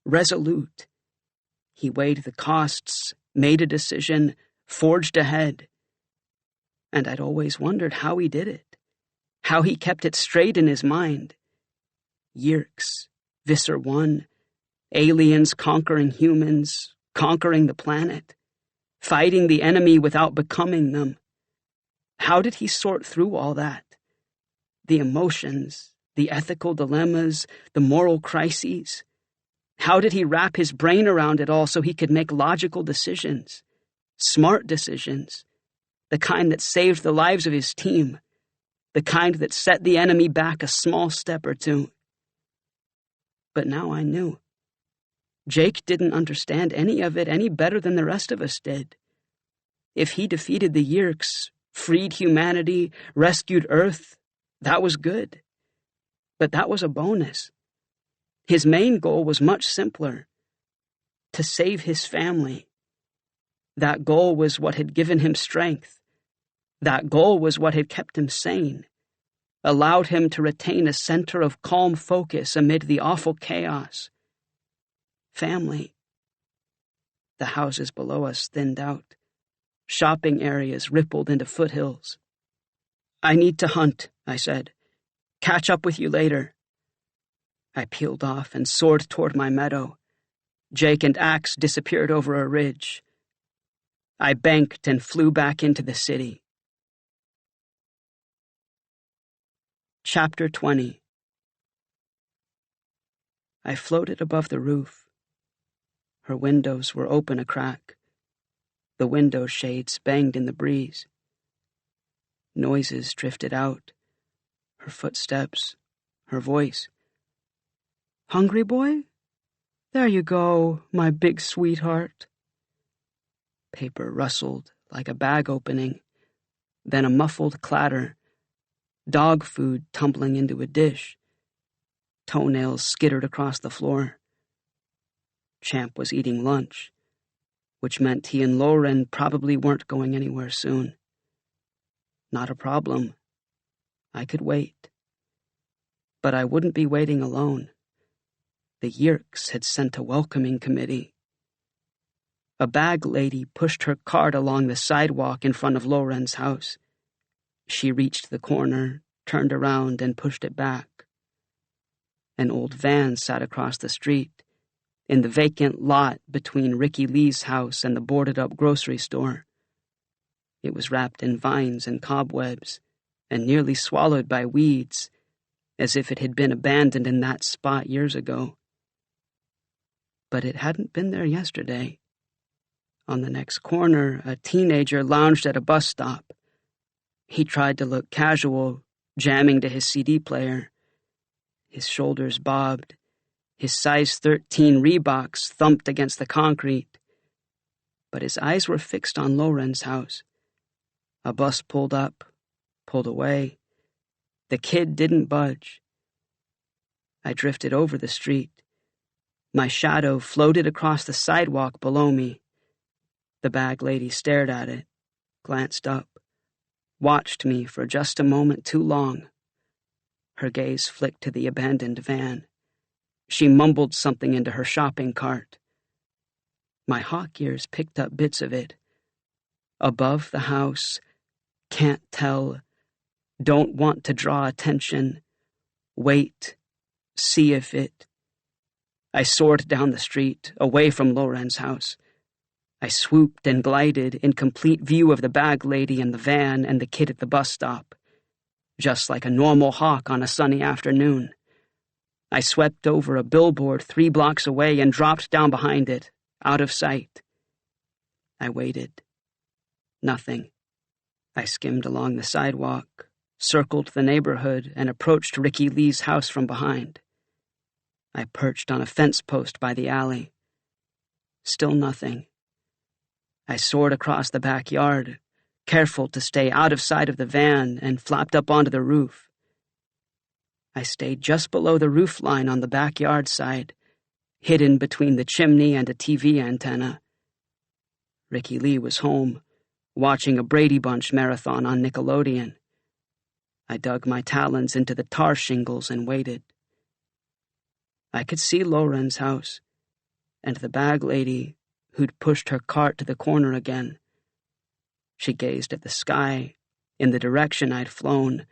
resolute. He weighed the costs, made a decision, forged ahead. And I'd always wondered how he did it, how he kept it straight in his mind. Yeerks, Visser 1, aliens conquering humans, conquering the planet, fighting the enemy without becoming them. How did he sort through all that? The emotions, the ethical dilemmas, the moral crises. How did he wrap his brain around it all so he could make logical decisions, smart decisions, the kind that saved the lives of his team, the kind that set the enemy back a small step or two? But now I knew. Jake didn't understand any of it any better than the rest of us did. If he defeated the Yeerks, freed humanity, rescued Earth, that was good. But that was a bonus. His main goal was much simpler: to save his family. That goal was what had given him strength. That goal was what had kept him sane, allowed him to retain a center of calm focus amid the awful chaos. Family. The houses below us thinned out. Shopping areas rippled into foothills. "I need to hunt," I said. "Catch up with you later." I peeled off and soared toward my meadow. Jake and Axe disappeared over a ridge. I banked and flew back into the city. Chapter 20. I floated above the roof. Her windows were open a crack. The window shades banged in the breeze. Noises drifted out. Her footsteps, her voice. "Hungry, boy? There you go, my big sweetheart." Paper rustled like a bag opening, then a muffled clatter. Dog food tumbling into a dish. Toenails skittered across the floor. Champ was eating lunch, which meant he and Lauren probably weren't going anywhere soon. Not a problem. I could wait. But I wouldn't be waiting alone. The Yeerks had sent a welcoming committee. A bag lady pushed her cart along the sidewalk in front of Lauren's house. She reached the corner, turned around, and pushed it back. An old van sat across the street, in the vacant lot between Ricky Lee's house and the boarded-up grocery store. It was wrapped in vines and cobwebs, and nearly swallowed by weeds, as if it had been abandoned in that spot years ago. But it hadn't been there yesterday. On the next corner, a teenager lounged at a bus stop. He tried to look casual, jamming to his CD player. His shoulders bobbed. His size 13 Reeboks thumped against the concrete. But his eyes were fixed on Lauren's house. A bus pulled up, pulled away. The kid didn't budge. I drifted over the street. My shadow floated across the sidewalk below me. The bag lady stared at it, glanced up, watched me for just a moment too long. Her gaze flicked to the abandoned van. She mumbled something into her shopping cart. My hawk ears picked up bits of it. Above the house, can't tell, don't want to draw attention, wait, see if it. I soared down the street, away from Lauren's house. I swooped and glided in complete view of the bag lady and the van and the kid at the bus stop, just like a normal hawk on a sunny afternoon. I swept over a billboard 3 blocks away and dropped down behind it, out of sight. I waited. Nothing. I skimmed along the sidewalk, circled the neighborhood, and approached Ricky Lee's house from behind. I perched on a fence post by the alley. Still nothing. I soared across the backyard, careful to stay out of sight of the van, and flapped up onto the roof. I stayed just below the roof line on the backyard side, hidden between the chimney and a TV antenna. Ricky Lee was home, watching a Brady Bunch marathon on Nickelodeon. I dug my talons into the tar shingles and waited. I could see Lauren's house, and the bag lady who'd pushed her cart to the corner again. She gazed at the sky, in the direction I'd flown,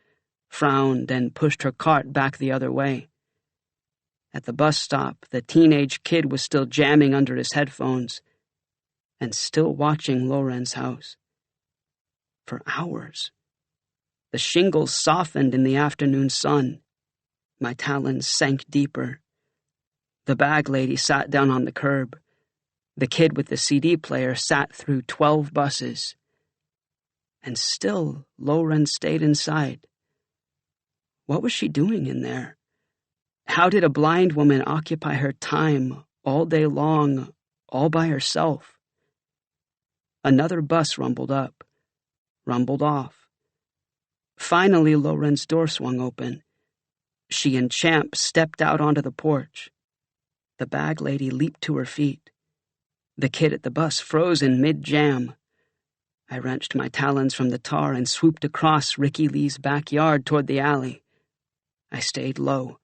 frowned, and pushed her cart back the other way. At the bus stop, the teenage kid was still jamming under his headphones, and still watching Lauren's house. For hours. The shingles softened in the afternoon sun. My talons sank deeper. The bag lady sat down on the curb. The kid with the CD player sat through 12 buses. And still, Lauren stayed inside. What was she doing in there? How did a blind woman occupy her time all day long, all by herself? Another bus rumbled up, rumbled off. Finally, Lauren's door swung open. She and Champ stepped out onto the porch. The bag lady leaped to her feet. The kid at the bus froze in mid-jam. I wrenched my talons from the tar and swooped across Ricky Lee's backyard toward the alley. I stayed low,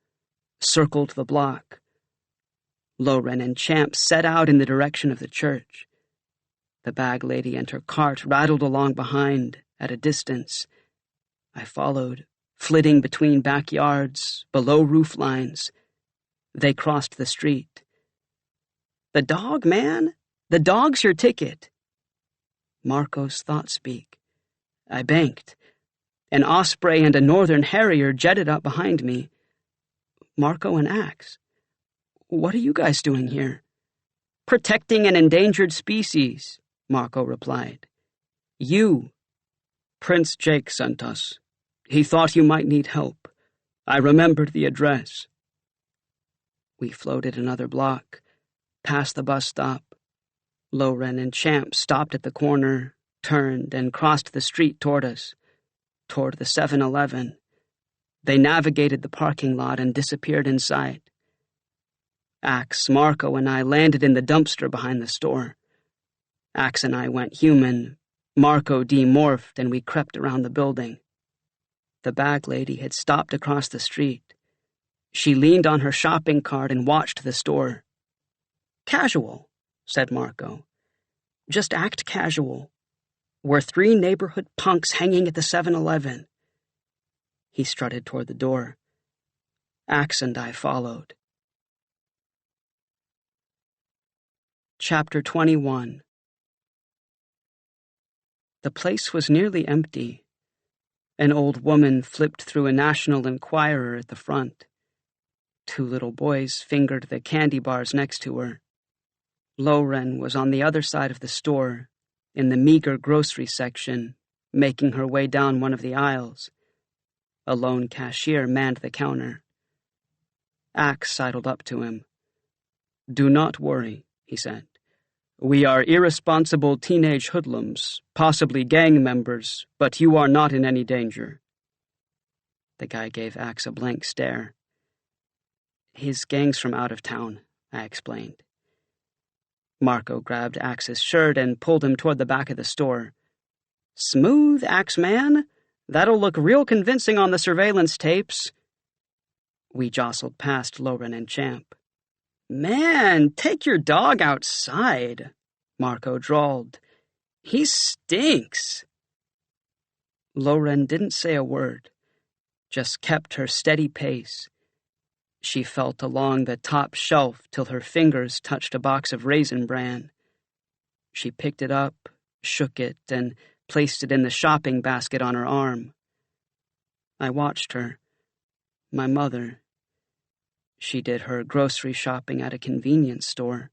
circled the block. Lauren and Champ set out in the direction of the church. The bag lady and her cart rattled along behind, at a distance. I followed, flitting between backyards, below roof lines. They crossed the street. "The dog, man! The dog's your ticket!" Marco's thought speak. I banked. An osprey and a northern harrier jetted up behind me. Marco and Axe. "What are you guys doing here?" "Protecting an endangered species," Marco replied. "You." "Prince Jake sent us. He thought you might need help. I remembered the address." We floated another block, past the bus stop. Lauren and Champ stopped at the corner, turned, and crossed the street toward us, toward the 7-Eleven. They navigated the parking lot and disappeared inside. Axe, Marco, and I landed in the dumpster behind the store. Axe and I went human. Marco demorphed, and we crept around the building. The bag lady had stopped across the street. She leaned on her shopping cart and watched the store. "Casual," said Marco. Just act casual. We're 3 neighborhood punks hanging at the 7-Eleven. He strutted toward the door. Axe and I followed. Chapter 21. The place was nearly empty. An old woman flipped through a National Enquirer at the front. 2 little boys fingered the candy bars next to her. Loren was on the other side of the store, in the meager grocery section, making her way down one of the aisles. A lone cashier manned the counter. Axe sidled up to him. "Do not worry," he said. "We are irresponsible teenage hoodlums, possibly gang members, but you are not in any danger." The guy gave Axe a blank stare. "His gang's from out of town," I explained. Marco grabbed Axe's shirt and pulled him toward the back of the store. "Smooth, Axeman. That'll look real convincing on the surveillance tapes." We jostled past Loren and Champ. "Man, take your dog outside," Marco drawled. "He stinks." Loren didn't say a word, just kept her steady pace. She felt along the top shelf till her fingers touched a box of Raisin Bran. She picked it up, shook it, and placed it in the shopping basket on her arm. I watched her. My mother. She did her grocery shopping at a convenience store.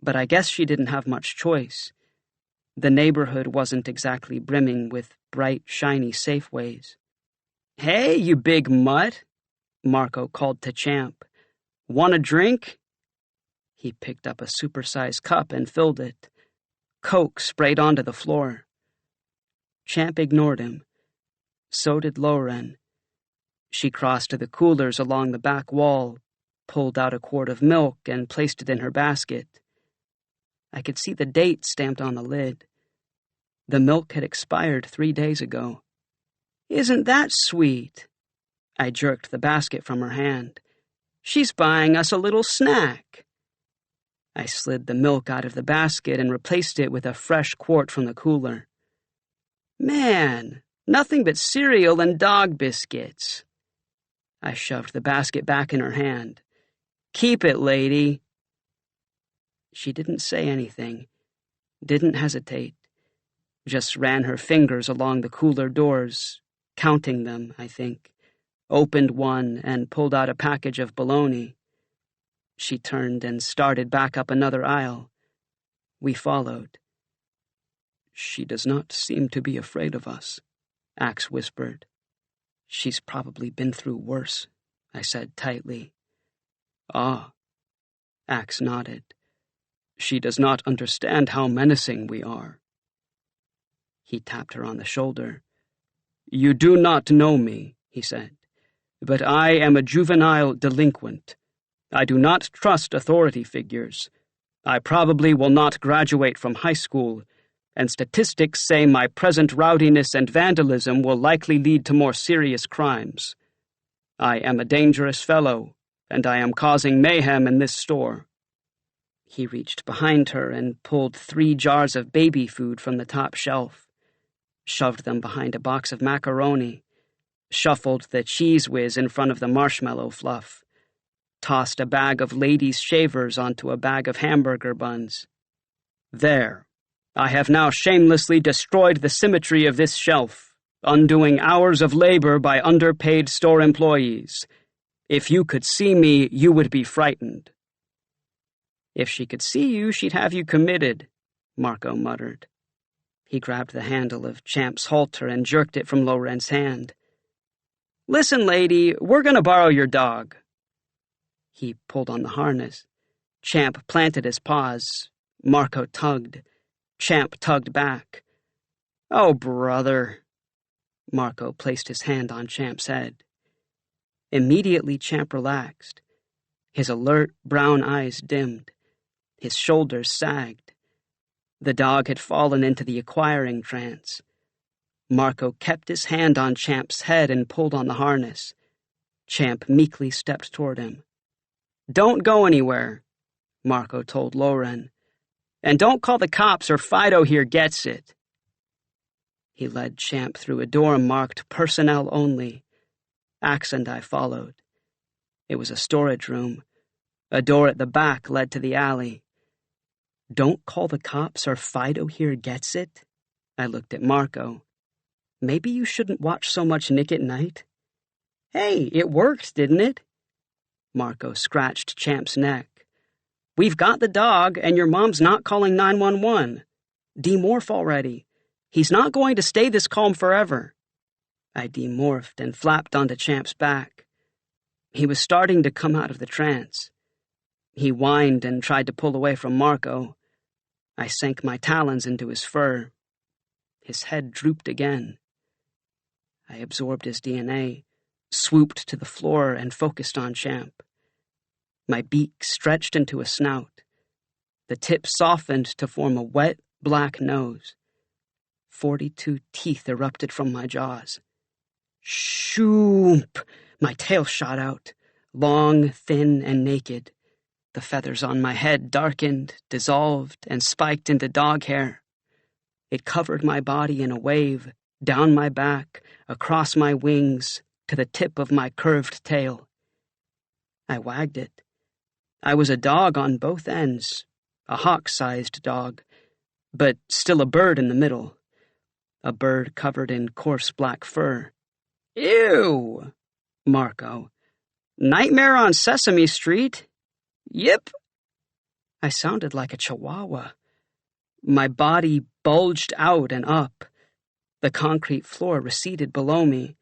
But I guess she didn't have much choice. The neighborhood wasn't exactly brimming with bright, shiny Safeways. "Hey, you big mutt," Marco called to Champ. "Want a drink?" He picked up a supersized cup and filled it. Coke sprayed onto the floor. Champ ignored him. So did Loren. She crossed to the coolers along the back wall, pulled out a quart of milk, and placed it in her basket. I could see the date stamped on the lid. The milk had expired 3 days ago. "Isn't that sweet?" I jerked the basket from her hand. "She's buying us a little snack." I slid the milk out of the basket and replaced it with a fresh quart from the cooler. "Man, nothing but cereal and dog biscuits." I shoved the basket back in her hand. "Keep it, lady." She didn't say anything, didn't hesitate, just ran her fingers along the cooler doors, counting them, I think. Opened one and pulled out a package of bologna. She turned and started back up another aisle. We followed. "She does not seem to be afraid of us," Axe whispered. "She's probably been through worse," I said tightly. "Ah," Axe nodded. "She does not understand how menacing we are." He tapped her on the shoulder. "You do not know me," he said. "But I am a juvenile delinquent. I do not trust authority figures. I probably will not graduate from high school, and statistics say my present rowdiness and vandalism will likely lead to more serious crimes. I am a dangerous fellow, and I am causing mayhem in this store." He reached behind her and pulled 3 jars of baby food from the top shelf, shoved them behind a box of macaroni, shuffled the Cheese Whiz in front of the marshmallow fluff, tossed a bag of ladies' shavers onto a bag of hamburger buns. "There. I have now shamelessly destroyed the symmetry of this shelf, undoing hours of labor by underpaid store employees. If you could see me, you would be frightened." "If she could see you, she'd have you committed," Marco muttered. He grabbed the handle of Champ's halter and jerked it from Loren's hand. "Listen, lady, we're going to borrow your dog." He pulled on the harness. Champ planted his paws. Marco tugged. Champ tugged back. "Oh, brother." Marco placed his hand on Champ's head. Immediately, Champ relaxed. His alert brown eyes dimmed. His shoulders sagged. The dog had fallen into the acquiring trance. Marco kept his hand on Champ's head and pulled on the harness. Champ meekly stepped toward him. "Don't go anywhere," Marco told Loren. And don't call the cops or Fido here gets it. He led Champ through a door marked personnel only. Axe and I followed. It was a storage room. A door at the back led to the alley. Don't call the cops or Fido here gets it? I looked at Marco. Maybe you shouldn't watch so much Nick at Night. Hey, it worked, didn't it? Marco scratched Champ's neck. We've got the dog, and your mom's not calling 911. Demorph already. He's not going to stay this calm forever. I demorphed and flapped onto Champ's back. He was starting to come out of the trance. He whined and tried to pull away from Marco. I sank my talons into his fur. His head drooped again. I absorbed his DNA, swooped to the floor, and focused on Champ. My beak stretched into a snout. The tip softened to form a wet, black nose. 42 teeth erupted from my jaws. Shoop! My tail shot out, long, thin, and naked. The feathers on my head darkened, dissolved, and spiked into dog hair. It covered my body in a wave, down my back, across my wings, to the tip of my curved tail. I wagged it. I was a dog on both ends, a hawk-sized dog, but still a bird in the middle. A bird covered in coarse black fur. Ew! Marco. Nightmare on Sesame Street? Yip! I sounded like a chihuahua. My body bulged out and up. The concrete floor receded below me.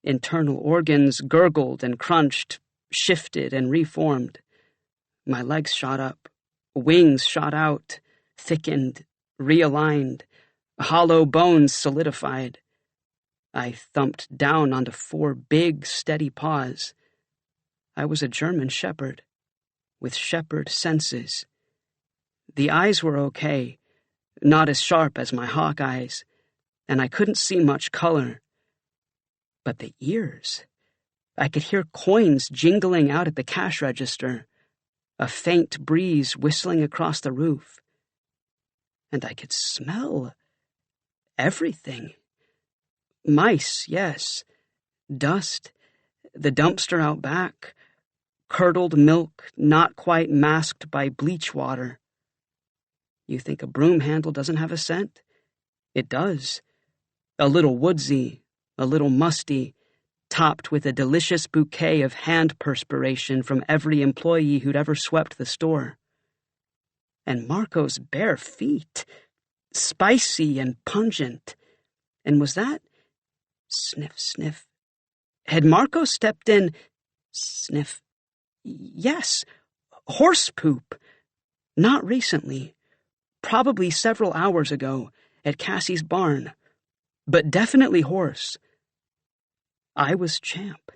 Internal organs gurgled and crunched, shifted and reformed. My legs shot up. Wings shot out, thickened, realigned. Hollow bones solidified. I thumped down onto 4 big, steady paws. I was a German shepherd, with shepherd senses. The eyes were okay, not as sharp as my hawk eyes, and I couldn't see much color. But the ears! I could hear coins jingling out at the cash register, a faint breeze whistling across the roof. And I could smell everything. Mice, yes. Dust. The dumpster out back. Curdled milk not quite masked by bleach water. You think a broom handle doesn't have a scent? It does. A little woodsy, a little musty, topped with a delicious bouquet of hand perspiration from every employee who'd ever swept the store. And Marco's bare feet, spicy and pungent. And was that... Sniff, sniff. Had Marco stepped in... Sniff. Yes, horse poop. Not recently. Probably several hours ago, at Cassie's barn. But definitely horse. I was Champ.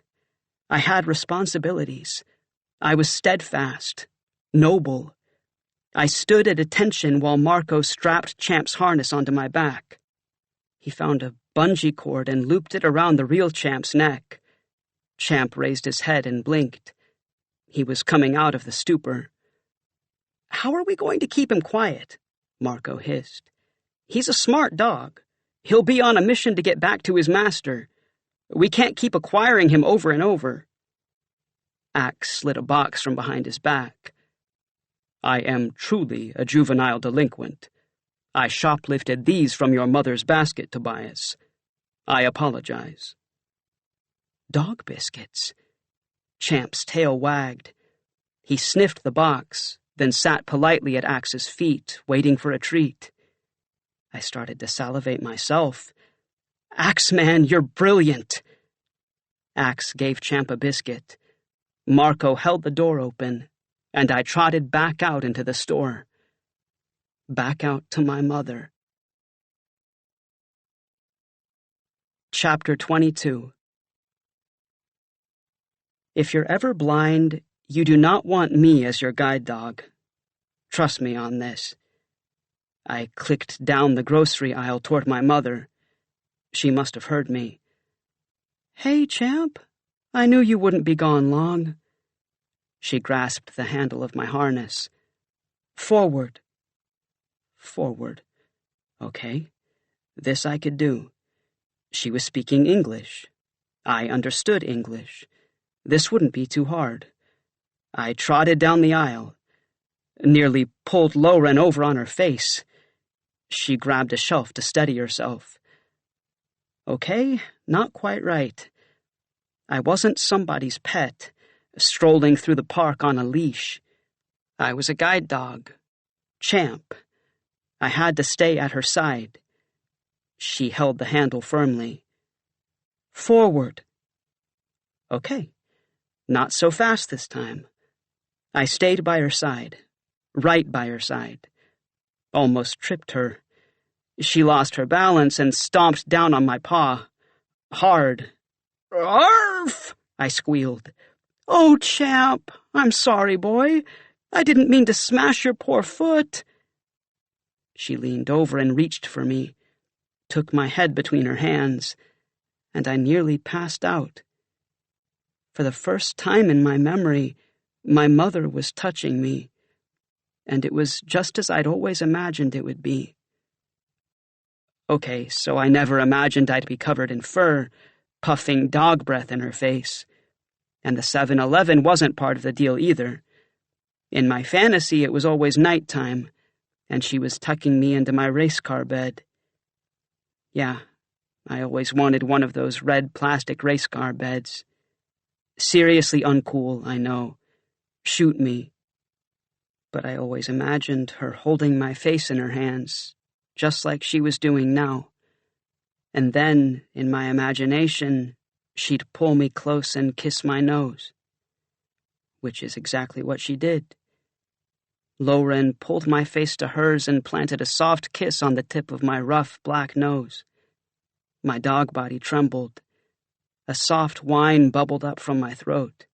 I had responsibilities. I was steadfast, noble. I stood at attention while Marco strapped Champ's harness onto my back. He found a bungee cord and looped it around the real Champ's neck. Champ raised his head and blinked. He was coming out of the stupor. How are we going to keep him quiet? Marco hissed. He's a smart dog. He'll be on a mission to get back to his master. We can't keep acquiring him over and over. Axe slid a box from behind his back. I am truly a juvenile delinquent. I shoplifted these from your mother's basket, Tobias. I apologize. Dog biscuits. Champ's tail wagged. He sniffed the box, then sat politely at Axe's feet, waiting for a treat. I started to salivate myself. Axeman, you're brilliant. Axe gave Champ a biscuit. Marco held the door open, and I trotted back out into the store. Back out to my mother. Chapter 22. If you're ever blind, you do not want me as your guide dog. Trust me on this. I clicked down the grocery aisle toward my mother. She must have heard me. Hey, Champ. I knew you wouldn't be gone long. She grasped the handle of my harness. Forward. Forward. Okay. This I could do. She was speaking English. I understood English. This wouldn't be too hard. I trotted down the aisle, nearly pulled Lauren over on her face. She grabbed a shelf to steady herself. Okay, not quite right. I wasn't somebody's pet, strolling through the park on a leash. I was a guide dog. Champ. I had to stay at her side. She held the handle firmly. Forward. Okay. Not so fast this time. I stayed by her side. Right by her side. Almost tripped her. She lost her balance and stomped down on my paw. Hard. Arf! I squealed. Oh, Champ, I'm sorry, boy. I didn't mean to smash your poor foot. She leaned over and reached for me, took my head between her hands, and I nearly passed out. For the first time in my memory, my mother was touching me, and it was just as I'd always imagined it would be. Okay, so I never imagined I'd be covered in fur, puffing dog breath in her face. And the 7-Eleven wasn't part of the deal either. In my fantasy, it was always nighttime, and she was tucking me into my race car bed. Yeah, I always wanted one of those red plastic race car beds. Seriously uncool, I know. Shoot me. But I always imagined her holding my face in her hands, just like she was doing now. And then, in my imagination, she'd pull me close and kiss my nose. Which is exactly what she did. Lauren pulled my face to hers and planted a soft kiss on the tip of my rough black nose. My dog body trembled. A soft whine bubbled up from my throat.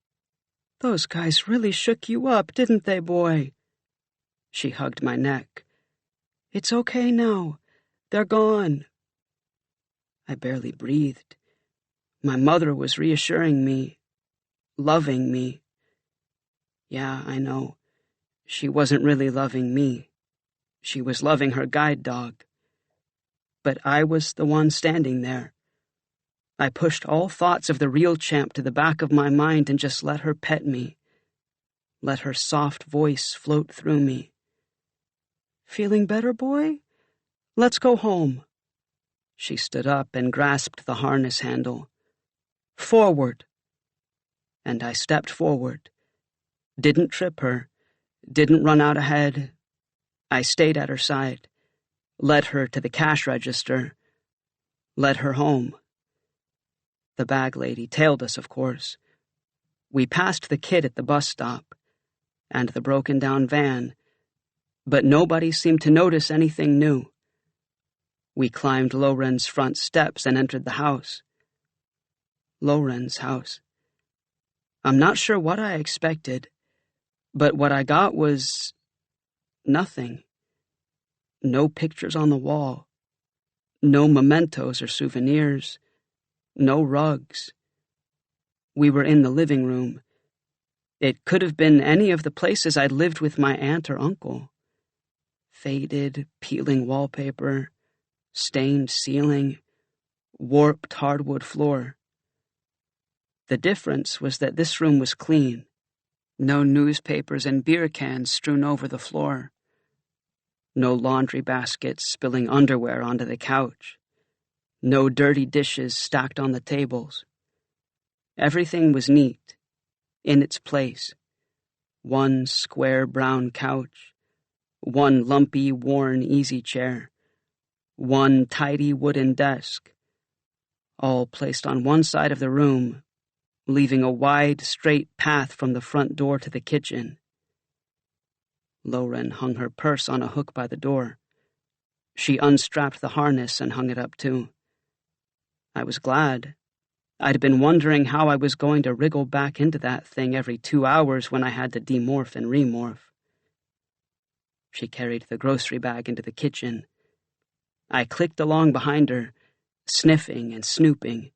Those guys really shook you up, didn't they, boy? She hugged my neck. It's okay now. They're gone. I barely breathed. My mother was reassuring me, loving me. Yeah, I know. She wasn't really loving me. She was loving her guide dog. But I was the one standing there. I pushed all thoughts of the real Champ to the back of my mind and just let her pet me. Let her soft voice float through me. Feeling better, boy? Let's go home. She stood up and grasped the harness handle. Forward. And I stepped forward. Didn't trip her. Didn't run out ahead. I stayed at her side. Led her to the cash register. Led her home. The bag lady tailed us, of course. We passed the kid at the bus stop and the broken-down van, but nobody seemed to notice anything new. We climbed Lauren's front steps and entered the house. Lauren's house. I'm not sure what I expected, but what I got was nothing. No pictures on the wall. No mementos or souvenirs. No rugs. We were in the living room. It could have been any of the places I'd lived with my aunt or uncle. Faded, peeling wallpaper, stained ceiling, warped hardwood floor. The difference was that this room was clean. No newspapers and beer cans strewn over the floor. No laundry baskets spilling underwear onto the couch. No dirty dishes stacked on the tables. Everything was neat, in its place. One square brown couch, one lumpy, worn easy chair, one tidy wooden desk, all placed on one side of the room, leaving a wide, straight path from the front door to the kitchen. Lauren hung her purse on a hook by the door. She unstrapped the harness and hung it up too. I was glad. I'd been wondering how I was going to wriggle back into that thing every 2 hours when I had to demorph and remorph. She carried the grocery bag into the kitchen. I clicked along behind her, sniffing and snooping,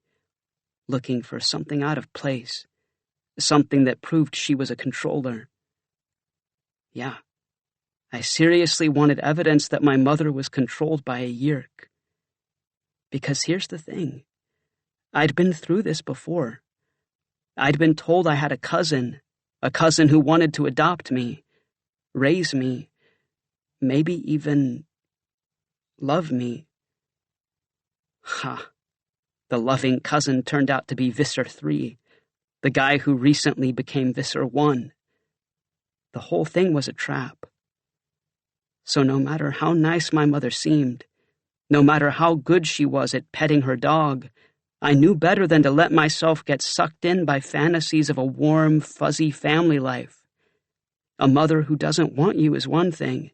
looking for something out of place, something that proved she was a controller. Yeah, I seriously wanted evidence that my mother was controlled by a Yeerk. Because here's the thing. I'd been through this before. I'd been told I had a cousin who wanted to adopt me, raise me, maybe even love me. Ha! The loving cousin turned out to be Visser 3, the guy who recently became Visser 1. The whole thing was a trap. So no matter how nice my mother seemed, no matter how good she was at petting her dog, I knew better than to let myself get sucked in by fantasies of a warm, fuzzy family life. A mother who doesn't want you is one thing.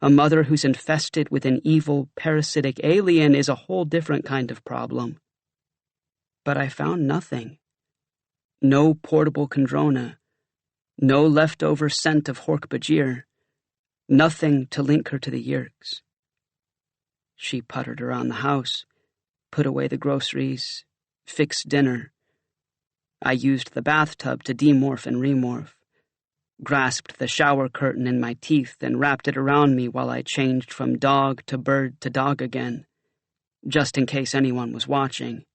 A mother who's infested with an evil, parasitic alien is a whole different kind of problem. But I found nothing. No portable Kandrona. No leftover scent of Hork-Bajir. Nothing to link her to the Yeerks. She puttered around the house, put away the groceries, fixed dinner. I used the bathtub to demorph and remorph, grasped the shower curtain in my teeth and wrapped it around me while I changed from dog to bird to dog again, just in case anyone was watching.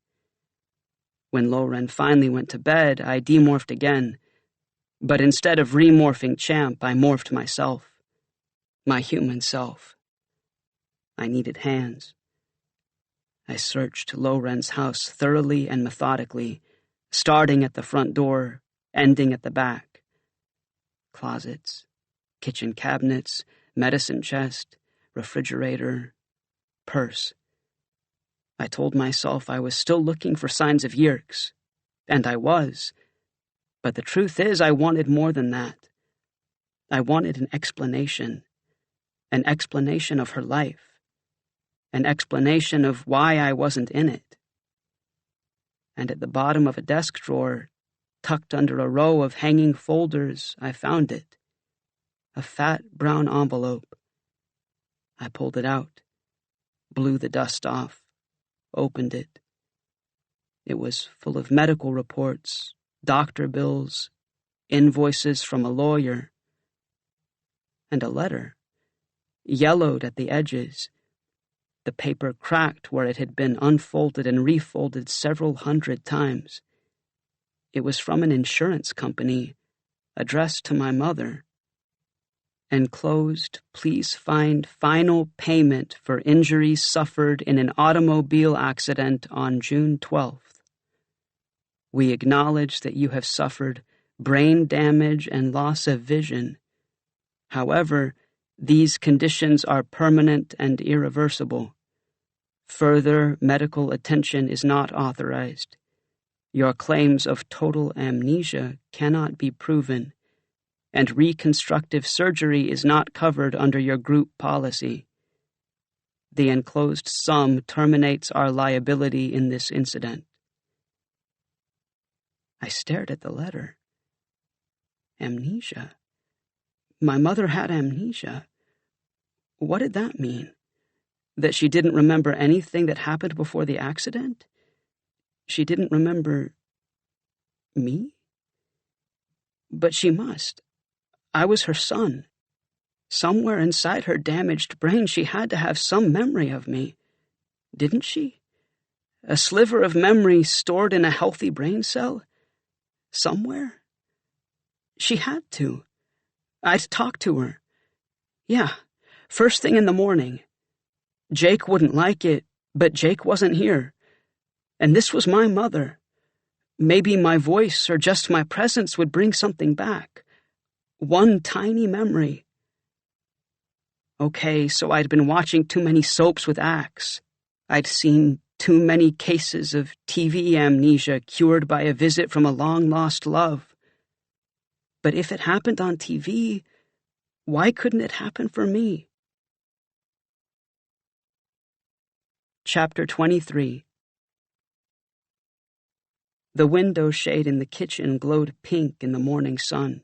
When Loren finally went to bed, I demorphed again, but instead of remorphing Champ, I morphed myself, my human self. I needed hands. I searched Loren's house thoroughly and methodically, starting at the front door, ending at the back. Closets, kitchen cabinets, medicine chest, refrigerator, purse. I told myself I was still looking for signs of Yeerks, and I was. But the truth is, I wanted more than that. I wanted an explanation of her life. An explanation of why I wasn't in it. And at the bottom of a desk drawer, tucked under a row of hanging folders, I found it. A fat brown envelope. I pulled it out, blew the dust off, opened it. It was full of medical reports, doctor bills, invoices from a lawyer, and a letter, yellowed at the edges. The paper cracked where it had been unfolded and refolded several hundred times. It was from an insurance company, addressed to my mother. Enclosed, please find final payment for injuries suffered in an automobile accident on June 12th. We acknowledge that you have suffered brain damage and loss of vision. However, these conditions are permanent and irreversible. Further medical attention is not authorized. Your claims of total amnesia cannot be proven, and reconstructive surgery is not covered under your group policy. The enclosed sum terminates our liability in this incident. I stared at the letter. Amnesia. My mother had amnesia. What did that mean? That she didn't remember anything that happened before the accident? She didn't remember me? But she must. I was her son. Somewhere inside her damaged brain, she had to have some memory of me. Didn't she? A sliver of memory stored in a healthy brain cell? Somewhere? She had to. I'd talk to her. Yeah, first thing in the morning. Jake wouldn't like it, but Jake wasn't here. And this was my mother. Maybe my voice or just my presence would bring something back. One tiny memory. Okay, so I'd been watching too many soaps with Axe. I'd seen too many cases of TV amnesia cured by a visit from a long-lost love. But if it happened on TV, why couldn't it happen for me? Chapter 23. The window shade in the kitchen glowed pink in the morning sun.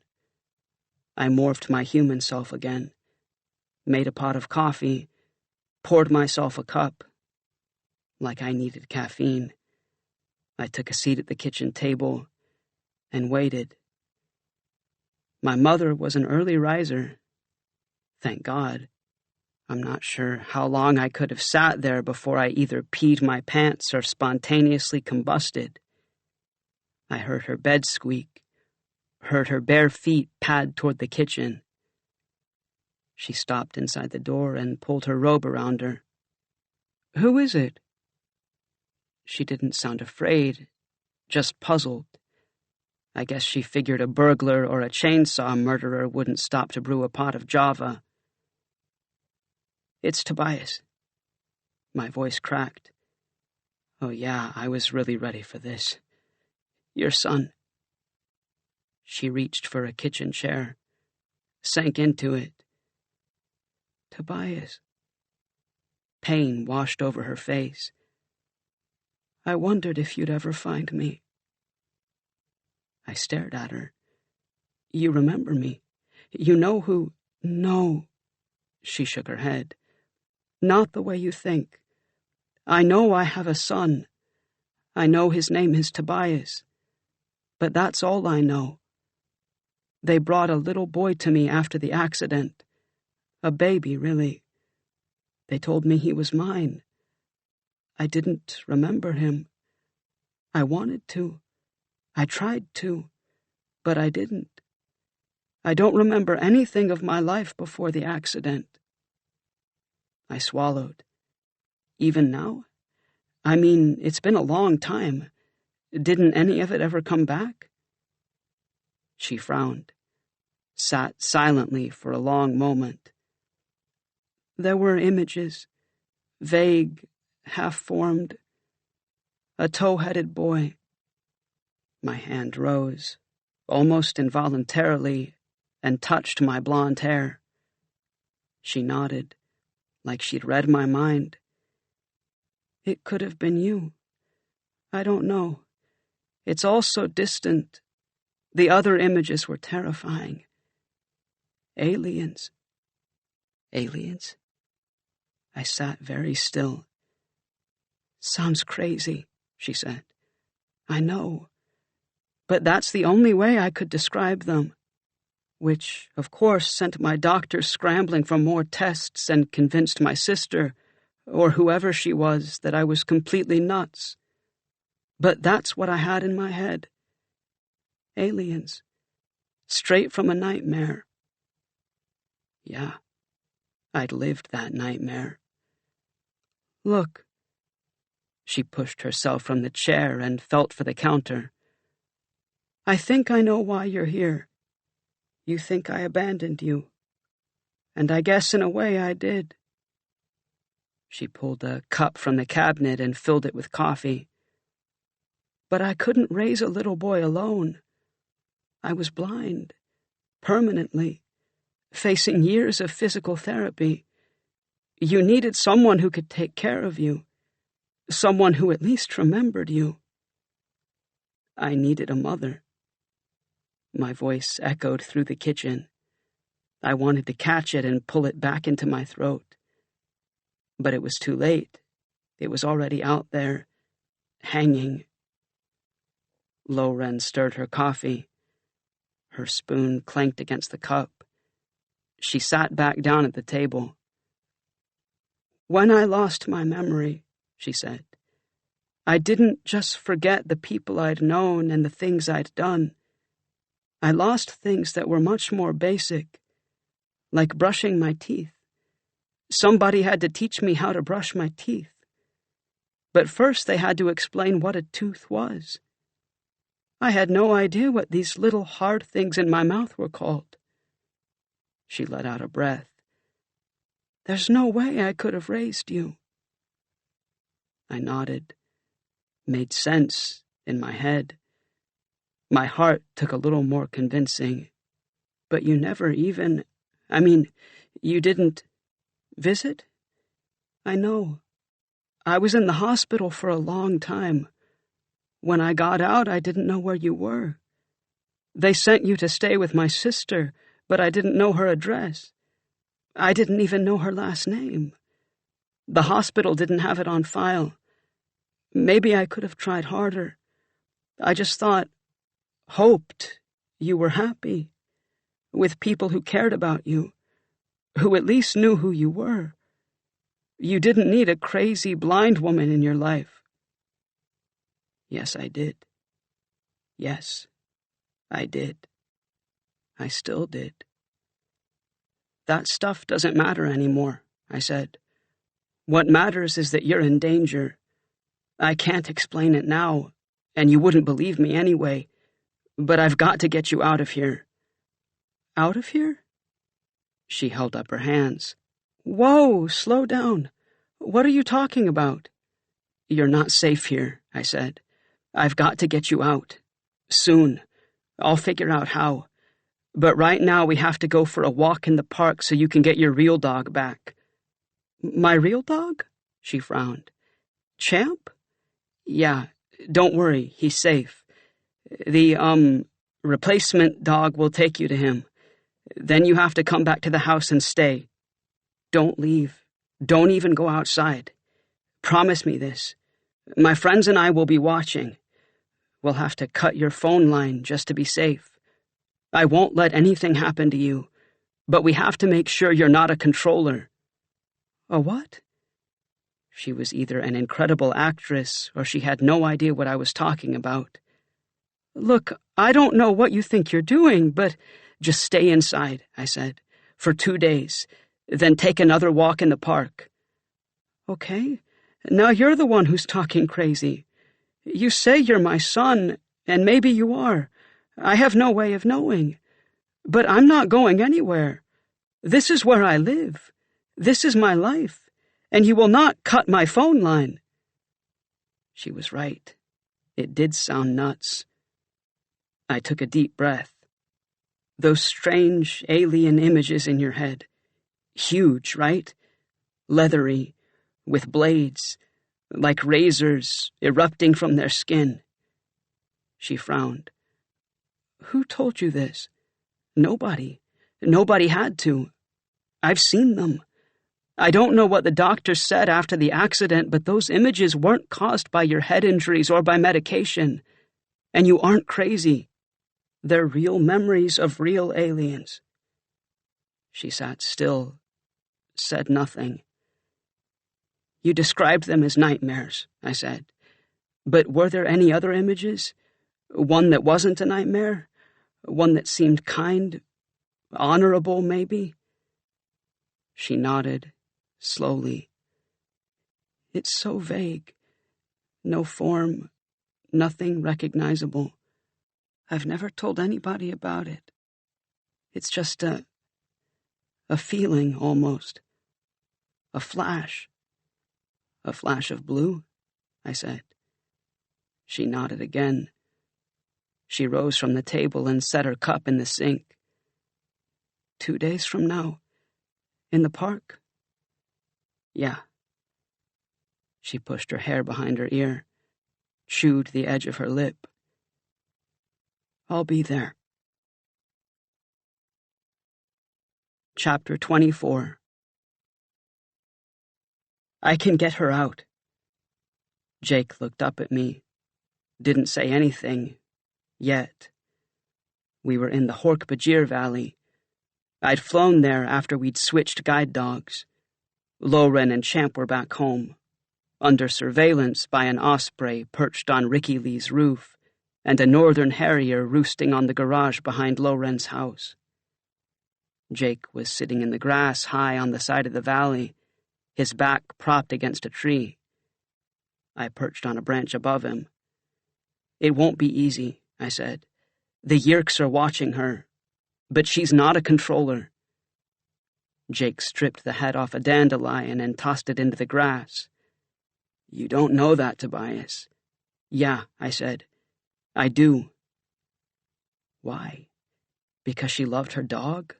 I morphed my human self again, made a pot of coffee, poured myself a cup. Like I needed caffeine. I took a seat at the kitchen table and waited. My mother was an early riser, Thank God. I'm not sure how long I could have sat there before I either peed my pants or spontaneously combusted. I heard her bed squeak, heard her bare feet pad toward the kitchen. She stopped inside the door and pulled her robe around her. "Who is it?" She didn't sound afraid, just puzzled. I guess she figured a burglar or a chainsaw murderer wouldn't stop to brew a pot of Java. "It's Tobias." My voice cracked. Oh yeah, I was really ready for this. "Your son." She reached for a kitchen chair, sank into it. "Tobias." Pain washed over her face. "I wondered if you'd ever find me." I stared at her. "You remember me? You know who—" "No." She shook her head. "Not the way you think. I know I have a son. I know his name is Tobias. But that's all I know. They brought a little boy to me after the accident. A baby, really. They told me he was mine. I didn't remember him. I wanted to. I tried to. But I didn't. I don't remember anything of my life before the accident." I swallowed. "Even now? I mean, it's been a long time. Didn't any of it ever come back?" She frowned, sat silently for a long moment. "There were images, vague, half-formed. A tow-headed boy." My hand rose, almost involuntarily, and touched my blonde hair. She nodded, like she'd read my mind. "It could have been you. I don't know. It's all so distant. The other images were terrifying. Aliens." "Aliens?" I sat very still. "Sounds crazy," she said. "I know. But that's the only way I could describe them. Which, of course, sent my doctors scrambling for more tests and convinced my sister, or whoever she was, that I was completely nuts. But that's what I had in my head. Aliens. Straight from a nightmare." Yeah, I'd lived that nightmare. "Look." She pushed herself from the chair and felt for the counter. "I think I know why you're here. You think I abandoned you. And I guess in a way I did." She pulled a cup from the cabinet and filled it with coffee. "But I couldn't raise a little boy alone. I was blind, permanently, facing years of physical therapy. You needed someone who could take care of you, someone who at least remembered you." I needed a mother. My voice echoed through the kitchen. I wanted to catch it and pull it back into my throat. But it was too late. It was already out there, hanging. Loren stirred her coffee. Her spoon clanked against the cup. She sat back down at the table. "When I lost my memory," she said, "I didn't just forget the people I'd known and the things I'd done. I lost things that were much more basic, like brushing my teeth. Somebody had to teach me how to brush my teeth. But first they had to explain what a tooth was. I had no idea what these little hard things in my mouth were called." She let out a breath. "There's no way I could have raised you." I nodded. Made sense in my head. My heart took a little more convincing. "But you never even... you didn't... visit?" "I know. I was in the hospital for a long time. When I got out, I didn't know where you were. They sent you to stay with my sister, but I didn't know her address. I didn't even know her last name. The hospital didn't have it on file. Maybe I could have tried harder. I just hoped you were happy, with people who cared about you. who at least knew who you were. You didn't need a crazy blind woman in your life. Yes, I did. Yes, I did. I still did. That stuff doesn't matter anymore, I said. What matters is that you're in danger. I can't explain it now, and you wouldn't believe me anyway, but I've got to get you out of here. Out of here? She held up her hands. Whoa, slow down. What are you talking about? You're not safe here, I said. I've got to get you out. Soon. I'll figure out how. But right now we have to go for a walk in the park so you can get your real dog back. My real dog? She frowned. Champ? Yeah, don't worry, he's safe. The, replacement dog will take you to him. Then you have to come back to the house and stay. Don't leave. Don't even go outside. Promise me this. My friends and I will be watching. We'll have to cut your phone line just to be safe. I won't let anything happen to you, but we have to make sure you're not a controller. A what? She was either an incredible actress or she had no idea what I was talking about. Look, I don't know what you think you're doing, but just stay inside, I said, for 2 days, then take another walk in the park. Okay, now you're the one who's talking crazy. You say you're my son, and maybe you are. I have no way of knowing. But I'm not going anywhere. This is where I live. This is my life, and you will not cut my phone line. She was right. It did sound nuts. I took a deep breath. Those strange alien images in your head. Huge, right? Leathery, with blades, like razors erupting from their skin. She frowned. Who told you this? Nobody. Nobody had to. I've seen them. I don't know what the doctor said after the accident, but those images weren't caused by your head injuries or by medication. And you aren't crazy. They're real memories of real aliens. She sat still, said nothing. You described them as nightmares, I said. But were there any other images? One that wasn't a nightmare? One that seemed kind, honorable, maybe? She nodded, slowly. It's so vague. No form, nothing recognizable. I've never told anybody about it. It's just a feeling, almost. A flash. A flash of blue, I said. She nodded again. She rose from the table and set her cup in the sink. 2 days from now? In the park? Yeah. She pushed her hair behind her ear, chewed the edge of her lip. I'll be there. Chapter 24. I can get her out. Jake looked up at me, didn't say anything, yet. We were in the Hork-Bajir Valley. I'd flown there after we'd switched guide dogs. Loren and Champ were back home, under surveillance by an osprey perched on Ricky Lee's roof, and a northern harrier roosting on the garage behind Loren's house. Jake was sitting in the grass high on the side of the valley, his back propped against a tree. I perched on a branch above him. It won't be easy, I said. The Yeerks are watching her, but she's not a controller. Jake stripped the head off a dandelion and tossed it into the grass. You don't know that, Tobias. Yeah, I said. I do. Why? Because she loved her dog?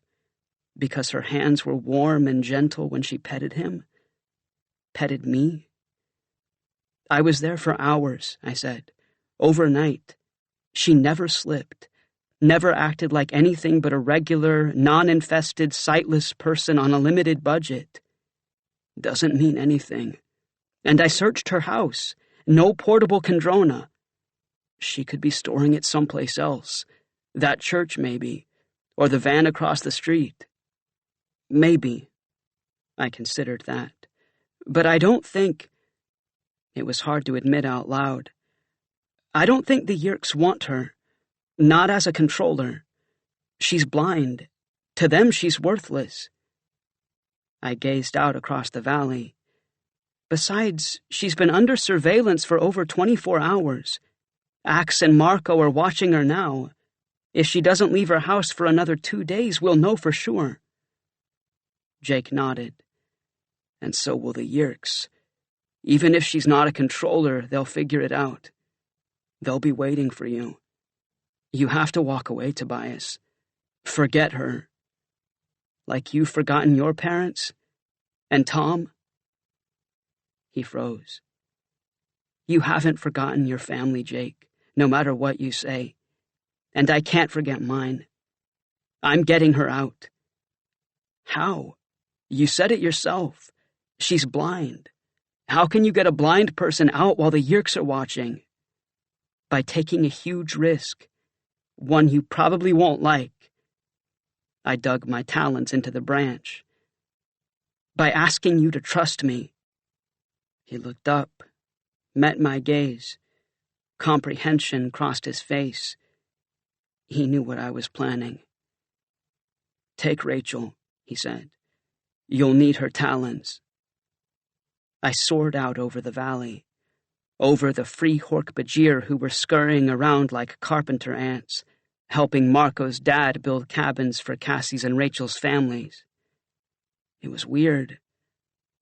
Because her hands were warm and gentle when she petted him? Petted me? I was there for hours, I said. Overnight. She never slipped. Never acted like anything but a regular, non-infested, sightless person on a limited budget. Doesn't mean anything. And I searched her house. No portable Kandrona. She could be storing it someplace else. That church, maybe. Or the van across the street. Maybe. I considered that. But I don't think... It was hard to admit out loud. I don't think the Yeerks want her. Not as a controller. She's blind. To them, she's worthless. I gazed out across the valley. Besides, she's been under surveillance for over 24 hours. Axe and Marco are watching her now. If she doesn't leave her house for another 2 days, we'll know for sure. Jake nodded. And so will the Yeerks. Even if she's not a controller, they'll figure it out. They'll be waiting for you. You have to walk away, Tobias. Forget her. Like you've forgotten your parents? And Tom? He froze. You haven't forgotten your family, Jake, no matter what you say. And I can't forget mine. I'm getting her out. How? You said it yourself. She's blind. How can you get a blind person out while the Yeerks are watching? By taking a huge risk. One you probably won't like. I dug my talons into the branch. By asking you to trust me. He looked up, met my gaze. Comprehension crossed his face. He knew what I was planning. Take Rachel, he said. You'll need her talons. I soared out over the valley, over the free Hork-Bajir who were scurrying around like carpenter ants, helping Marco's dad build cabins for Cassie's and Rachel's families. It was weird.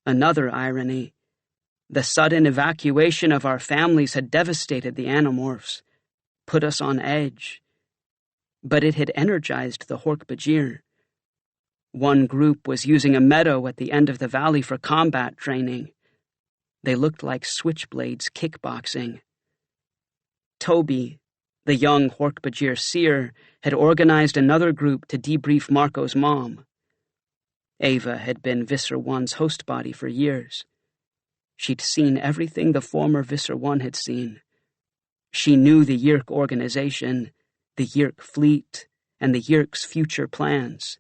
Another irony. The sudden evacuation of our families had devastated the Animorphs, put us on edge. But it had energized the Hork-Bajir. One group was using a meadow at the end of the valley for combat training. They looked like switchblades kickboxing. Toby, the young Hork-Bajir seer, had organized another group to debrief Marco's mom. Ava had been Visser One's host body for years. She'd seen everything the former Visser One had seen. She knew the Yeerk organization, the Yeerk fleet, and the Yeerks' future plans.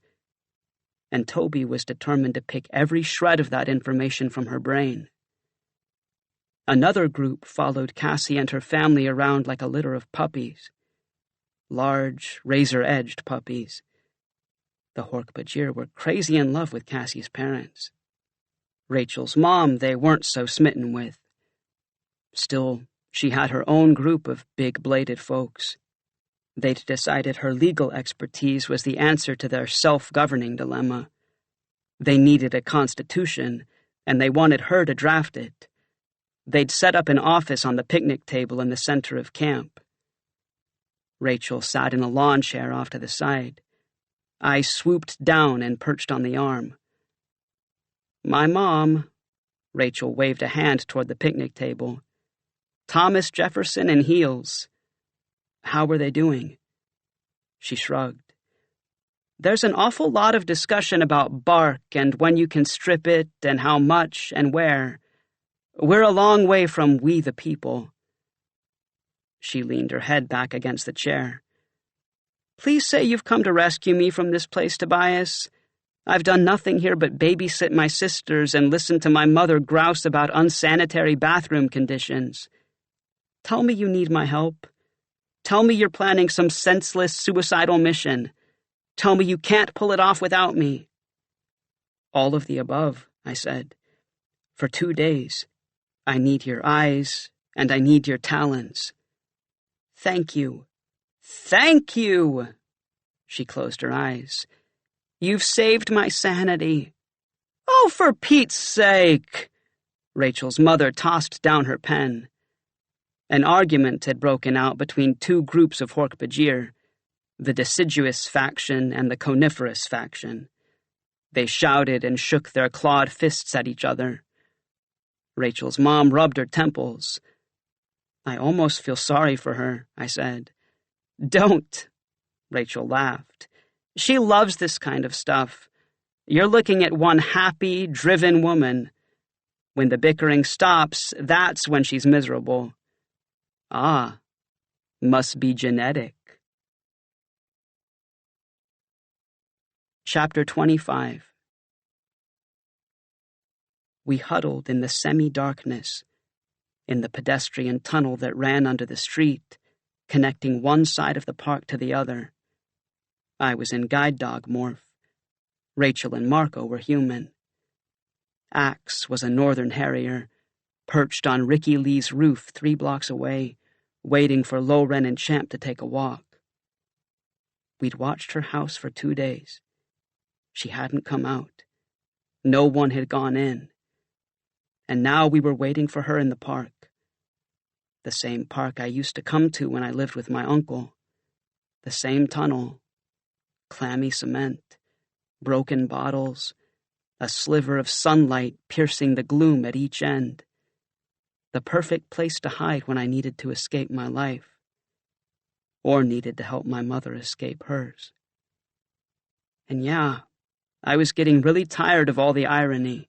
And Toby was determined to pick every shred of that information from her brain. Another group followed Cassie and her family around like a litter of puppies. Large, razor-edged puppies. The Hork-Bajir were crazy in love with Cassie's parents. Rachel's mom they weren't so smitten with. Still, she had her own group of big-bladed folks. They'd decided her legal expertise was the answer to their self-governing dilemma. They needed a constitution, and they wanted her to draft it. They'd set up an office on the picnic table in the center of camp. Rachel sat in a lawn chair off to the side. I swooped down and perched on the arm. My mom, Rachel waved a hand toward the picnic table. Thomas Jefferson in heels. How were they doing? She shrugged. There's an awful lot of discussion about bark and when you can strip it and how much and where. We're a long way from we the people. She leaned her head back against the chair. Please say you've come to rescue me from this place, Tobias. I've done nothing here but babysit my sisters and listen to my mother grouse about unsanitary bathroom conditions. Tell me you need my help. Tell me you're planning some senseless, suicidal mission. Tell me you can't pull it off without me. All of the above, I said. For 2 days. I need your eyes, and I need your talons. Thank you. Thank you! She closed her eyes. You've saved my sanity. Oh, for Pete's sake! Rachel's mother tossed down her pen. An argument had broken out between 2 groups of Hork-Bajir, the deciduous faction and the coniferous faction. They shouted and shook their clawed fists at each other. Rachel's mom rubbed her temples. I almost feel sorry for her, I said. Don't, Rachel laughed. She loves this kind of stuff. You're looking at one happy, driven woman. When the bickering stops, that's when she's miserable. Ah, must be genetic. Chapter 25. We huddled in the semi-darkness, in the pedestrian tunnel that ran under the street, connecting one side of the park to the other. I was in guide dog morph. Rachel and Marco were human. Axe was a northern harrier, perched on Ricky Lee's roof 3 blocks away, waiting for Loren and Champ to take a walk. We'd watched her house for 2 days. She hadn't come out. No one had gone in. And now we were waiting for her in the park. The same park I used to come to when I lived with my uncle. The same tunnel. Clammy cement. Broken bottles. A sliver of sunlight piercing the gloom at each end. The perfect place to hide when I needed to escape my life. Or needed to help my mother escape hers. And yeah, I was getting really tired of all the irony.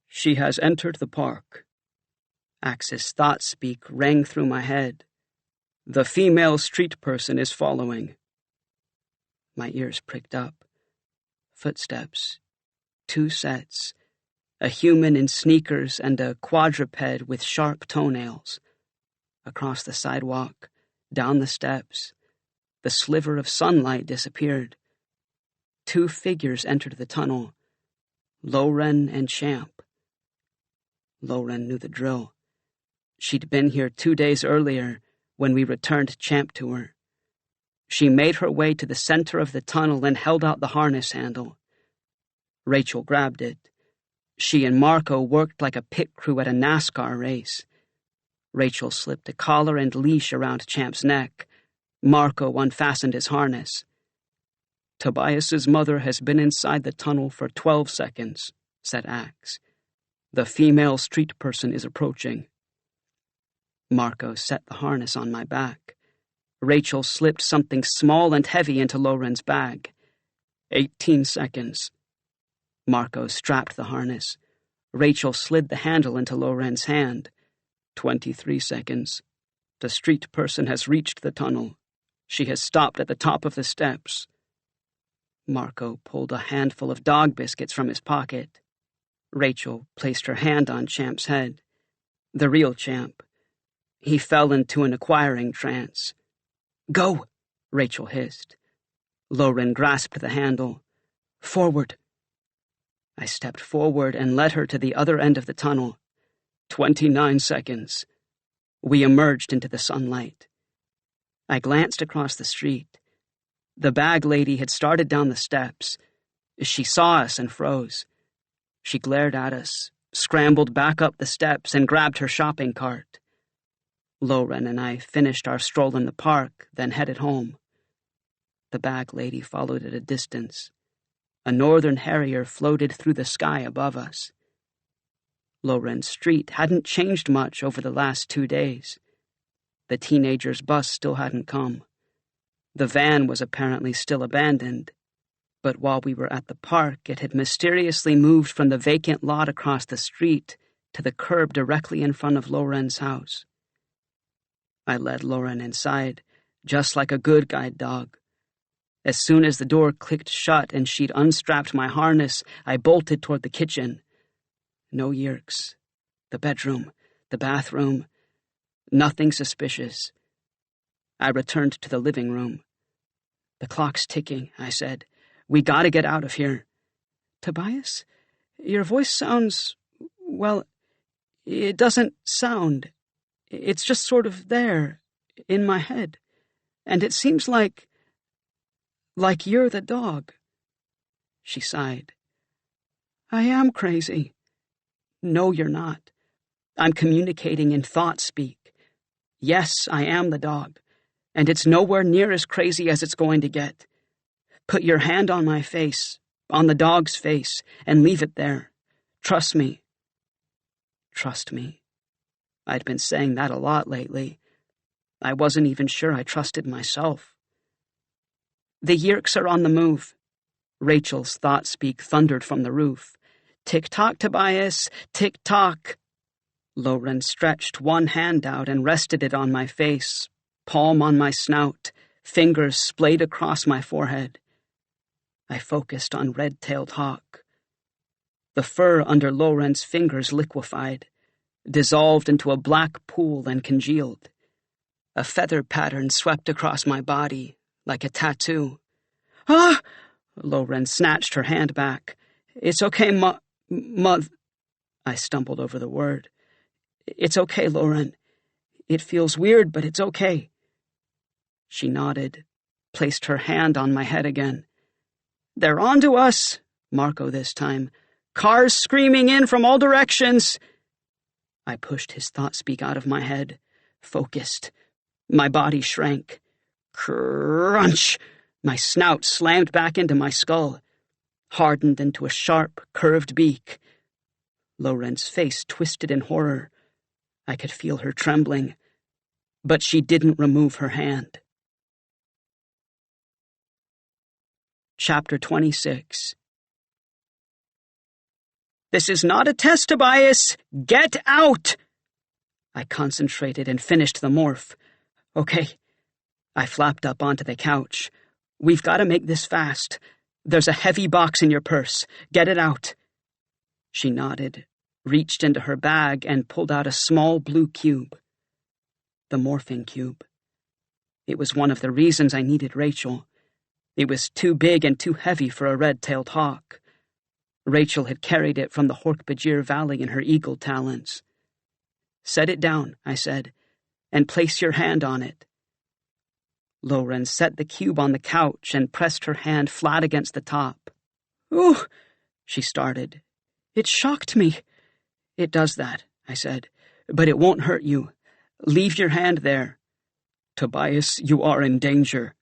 She has entered the park. Axe's thought-speak rang through my head. The female street person is following. My ears pricked up. Footsteps. 2 sets. A human in sneakers and a quadruped with sharp toenails. Across the sidewalk, down the steps. The sliver of sunlight disappeared. 2 figures entered the tunnel. Loren and Champ. Loren knew the drill. She'd been here 2 days earlier when we returned Champ to her. She made her way to the center of the tunnel and held out the harness handle. Rachel grabbed it. She and Marco worked like a pit crew at a NASCAR race. Rachel slipped a collar and leash around Champ's neck. Marco unfastened his harness. Tobias's mother has been inside the tunnel for 12 seconds, said Axe. The female street person is approaching. Marco set the harness on my back. Rachel slipped something small and heavy into Loren's bag. 18 seconds. Marco strapped the harness. Rachel slid the handle into Loren's hand. 23 seconds. The street person has reached the tunnel. She has stopped at the top of the steps. Marco pulled a handful of dog biscuits from his pocket. Rachel placed her hand on Champ's head. The real Champ. He fell into an acquiring trance. Go, Rachel hissed. Loren grasped the handle. Forward. I stepped forward and led her to the other end of the tunnel. 29 seconds. We emerged into the sunlight. I glanced across the street. The bag lady had started down the steps. She saw us and froze. She glared at us, scrambled back up the steps, and grabbed her shopping cart. Loren and I finished our stroll in the park, then headed home. The bag lady followed at a distance. A northern harrier floated through the sky above us. Loren's street hadn't changed much over the last 2 days. The teenager's bus still hadn't come. The van was apparently still abandoned, but while we were at the park, it had mysteriously moved from the vacant lot across the street to the curb directly in front of Loren's house. I led Loren inside, just like a good guide dog. As soon as the door clicked shut and she'd unstrapped my harness, I bolted toward the kitchen. No Yeerks. The bedroom, the bathroom, nothing suspicious. I returned to the living room. The clock's ticking, I said. We gotta get out of here. Tobias, your voice sounds, well, it doesn't sound. It's just sort of there, in my head. And it seems like you're the dog. She sighed. I am crazy. No, you're not. I'm communicating in thought speak. Yes, I am the dog. And it's nowhere near as crazy as it's going to get. Put your hand on my face, on the dog's face, and leave it there. Trust me. Trust me. I'd been saying that a lot lately. I wasn't even sure I trusted myself. The Yeerks are on the move. Rachel's thought-speak thundered from the roof. Tick-tock, Tobias, tick-tock. Loren stretched one hand out and rested it on my face, palm on my snout, fingers splayed across my forehead. I focused on red-tailed hawk. The fur under Loren's fingers liquefied, dissolved into a black pool and congealed. A feather pattern swept across my body, like a tattoo. "Ah!" Loren snatched her hand back. "It's okay, I stumbled over the word. "It's okay, Loren. It feels weird, but it's okay." She nodded, placed her hand on my head again. "They're on to us," Marco this time. "Cars screaming in from all directions." I pushed his thought-speak out of my head, focused. My body shrank. Crunch! My snout slammed back into my skull, hardened into a sharp, curved beak. Loren's face twisted in horror. I could feel her trembling, but she didn't remove her hand. Chapter 26. "This is not a test, Tobias! Get out!" I concentrated and finished the morph. "Okay." I flapped up onto the couch. "We've got to make this fast. There's a heavy box in your purse. Get it out." She nodded, reached into her bag, and pulled out a small blue cube. The morphing cube. It was one of the reasons I needed Rachel. It was too big and too heavy for a red-tailed hawk. Rachel had carried it from the Hork-Bajir Valley in her eagle talons. "Set it down," I said, "and place your hand on it." Loren set the cube on the couch and pressed her hand flat against the top. "Ooh," she started. "It shocked me." "It does that," I said, "but it won't hurt you. Leave your hand there." "Tobias, you are in danger."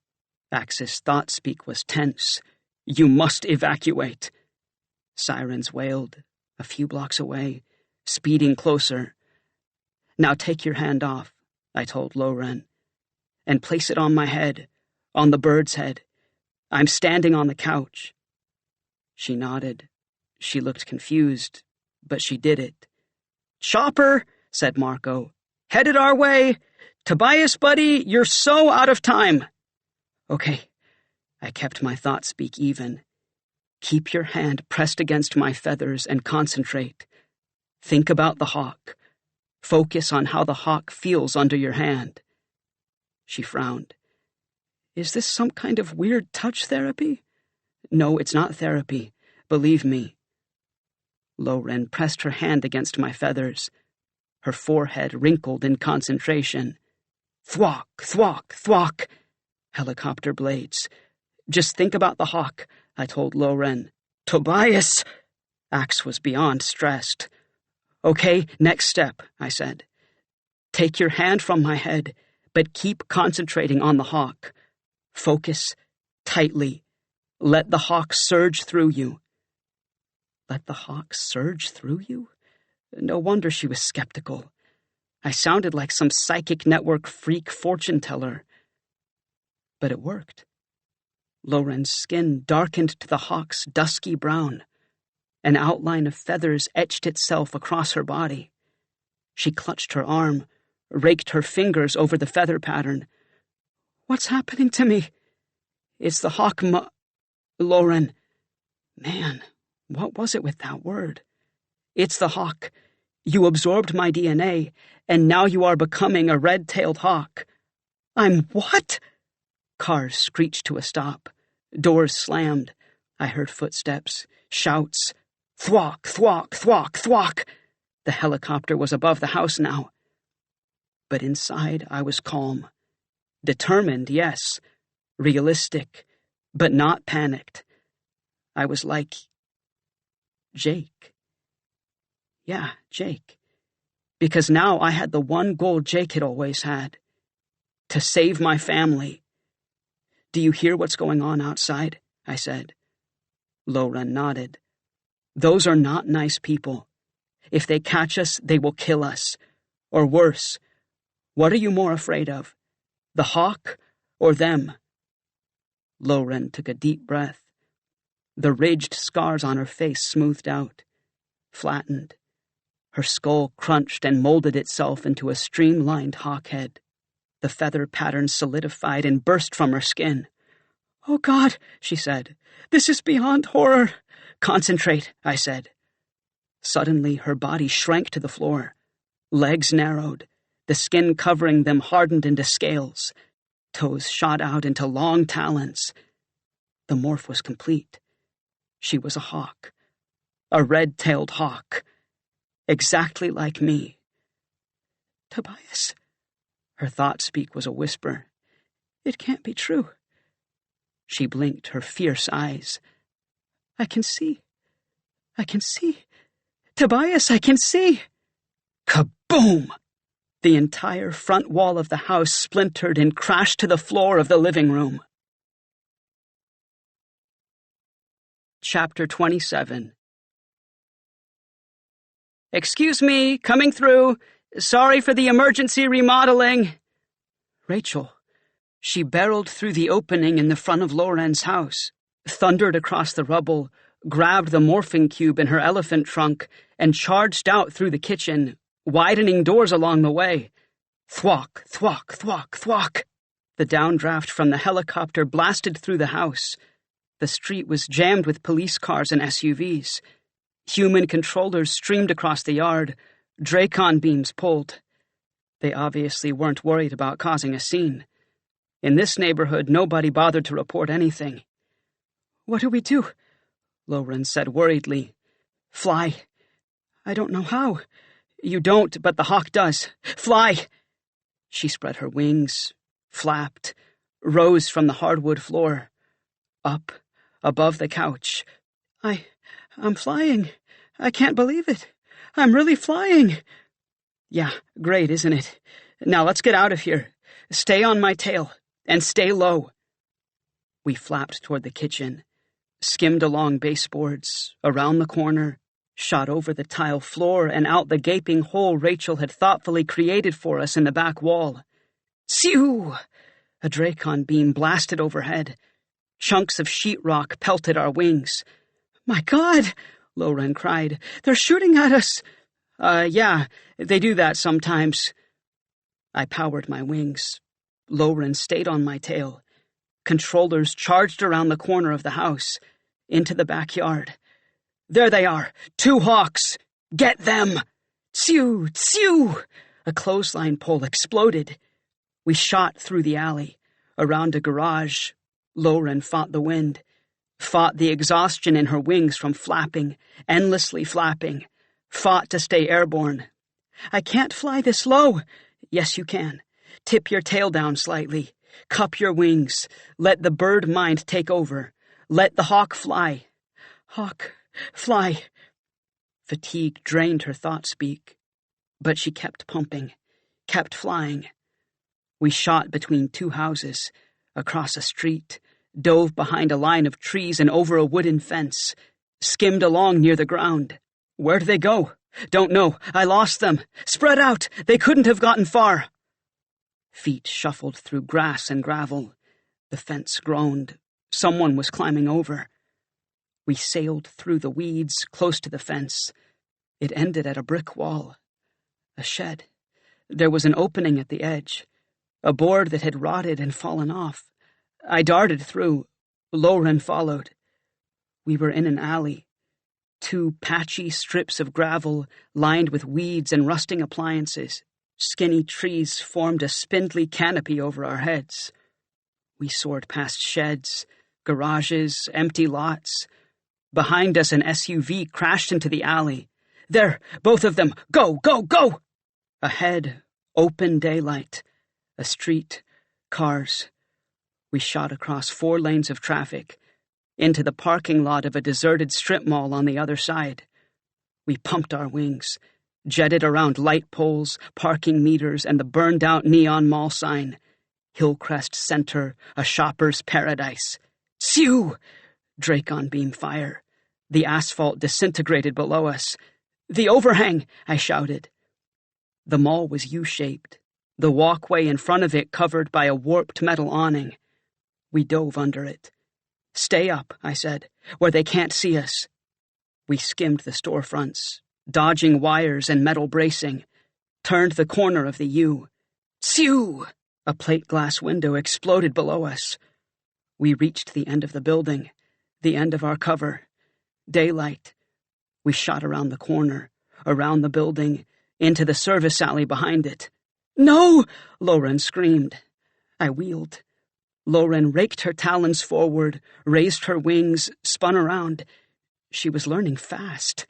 Axis thought-speak was tense. "You must evacuate." Sirens wailed, a few blocks away, speeding closer. "Now take your hand off," I told Loren, "and place it on my head, on the bird's head. I'm standing on the couch." She nodded. She looked confused, but she did it. "Chopper," said Marco. "Headed our way. Tobias, buddy, you're so out of time." "Okay." I kept my thought-speak even. "Keep your hand pressed against my feathers and concentrate. Think about the hawk. Focus on how the hawk feels under your hand." She frowned. "Is this some kind of weird touch therapy?" "No, it's not therapy. Believe me." Loren pressed her hand against my feathers. Her forehead wrinkled in concentration. "Thwack, thwack, thwack." Helicopter blades. "Just think about the hawk," I told Loren. "Tobias!" Axe was beyond stressed. "Okay, next step," I said. "Take your hand from my head, but keep concentrating on the hawk. Focus tightly. Let the hawk surge through you." Let the hawk surge through you? No wonder she was skeptical. I sounded like some psychic network freak fortune teller. But it worked. Loren's skin darkened to the hawk's dusky brown. An outline of feathers etched itself across her body. She clutched her arm, raked her fingers over the feather pattern. "What's happening to me?" "It's the hawk, Loren." Man, what was it with that word? "It's the hawk. You absorbed my DNA, and now you are becoming a red-tailed hawk." "I'm what?" Cars screeched to a stop. Doors slammed. I heard footsteps, shouts. Thwack, thwack, thwack, thwack. The helicopter was above the house now. But inside I was calm. Determined, yes. Realistic, but not panicked. I was like Jake. Yeah, Jake. Because now I had the one goal Jake had always had. To save my family. "Do you hear what's going on outside?" I said. Loren nodded. "Those are not nice people. If they catch us, they will kill us. Or worse. What are you more afraid of? The hawk or them?" Loren took a deep breath. The ridged scars on her face smoothed out, flattened. Her skull crunched and molded itself into a streamlined hawk head. The feather pattern solidified and burst from her skin. "Oh God," she said. "This is beyond horror." "Concentrate," I said. Suddenly, her body shrank to the floor. Legs narrowed. The skin covering them hardened into scales. Toes shot out into long talons. The morph was complete. She was a hawk. A red-tailed hawk. Exactly like me. "Tobias." Her thought-speak was a whisper. "It can't be true." She blinked her fierce eyes. "I can see. I can see. Tobias, I can see." Kaboom! The entire front wall of the house splintered and crashed to the floor of the living room. Chapter 27. "Excuse me, coming through. Sorry for the emergency remodeling." Rachel. She barreled through the opening in the front of Loren's house, thundered across the rubble, grabbed the morphing cube in her elephant trunk, and charged out through the kitchen, widening doors along the way. Thwack, thwack, thwack, thwack. The downdraft from the helicopter blasted through the house. The street was jammed with police cars and SUVs. Human controllers streamed across the yard. Dracon beams pulled. They obviously weren't worried about causing a scene. In this neighborhood, nobody bothered to report anything. "What do we do?" Loren said worriedly. "Fly." "I don't know how." "You don't, but the hawk does. Fly." She spread her wings, flapped, rose from the hardwood floor. Up, above the couch. I'm flying. I can't believe it. I'm really flying." "Yeah, great, isn't it? Now let's get out of here. Stay on my tail, and stay low." We flapped toward the kitchen, skimmed along baseboards, around the corner, shot over the tile floor and out the gaping hole Rachel had thoughtfully created for us in the back wall. Sew! A Dracon beam blasted overhead. Chunks of sheetrock pelted our wings. "My God!" Loren cried. "They're shooting at us!" Yeah, they do that sometimes." I powered my wings. Loren stayed on my tail. Controllers charged around the corner of the house, into the backyard. "There they are! 2 hawks! Get them!" Tsew! Tsew! A clothesline pole exploded. We shot through the alley, around a garage. Loren fought the wind, fought the exhaustion in her wings from flapping, endlessly flapping, fought to stay airborne. "I can't fly this low." "Yes, you can. Tip your tail down slightly. Cup your wings. Let the bird mind take over. Let the hawk fly." "Hawk, fly." Fatigue drained her thought-speak, but she kept pumping, kept flying. We shot between 2 houses, across a street, dove behind a line of trees and over a wooden fence, skimmed along near the ground. "Where'd they go?" "Don't know. I lost them. Spread out. They couldn't have gotten far." Feet shuffled through grass and gravel. The fence groaned. Someone was climbing over. We sailed through the weeds close to the fence. It ended at a brick wall. A shed. There was an opening at the edge. A board that had rotted and fallen off. I darted through. Loren followed. We were in an alley. 2 patchy strips of gravel lined with weeds and rusting appliances. Skinny trees formed a spindly canopy over our heads. We soared past sheds, garages, empty lots. Behind us, an SUV crashed into the alley. "There, both of them! Go, go, go!" Ahead, open daylight. A street, cars. We shot across 4 lanes of traffic, into the parking lot of a deserted strip mall on the other side. We pumped our wings, jetted around light poles, parking meters, and the burned-out neon mall sign. Hillcrest Center, a shopper's paradise. Sew! Dracon beam fire. The asphalt disintegrated below us. "The overhang!" I shouted. The mall was U-shaped, the walkway in front of it covered by a warped metal awning. We dove under it. "Stay up," I said, "where they can't see us." We skimmed the storefronts, dodging wires and metal bracing, turned the corner of the U. Sew! A plate glass window exploded below us. We reached the end of the building, the end of our cover. Daylight. We shot around the corner, around the building, into the service alley behind it. "No!" Lauren screamed. I wheeled. Lauren raked her talons forward, raised her wings, spun around. She was learning fast.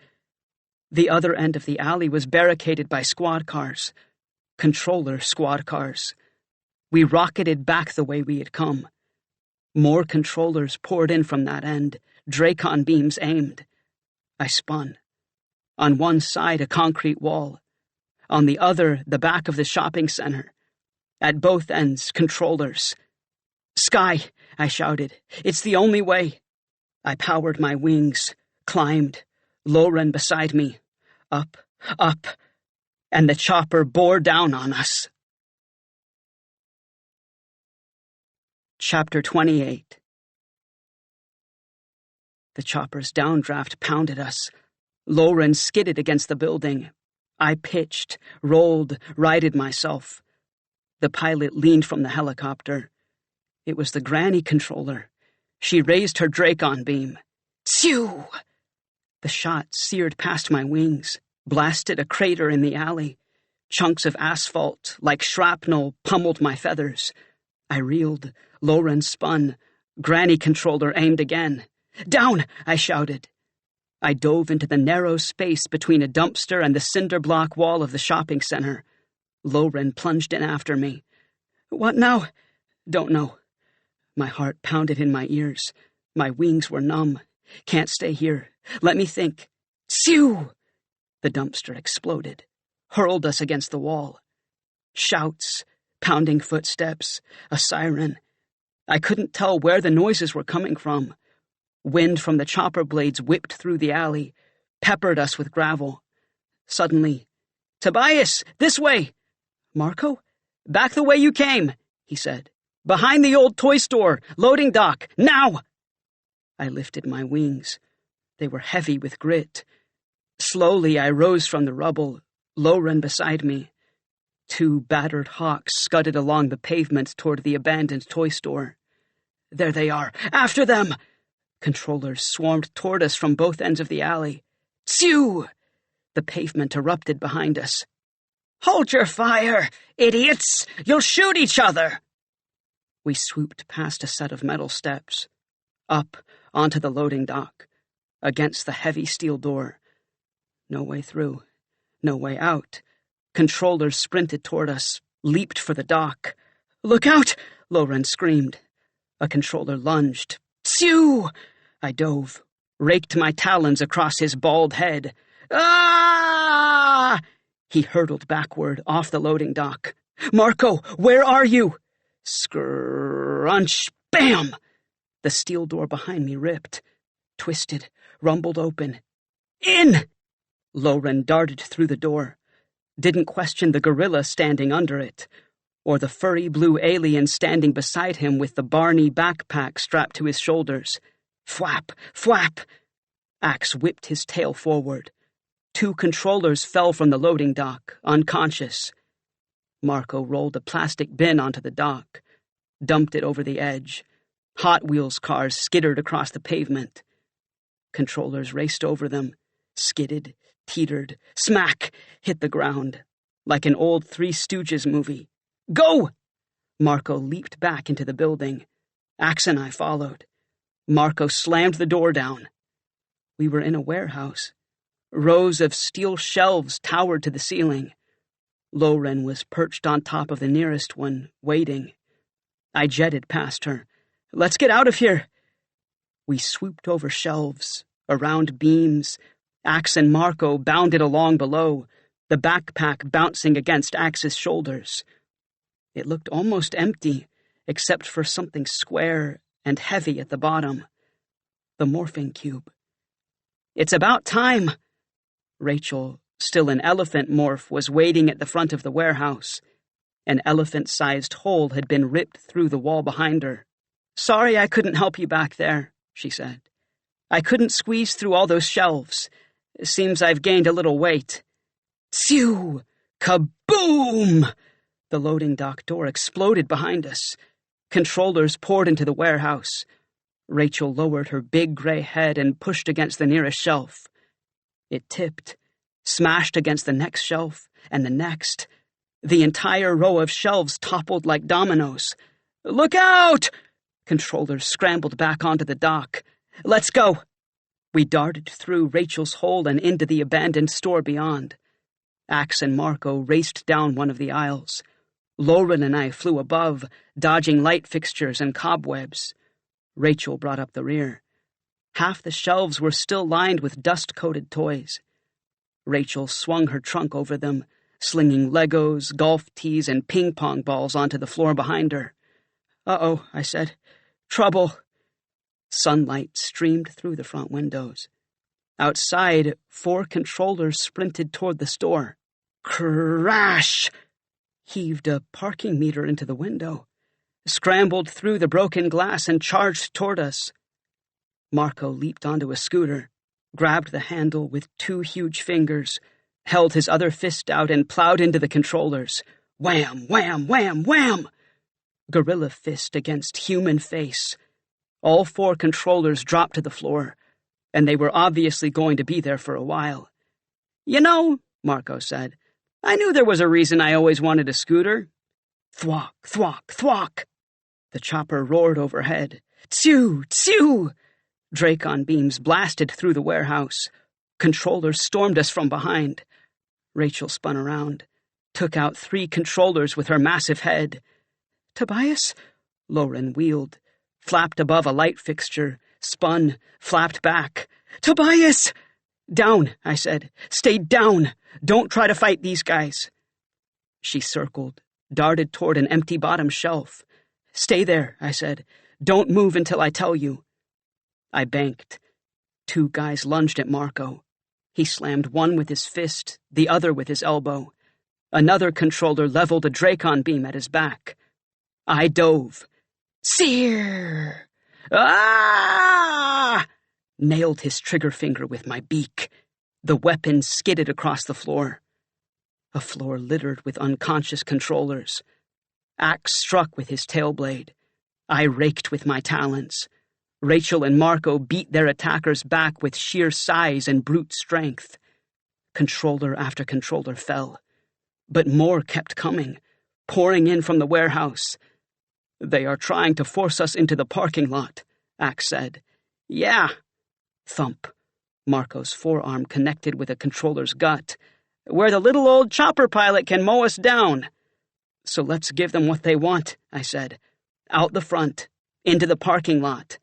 The other end of the alley was barricaded by squad cars. Controller squad cars. We rocketed back the way we had come. More controllers poured in from that end, Dracon beams aimed. I spun. On one side, a concrete wall. On the other, the back of the shopping center. At both ends, controllers. "Sky," I shouted. "It's the only way." I powered my wings, climbed, Lauren beside me. Up, up, and the chopper bore down on us. Chapter 28. The chopper's downdraft pounded us. Lauren skidded against the building. I pitched, rolled, righted myself. The pilot leaned from the helicopter. It was the granny controller. She raised her Dracon beam. Phew! The shot seared past my wings, blasted a crater in the alley. Chunks of asphalt, like shrapnel, pummeled my feathers. I reeled. Lauren spun. Granny controller aimed again. "Down!" I shouted. I dove into the narrow space between a dumpster and the cinder block wall of the shopping center. Lauren plunged in after me. "What now?" "Don't know." My heart pounded in my ears. My wings were numb. "Can't stay here. Let me think." Phew! The dumpster exploded, hurled us against the wall. Shouts, pounding footsteps, a siren. I couldn't tell where the noises were coming from. Wind from the chopper blades whipped through the alley, peppered us with gravel. Suddenly, "Tobias, this way!" "Marco?" "Back the way you came," he said. "Behind the old toy store, loading dock, now!" I lifted my wings. They were heavy with grit. Slowly I rose from the rubble, Lauren beside me. Two battered hawks scudded along the pavement toward the abandoned toy store. "There they are! After them!" Controllers swarmed toward us from both ends of the alley. Phew! The pavement erupted behind us. "Hold your fire, idiots! You'll shoot each other!" We swooped past a set of metal steps. Up, onto the loading dock. Against the heavy steel door. No way through. No way out. Controllers sprinted toward us, leaped for the dock. "Look out!" Lauren screamed. A controller lunged. Phew! I dove, raked my talons across his bald head. Ah! He hurtled backward off the loading dock. "Marco, where are you?" Scrunch! Bam! The steel door behind me ripped, twisted, rumbled open. "In!" Lauren darted through the door. Didn't question the gorilla standing under it, or the furry blue alien standing beside him with the Barney backpack strapped to his shoulders. Flap, flap! Axe whipped his tail forward. Two controllers fell from the loading dock, unconscious. Marco rolled a plastic bin onto the dock, dumped it over the edge. Hot Wheels cars skittered across the pavement. Controllers raced over them, skidded, teetered, smack, hit the ground, like an old Three Stooges movie. "Go!" Marco leaped back into the building. Axe and I followed. Marco slammed the door down. We were in a warehouse. Rows of steel shelves towered to the ceiling. Lauren was perched on top of the nearest one, waiting. I jetted past her. "Let's get out of here!" We swooped over shelves, around beams. Axe and Marco bounded along below, the backpack bouncing against Axe's shoulders. It looked almost empty, except for something square and heavy at the bottom. The morphing cube. "It's about time!" Rachel, still an elephant morph, was waiting at the front of the warehouse. An elephant-sized hole had been ripped through the wall behind her. "Sorry I couldn't help you back there," she said. "I couldn't squeeze through all those shelves. Seems I've gained a little weight." Phew! Kaboom! The loading dock door exploded behind us. Controllers poured into the warehouse. Rachel lowered her big gray head and pushed against the nearest shelf. It tipped, smashed against the next shelf, and the next. The entire row of shelves toppled like dominoes. "Look out!" Controllers scrambled back onto the dock. "Let's go!" We darted through Rachel's hole and into the abandoned store beyond. Axe and Marco raced down one of the aisles. Lauren and I flew above, dodging light fixtures and cobwebs. Rachel brought up the rear. Half the shelves were still lined with dust-coated toys. Rachel swung her trunk over them, slinging Legos, golf tees, and ping-pong balls onto the floor behind her. "Uh-oh," I said. "Trouble." Sunlight streamed through the front windows. Outside, 4 controllers sprinted toward the store. Crash! Heaved a parking meter into the window, scrambled through the broken glass and charged toward us. Marco leaped onto a scooter, grabbed the handle with 2 huge fingers, held his other fist out and plowed into the controllers. Wham, wham, wham, wham! Gorilla fist against human face. All 4 controllers dropped to the floor, and they were obviously going to be there for a while. "You know," Marco said, "I knew there was a reason I always wanted a scooter." Thwack, thwack, thwack! The chopper roared overhead. Tsew, tsew! Dracon beams blasted through the warehouse. Controllers stormed us from behind. Rachel spun around, took out 3 controllers with her massive head. "Tobias?" Lauren wheeled, flapped above a light fixture, spun, flapped back. "Tobias!" "Down," I said. "Stay down. Don't try to fight these guys." She circled, darted toward an empty bottom shelf. "Stay there," I said. "Don't move until I tell you." I banked. 2 guys lunged at Marco. He slammed one with his fist, the other with his elbow. Another controller leveled a Dracon beam at his back. I dove. Sear! Ah! Nailed his trigger finger with my beak. The weapon skidded across the floor. A floor littered with unconscious controllers. Axe struck with his tail blade. I raked with my talons. Rachel and Marco beat their attackers back with sheer size and brute strength. Controller after controller fell. But more kept coming, pouring in from the warehouse. "They are trying to force us into the parking lot," Axe said. "Yeah." Thump. Marco's forearm connected with a controller's gut. "Where the little old chopper pilot can mow us down." "So let's give them what they want," I said. "Out the front, into the parking lot."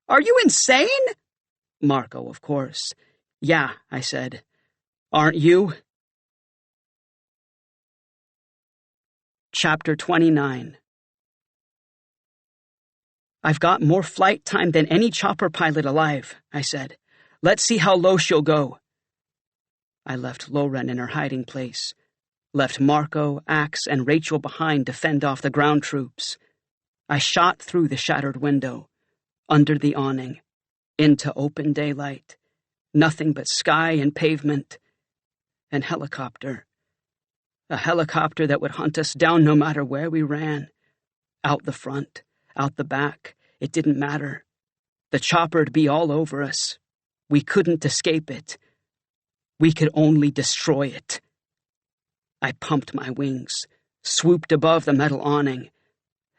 "Are you insane?" Marco, of course. "Yeah," I said. "Aren't you?" Chapter 29. "I've got more flight time than any chopper pilot alive," I said. "Let's see how low she'll go." I left Lauren in her hiding place, left Marco, Axe, and Rachel behind to fend off the ground troops. I shot through the shattered window, under the awning, into open daylight, nothing but sky and pavement, and helicopter. A helicopter that would hunt us down no matter where we ran. Out the front, out the back, it didn't matter. The chopper'd be all over us. We couldn't escape it. We could only destroy it. I pumped my wings, swooped above the metal awning.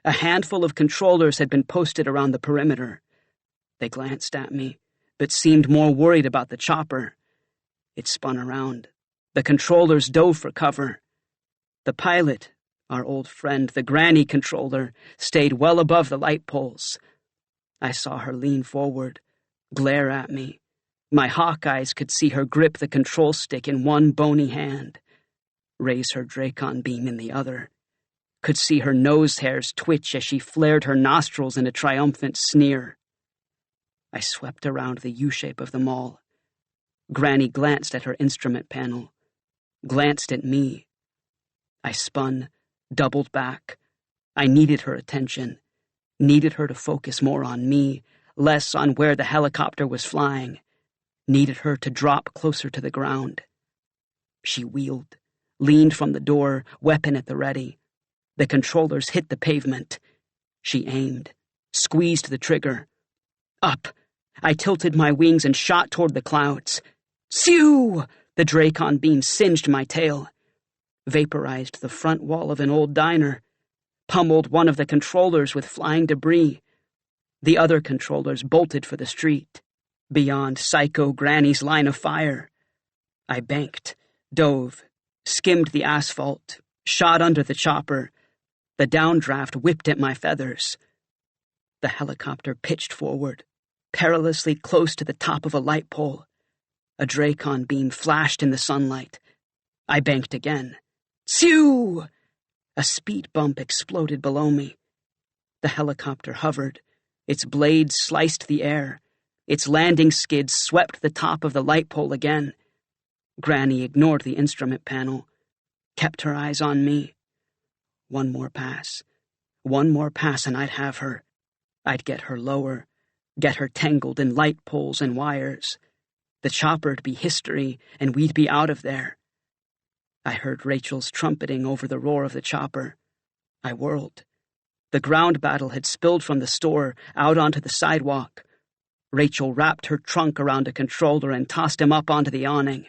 A handful of controllers had been posted around the perimeter. They glanced at me, but seemed more worried about the chopper. It spun around. The controllers dove for cover. The pilot, our old friend, the granny controller, stayed well above the light poles. I saw her lean forward, glare at me. My hawk eyes could see her grip the control stick in one bony hand, raise her Dracon beam in the other. Could see her nose hairs twitch as she flared her nostrils in a triumphant sneer. I swept around the U-shape of them all. Granny glanced at her instrument panel, glanced at me. I spun, doubled back. I needed her attention, needed her to focus more on me, less on where the helicopter was flying, needed her to drop closer to the ground. She wheeled, leaned from the door, weapon at the ready. The controllers hit the pavement. She aimed, squeezed the trigger. Up! I tilted my wings and shot toward the clouds. Sew! The Dracon beam singed my tail, vaporized the front wall of an old diner, pummeled one of the controllers with flying debris. The other controllers bolted for the street, beyond Psycho Granny's line of fire. I banked, dove, skimmed the asphalt, shot under the chopper. The downdraft whipped at my feathers. The helicopter pitched forward, perilously close to the top of a light pole. A Dracon beam flashed in the sunlight. I banked again. Sew! A speed bump exploded below me. The helicopter hovered. Its blades sliced the air. Its landing skids swept the top of the light pole again. Granny ignored the instrument panel, kept her eyes on me. One more pass, and I'd have her. I'd get her lower, get her tangled in light poles and wires. The chopper'd be history, and we'd be out of there. I heard Rachel's trumpeting over the roar of the chopper. I whirled. The ground battle had spilled from the store out onto the sidewalk. Rachel wrapped her trunk around a controller and tossed him up onto the awning.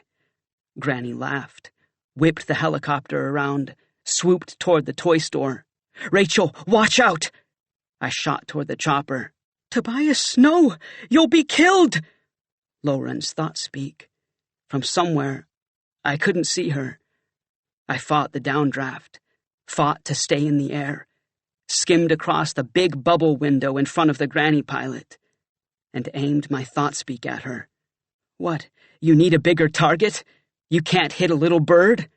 Granny laughed, whipped the helicopter around, swooped toward the toy store. Rachel, watch out! I shot toward the chopper. Tobias, no! You'll be killed! Lauren's thought speak. From somewhere, I couldn't see her. I fought the downdraft, fought to stay in the air, skimmed across the big bubble window in front of the Granny pilot, and aimed my thought speak at her. What, you need a bigger target? You can't hit a little bird?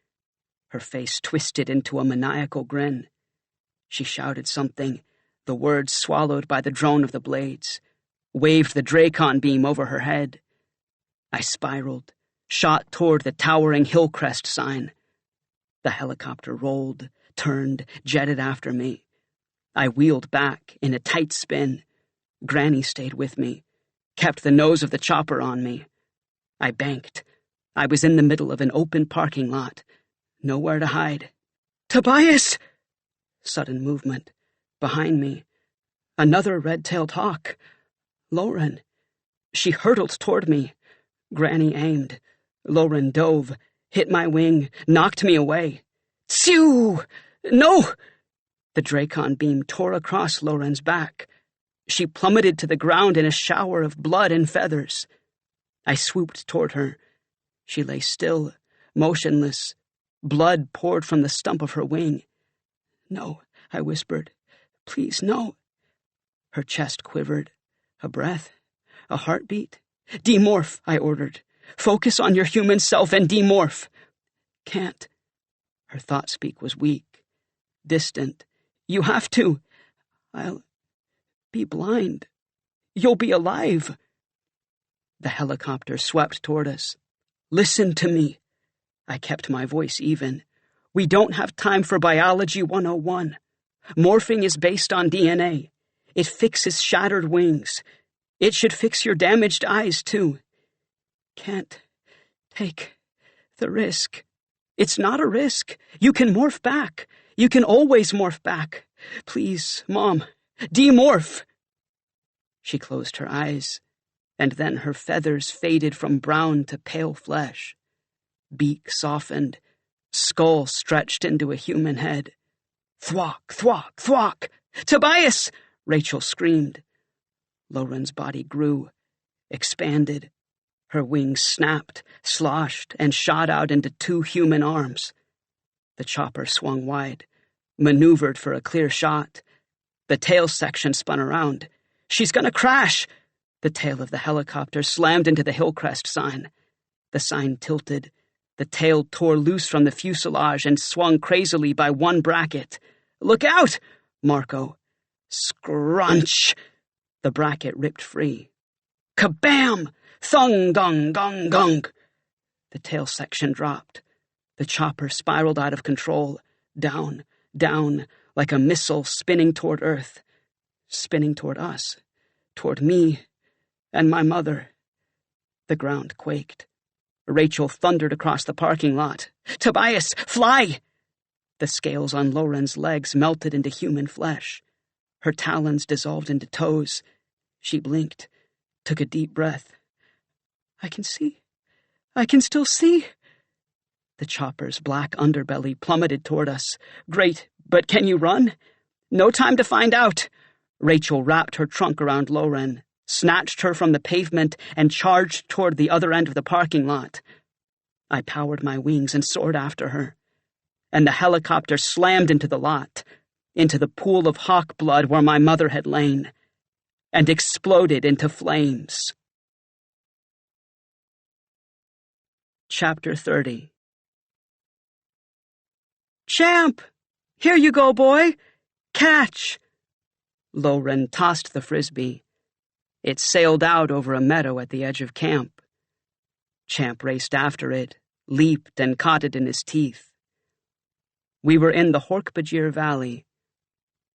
Her face twisted into a maniacal grin. She shouted something, the words swallowed by the drone of the blades, waved the Dracon beam over her head. I spiraled, shot toward the towering Hillcrest sign. The helicopter rolled, turned, jetted after me. I wheeled back in a tight spin. Granny stayed with me, kept the nose of the chopper on me. I banked. I was in the middle of an open parking lot. Nowhere to hide. Tobias! Sudden movement. Behind me. Another red-tailed hawk. Lauren. She hurtled toward me. Granny aimed. Lauren dove, hit my wing, knocked me away. Sew! No! The Dracon beam tore across Lauren's back. She plummeted to the ground in a shower of blood and feathers. I swooped toward her. She lay still, motionless. Blood poured from the stump of her wing. No, I whispered. Please, no. Her chest quivered. A breath. A heartbeat. Demorph, I ordered. Focus on your human self and demorph. Can't. Her thought speak was weak, distant. You have to. I'll be blind. You'll be alive. The helicopter swept toward us. Listen to me. I kept my voice even. We don't have time for Biology 101. Morphing is based on DNA. It fixes shattered wings. It should fix your damaged eyes, too. Can't take the risk. It's not a risk. You can morph back. You can always morph back. Please, Mom, demorph. She closed her eyes, and then her feathers faded from brown to pale flesh. Beak softened, skull stretched into a human head. Thwack, thwack, thwack! Tobias! Rachel screamed. Lauren's body grew, expanded. Her wings snapped, sloshed, and shot out into 2 human arms. The chopper swung wide, maneuvered for a clear shot. The tail section spun around. She's gonna crash! The tail of the helicopter slammed into the Hillcrest sign. The sign tilted. The tail tore loose from the fuselage and swung crazily by one bracket. Look out! Marco. Scrunch! The bracket ripped free. Kabam! Thung, gung, gung, gung! The tail section dropped. The chopper spiraled out of control, down, down, like a missile spinning toward Earth, spinning toward us, toward me and my mother. The ground quaked. Rachel thundered across the parking lot. Tobias, fly! The scales on Lauren's legs melted into human flesh. Her talons dissolved into toes. She blinked, took a deep breath. I can see. I can still see. The chopper's black underbelly plummeted toward us. Great, but can you run? No time to find out. Rachel wrapped her trunk around Lauren, snatched her from the pavement, and charged toward the other end of the parking lot. I powered my wings and soared after her, and the helicopter slammed into the lot, into the pool of hawk blood where my mother had lain, and exploded into flames. Chapter 30. Champ! Here you go, boy! Catch! Lauren tossed the frisbee. It sailed out over a meadow at the edge of camp. Champ raced after it, leaped, and caught it in his teeth. We were in the Hork-Bajir Valley.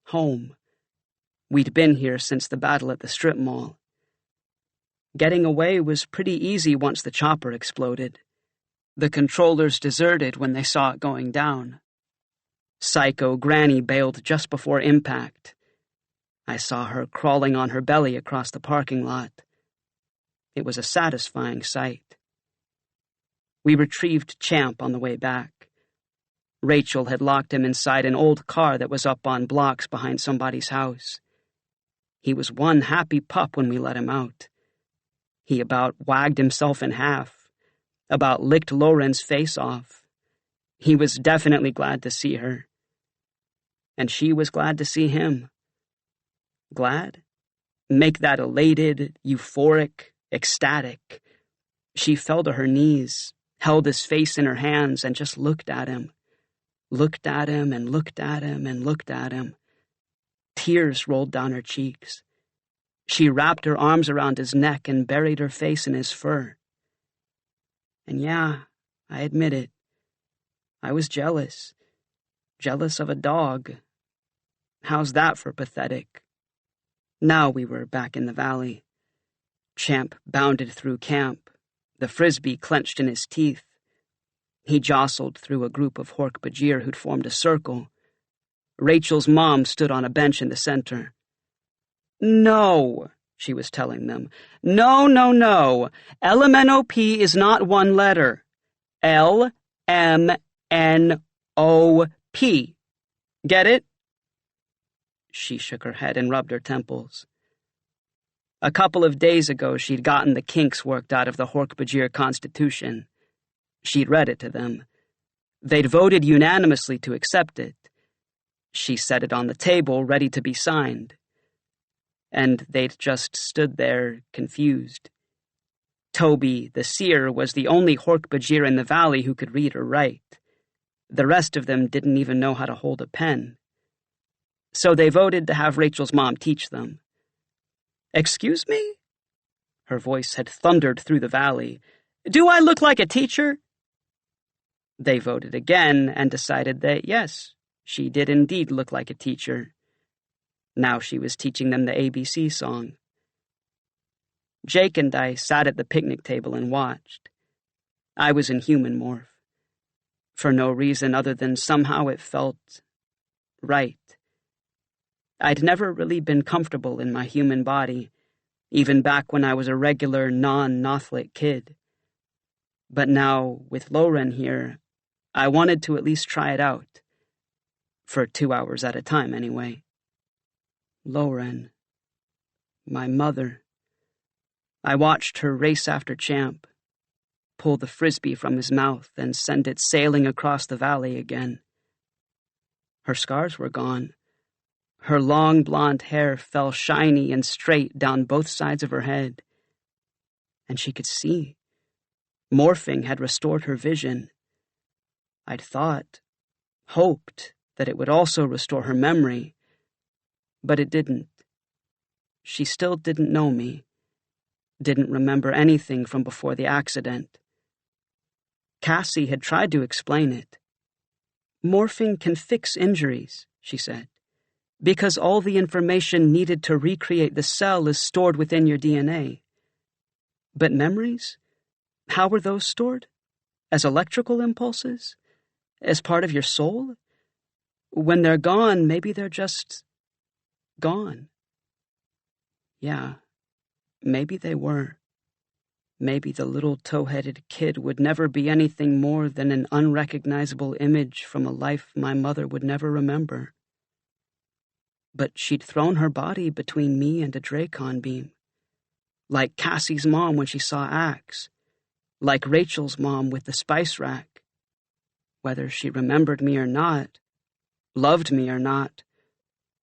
Home. We'd been here since the battle at the strip mall. Getting away was pretty easy once the chopper exploded. The controllers deserted when they saw it going down. Psycho Granny bailed just before impact. I saw her crawling on her belly across the parking lot. It was a satisfying sight. We retrieved Champ on the way back. Rachel had locked him inside an old car that was up on blocks behind somebody's house. He was one happy pup when we let him out. He about wagged himself in half, about licked Lauren's face off. He was definitely glad to see her. And she was glad to see him. Glad? Make that elated, euphoric, ecstatic. She fell to her knees, held his face in her hands, and just looked at him. Looked at him and looked at him and looked at him. Tears rolled down her cheeks. She wrapped her arms around his neck and buried her face in his fur. And yeah, I admit it. I was jealous. Jealous of a dog. How's that for pathetic? Now we were back in the valley. Champ bounded through camp, the frisbee clenched in his teeth. He jostled through a group of Hork-Bajir who'd formed a circle. Rachel's mom stood on a bench in the center. No, she was telling them. No, no, no. LMNOP is not one letter. LMNOP. Get it? She shook her head and rubbed her temples. A couple of days ago, she'd gotten the kinks worked out of the Hork-Bajir Constitution. She'd read it to them. They'd voted unanimously to accept it. She set it on the table, ready to be signed. And they'd just stood there, confused. Toby, the seer, was the only Hork-Bajir in the valley who could read or write. The rest of them didn't even know how to hold a pen. So they voted to have Rachel's mom teach them. Excuse me? Her voice had thundered through the valley. Do I look like a teacher? They voted again and decided that, yes, she did indeed look like a teacher. Now she was teaching them the ABC song. Jake and I sat at the picnic table and watched. I was in human morph. For no reason other than somehow it felt right. I'd never really been comfortable in my human body, even back when I was a regular non-Nothlit kid. But now, with Lauren here, I wanted to at least try it out. For 2 hours at a time, anyway. Lauren. My mother. I watched her race after Champ, pull the frisbee from his mouth and send it sailing across the valley again. Her scars were gone. Her long blonde hair fell shiny and straight down both sides of her head. And she could see. Morphing had restored her vision. I'd thought, hoped, that it would also restore her memory. But it didn't. She still didn't know me. Didn't remember anything from before the accident. Cassie had tried to explain it. Morphing can fix injuries, she said, because all the information needed to recreate the cell is stored within your DNA. But memories? How were those stored? As electrical impulses? As part of your soul? When they're gone, maybe they're just gone. Yeah, maybe they were. Maybe the little tow-headed kid would never be anything more than an unrecognizable image from a life my mother would never remember. But she'd thrown her body between me and a Dracon beam, like Cassie's mom when she saw Axe, like Rachel's mom with the spice rack. Whether she remembered me or not, loved me or not,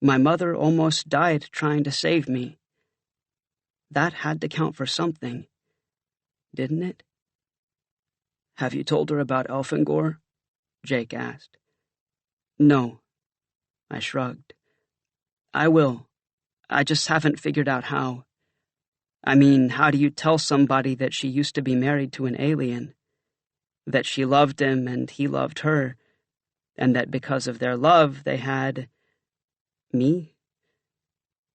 my mother almost died trying to save me. That had to count for something, didn't it? Have you told her about Elfangor? Jake asked. No, I shrugged. I will. I just haven't figured out how. I mean, how do you tell somebody that she used to be married to an alien? That she loved him and he loved her, and that because of their love they had me?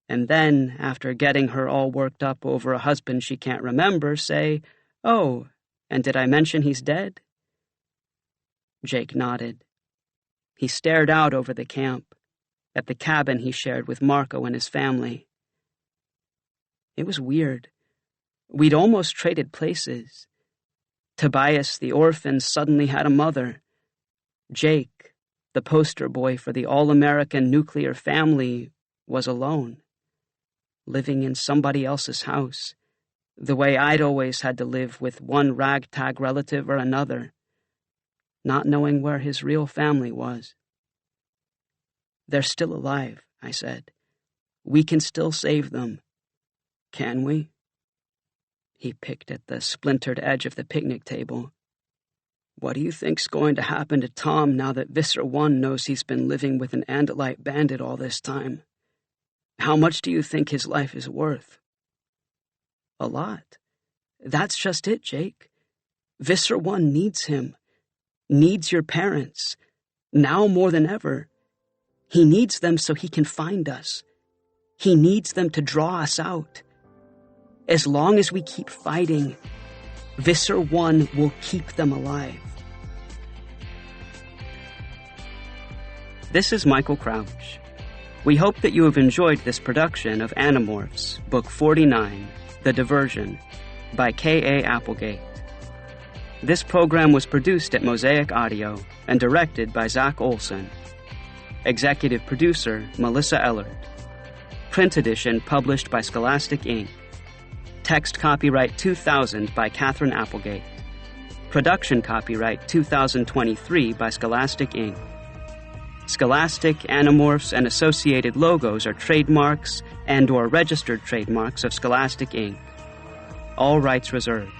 And then, after getting her all worked up over a husband she can't remember, say, "Oh, and did I mention he's dead?" Jake nodded. He stared out over the camp, at the cabin he shared with Marco and his family. It was weird. We'd almost traded places. Tobias, the orphan, suddenly had a mother. Jake, the poster boy for the all-American nuclear family, was alone, living in somebody else's house, the way I'd always had to live with one ragtag relative or another, not knowing where his real family was. "They're still alive," I said. "We can still save them." "Can we?" He picked at the splintered edge of the picnic table. "What do you think's going to happen to Tom now that Visser 1 knows he's been living with an andalite bandit all this time? How much do you think his life is worth?" "A lot. That's just it, Jake. Visser 1 needs him, needs your parents, now more than ever. He needs them so he can find us. He needs them to draw us out. As long as we keep fighting, Visser 1 will keep them alive." This is Michael Crouch. We hope that you have enjoyed this production of Animorphs, Book 49, The Diversion, by K.A. Applegate. This program was produced at Mosaic Audio and directed by Zach Olson. Executive producer, Melissa Ellard. Print edition published by Scholastic Inc. Text copyright 2000 by Catherine Applegate. Production copyright 2023 by Scholastic Inc. Scholastic, Animorphs, and associated logos are trademarks and/or registered trademarks of Scholastic Inc. All rights reserved.